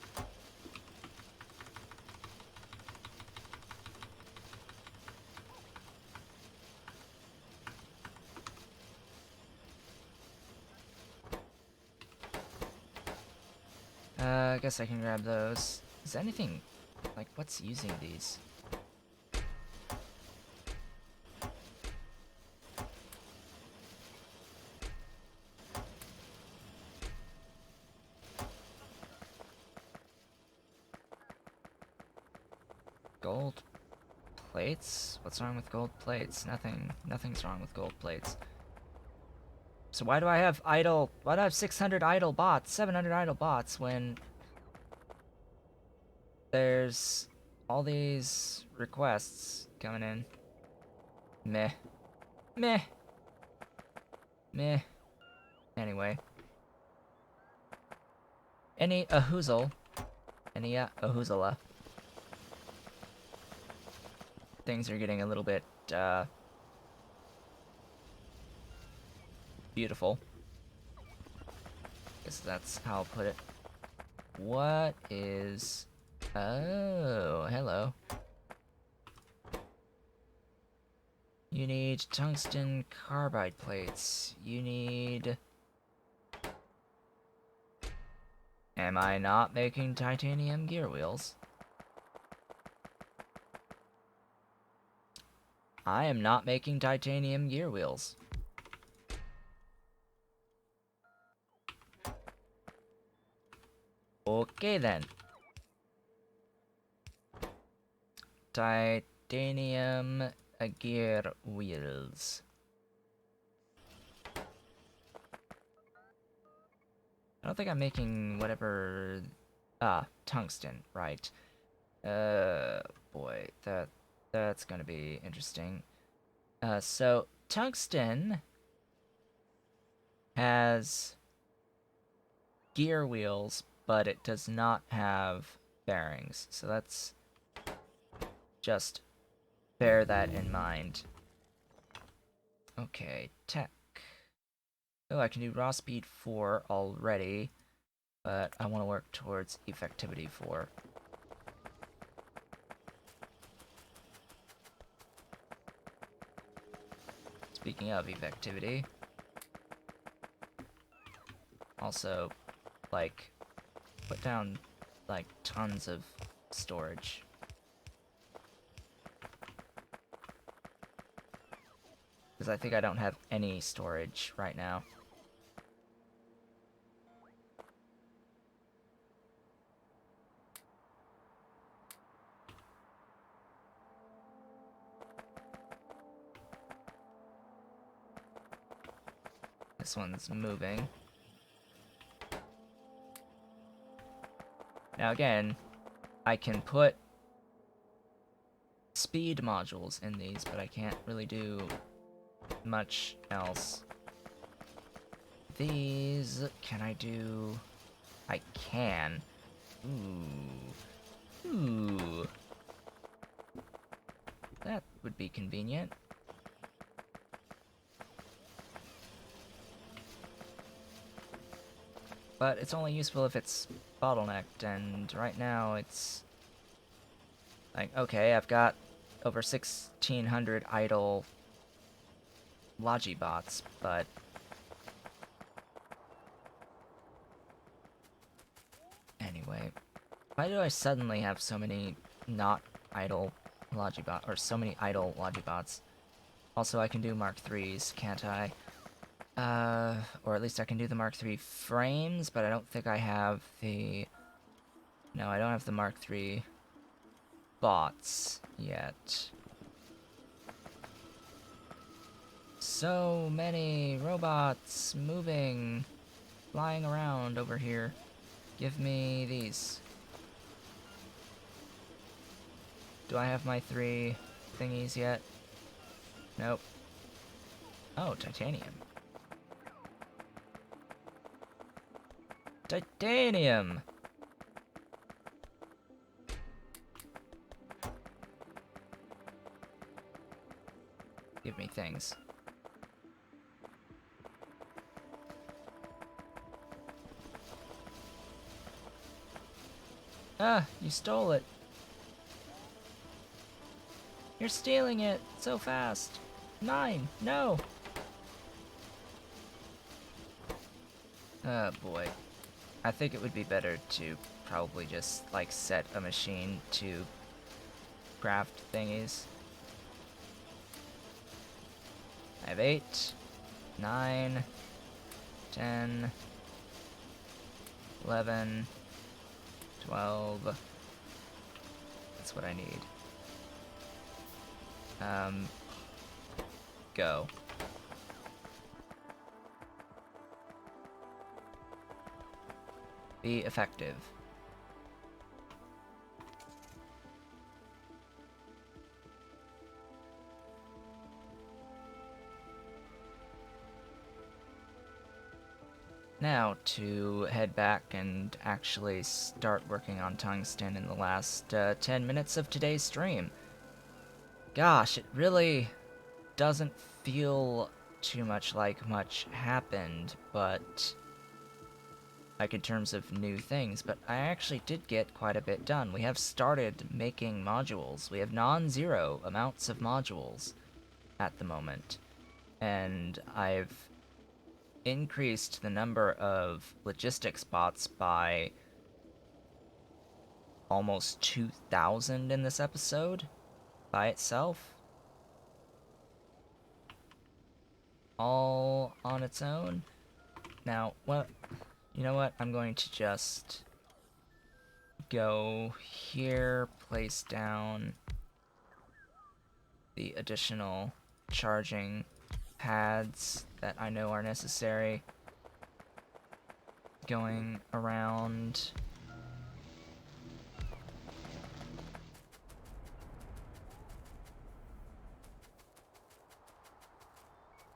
Speaker 1: I guess I can grab those. Is there anything, like, what's using these? Gold plates? What's wrong with gold plates? Nothing's wrong with gold plates. So why do I have 600 idle bots, 700 idle bots when there's all these requests coming in? Meh. Meh. Meh. Anyway. Any ahoozle. Any ahoozela. Things are getting a little bit, beautiful. Guess that's how I'll put it. What is... Oh, hello. You need tungsten carbide plates. You need... Am I not making titanium gear wheels? I am not making titanium gear wheels. Okay then. Titanium gear wheels. I don't think I'm making whatever... tungsten, right. Boy, that's gonna be interesting. So, tungsten has gear wheels, but it does not have bearings. So let's just bear that in mind. Okay, tech. Oh, I can do raw speed 4 already, but I want to work towards effectivity 4. Speaking of effectivity, also, like, put down, like, tons of storage. Because I think I don't have any storage right now. This one's moving. Now again, I can put speed modules in these, but I can't really do much else. These, can I do... I can. Ooh. That would be convenient. But it's only useful if it's bottlenecked, and right now it's... like, okay, I've got over 1,600 idle Logibots, but... anyway. Why do I suddenly have so many not idle Logibots, or so many idle Logibots? Also, I can do Mark IIIs, can't I? Or at least I can do the Mark III frames, but I don't think I have the... no, I don't have the Mark III bots yet. So many robots moving, flying around over here. Give me these. Do I have my 3 thingies yet? Nope. Oh, titanium. Titanium! Give me things. Ah, you stole it. You're stealing it so fast. 9, no! Oh boy. I think it would be better to probably just, like, set a machine to craft thingies. I have 8, 9, 10, 11, 12. That's what I need. Go. Be effective. Now to head back and actually start working on tungsten in the last 10 minutes of today's stream. Gosh, it really doesn't feel too much like much happened, but like in terms of new things, but I actually did get quite a bit done. We have started making modules. We have non-zero amounts of modules at the moment, and I've increased the number of logistics bots by almost 2,000 in this episode by itself. all on its own. Now, what? You know what? I'm going to just go here, place down the additional charging pads that I know are necessary. Going around.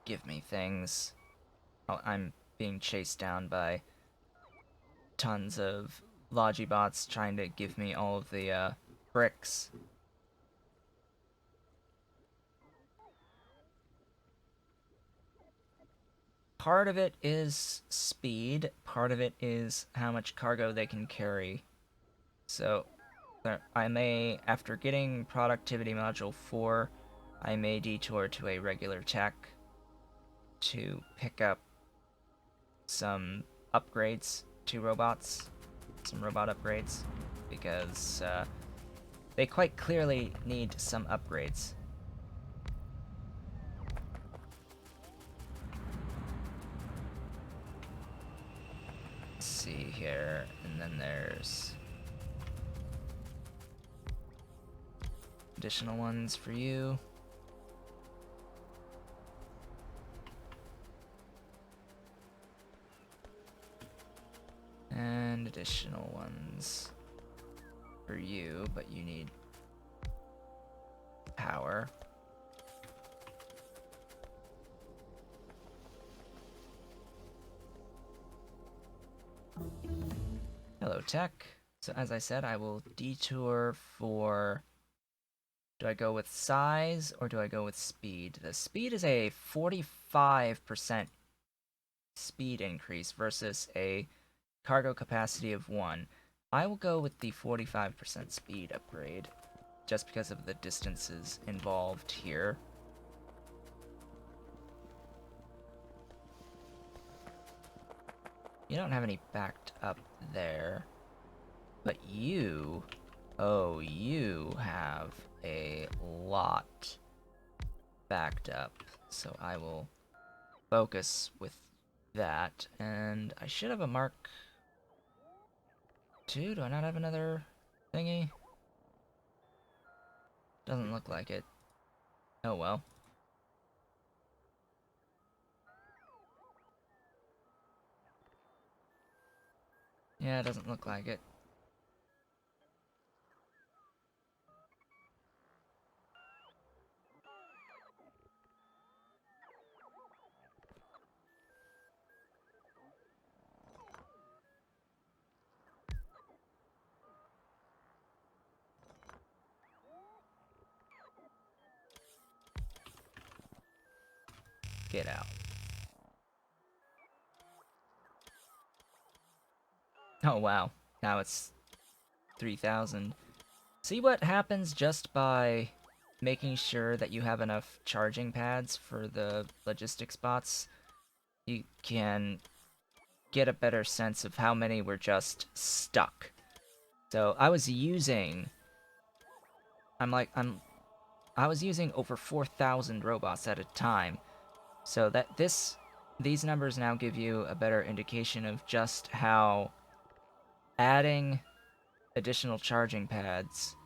Speaker 1: Give me things. Oh, I'm being chased down by tons of Logibots trying to give me all of the bricks. Part of it is speed, part of it is how much cargo they can carry. So I may, after getting Productivity Module 4, I may detour to a regular tech to pick up some upgrades to robots, some robot upgrades, because they quite clearly need some upgrades. Let's see here, and then there's additional ones for you. And additional ones for you, but you need power. Hello, tech. So as I said, I will detour for... Do I go with size or do I go with speed? The speed is a 45% speed increase versus a cargo capacity of 1. I will go with the 45% speed upgrade, just because of the distances involved here. You don't have any backed up there, but you... Oh, you have a lot backed up, so I will focus with that, and I should have a Mark 2. Do I not have another thingy? Doesn't look like it. Oh well. Yeah, it doesn't look like it. Get out. Oh wow. Now it's 3,000. See what happens just by making sure that you have enough charging pads for the logistics bots? You can get a better sense of how many were just stuck. So I was using... I was using over 4,000 robots at a time. So that these numbers now give you a better indication of just how adding additional charging pads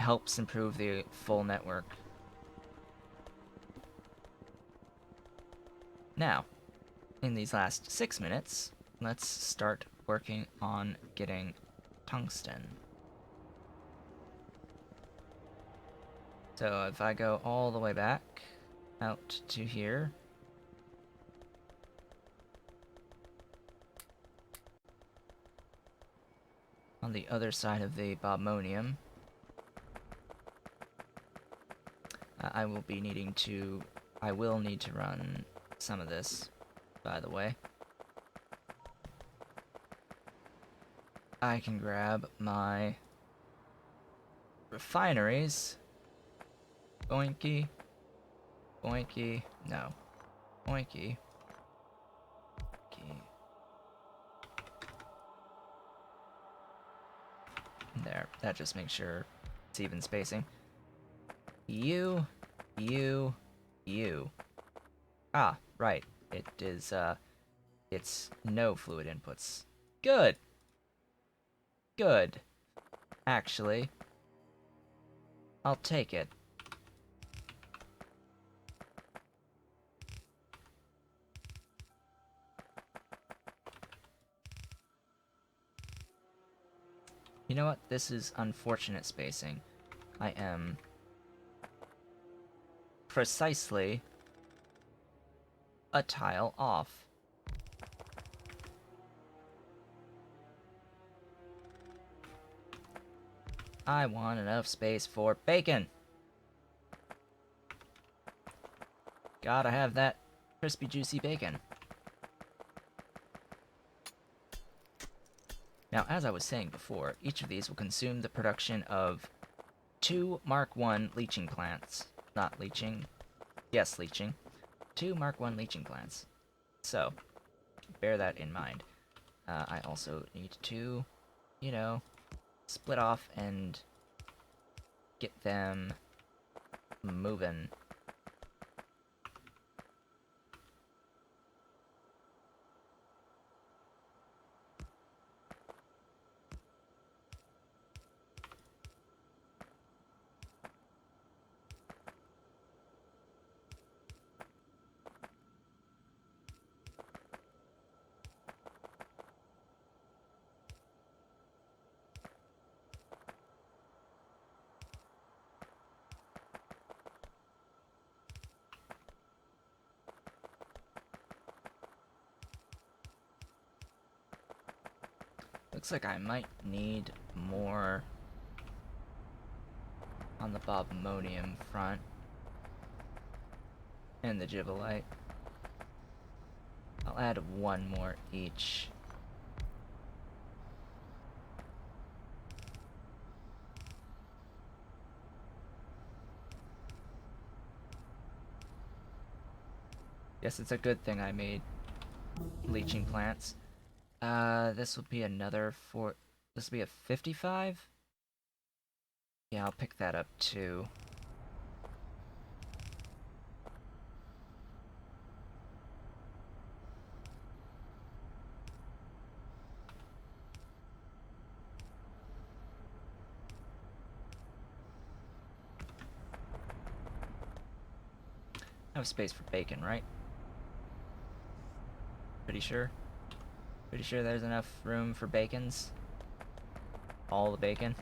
Speaker 1: helps improve the full network. Now, in these last 6 minutes, let's start working on getting tungsten. So if I go all the way back out to here, on the other side of the bobmonium, I will need to run some of this, by the way. I can grab my refineries. Boinky. Boinky. No. Boinky. Boinky. There. That just makes sure it's even spacing. You, you. Ah, right. It is, it's no fluid inputs. Good. Good. Actually, I'll take it. You know what? This is unfortunate spacing. I am precisely a tile off. I want enough space for bacon. Gotta have that crispy, juicy bacon. Now, as I was saying before, each of these will consume the production of 2 Mark I leaching plants. Not leaching. Yes, leaching. 2 Mark I leaching plants. So, bear that in mind. I also need to, you know, split off and get them moving. Looks like I might need more on the bobmonium front and the gibbelite. I'll add 1 more each. Yes, it's a good thing I made leaching plants. This will be another this will be a 55? Yeah, I'll pick that up too. I have space for bacon, right? Pretty sure. Pretty sure there's enough room for bacons. All the bacon.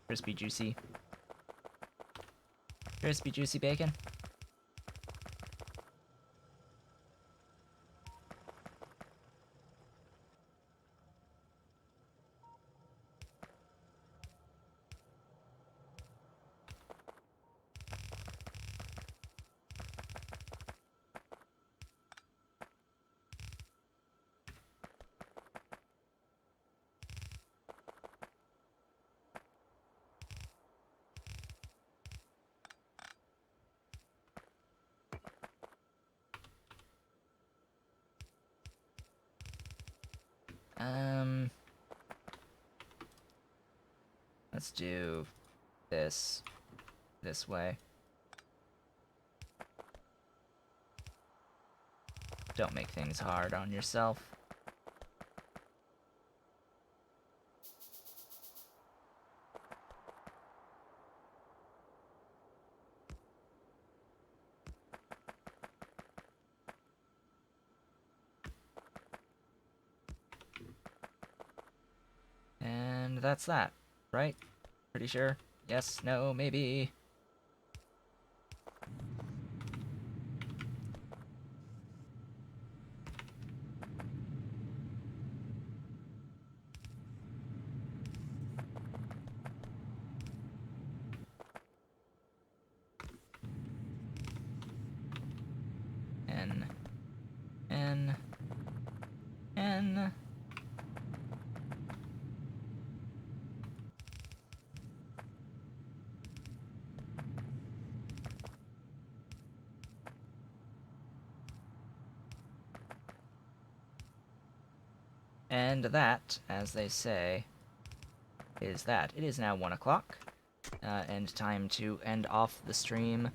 Speaker 1: Crispy, juicy. Crispy, juicy bacon. Let's do this way. Don't make things hard on yourself. And that's that, right? Pretty sure? Yes, no, maybe. N. N. N. And that, as they say, is that. It is now 1 o'clock. and time to end off the stream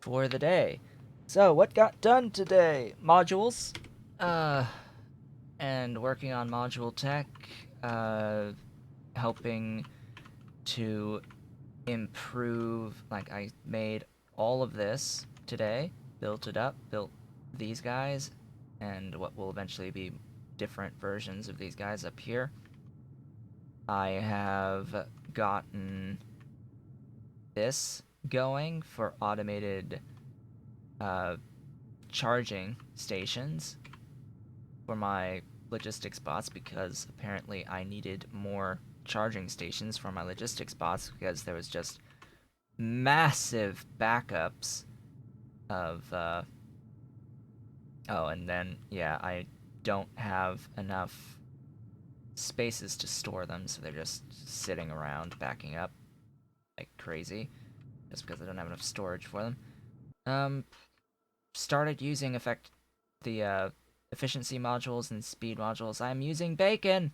Speaker 1: for the day. So, what got done today? Modules, uh, and working on module tech, helping to improve. Like, I made all of this today, built it up, built these guys, and what will eventually be different versions of these guys up here. I have gotten this going for automated charging stations for my logistics bots, because apparently I needed more charging stations for my logistics bots because there was just massive backups of oh, and then yeah, I don't have enough spaces to store them, so they're just sitting around backing up like crazy just because I don't have enough storage for them. Um, Started using the efficiency modules and speed modules. I'm using bacon.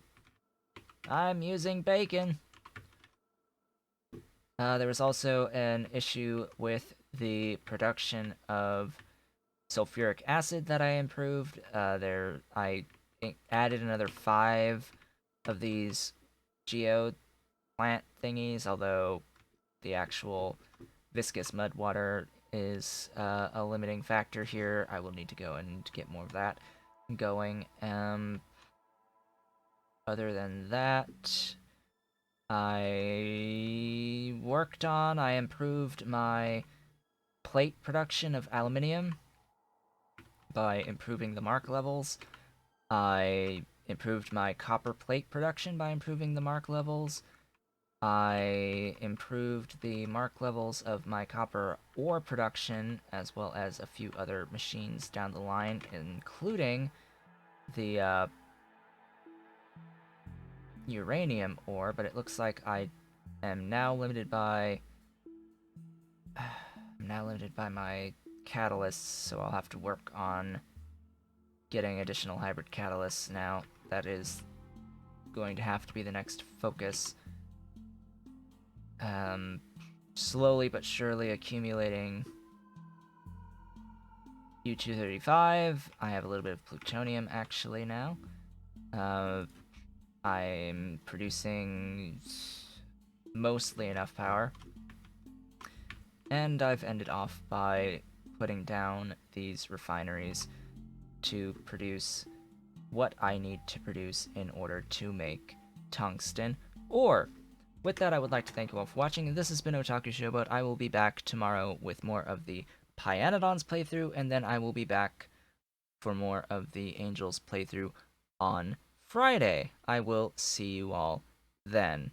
Speaker 1: I'm using bacon. There was also an issue with the production of sulphuric acid that I improved. I added another 5 of these geo plant thingies, although the actual viscous mud water is a limiting factor here. I will need to go and get more of that going. Other than that, I improved my plate production of aluminium by improving the mark levels. I improved my copper plate production by improving the mark levels. I improved the mark levels of my copper ore production, as well as a few other machines down the line, including the uranium ore, but it looks like I am now limited by my catalysts, so I'll have to work on getting additional hybrid catalysts now. That is going to have to be the next focus. Slowly but surely accumulating U-235. I have a little bit of plutonium actually now. I'm producing mostly enough power. And I've ended off by putting down these refineries to produce what I need to produce in order to make tungsten ore. With that, I would like to thank you all for watching. This has been Otaku Showboat. I will be back tomorrow with more of the Pyanodons playthrough, and then I will be back for more of the Angels playthrough on Friday. I will see you all then.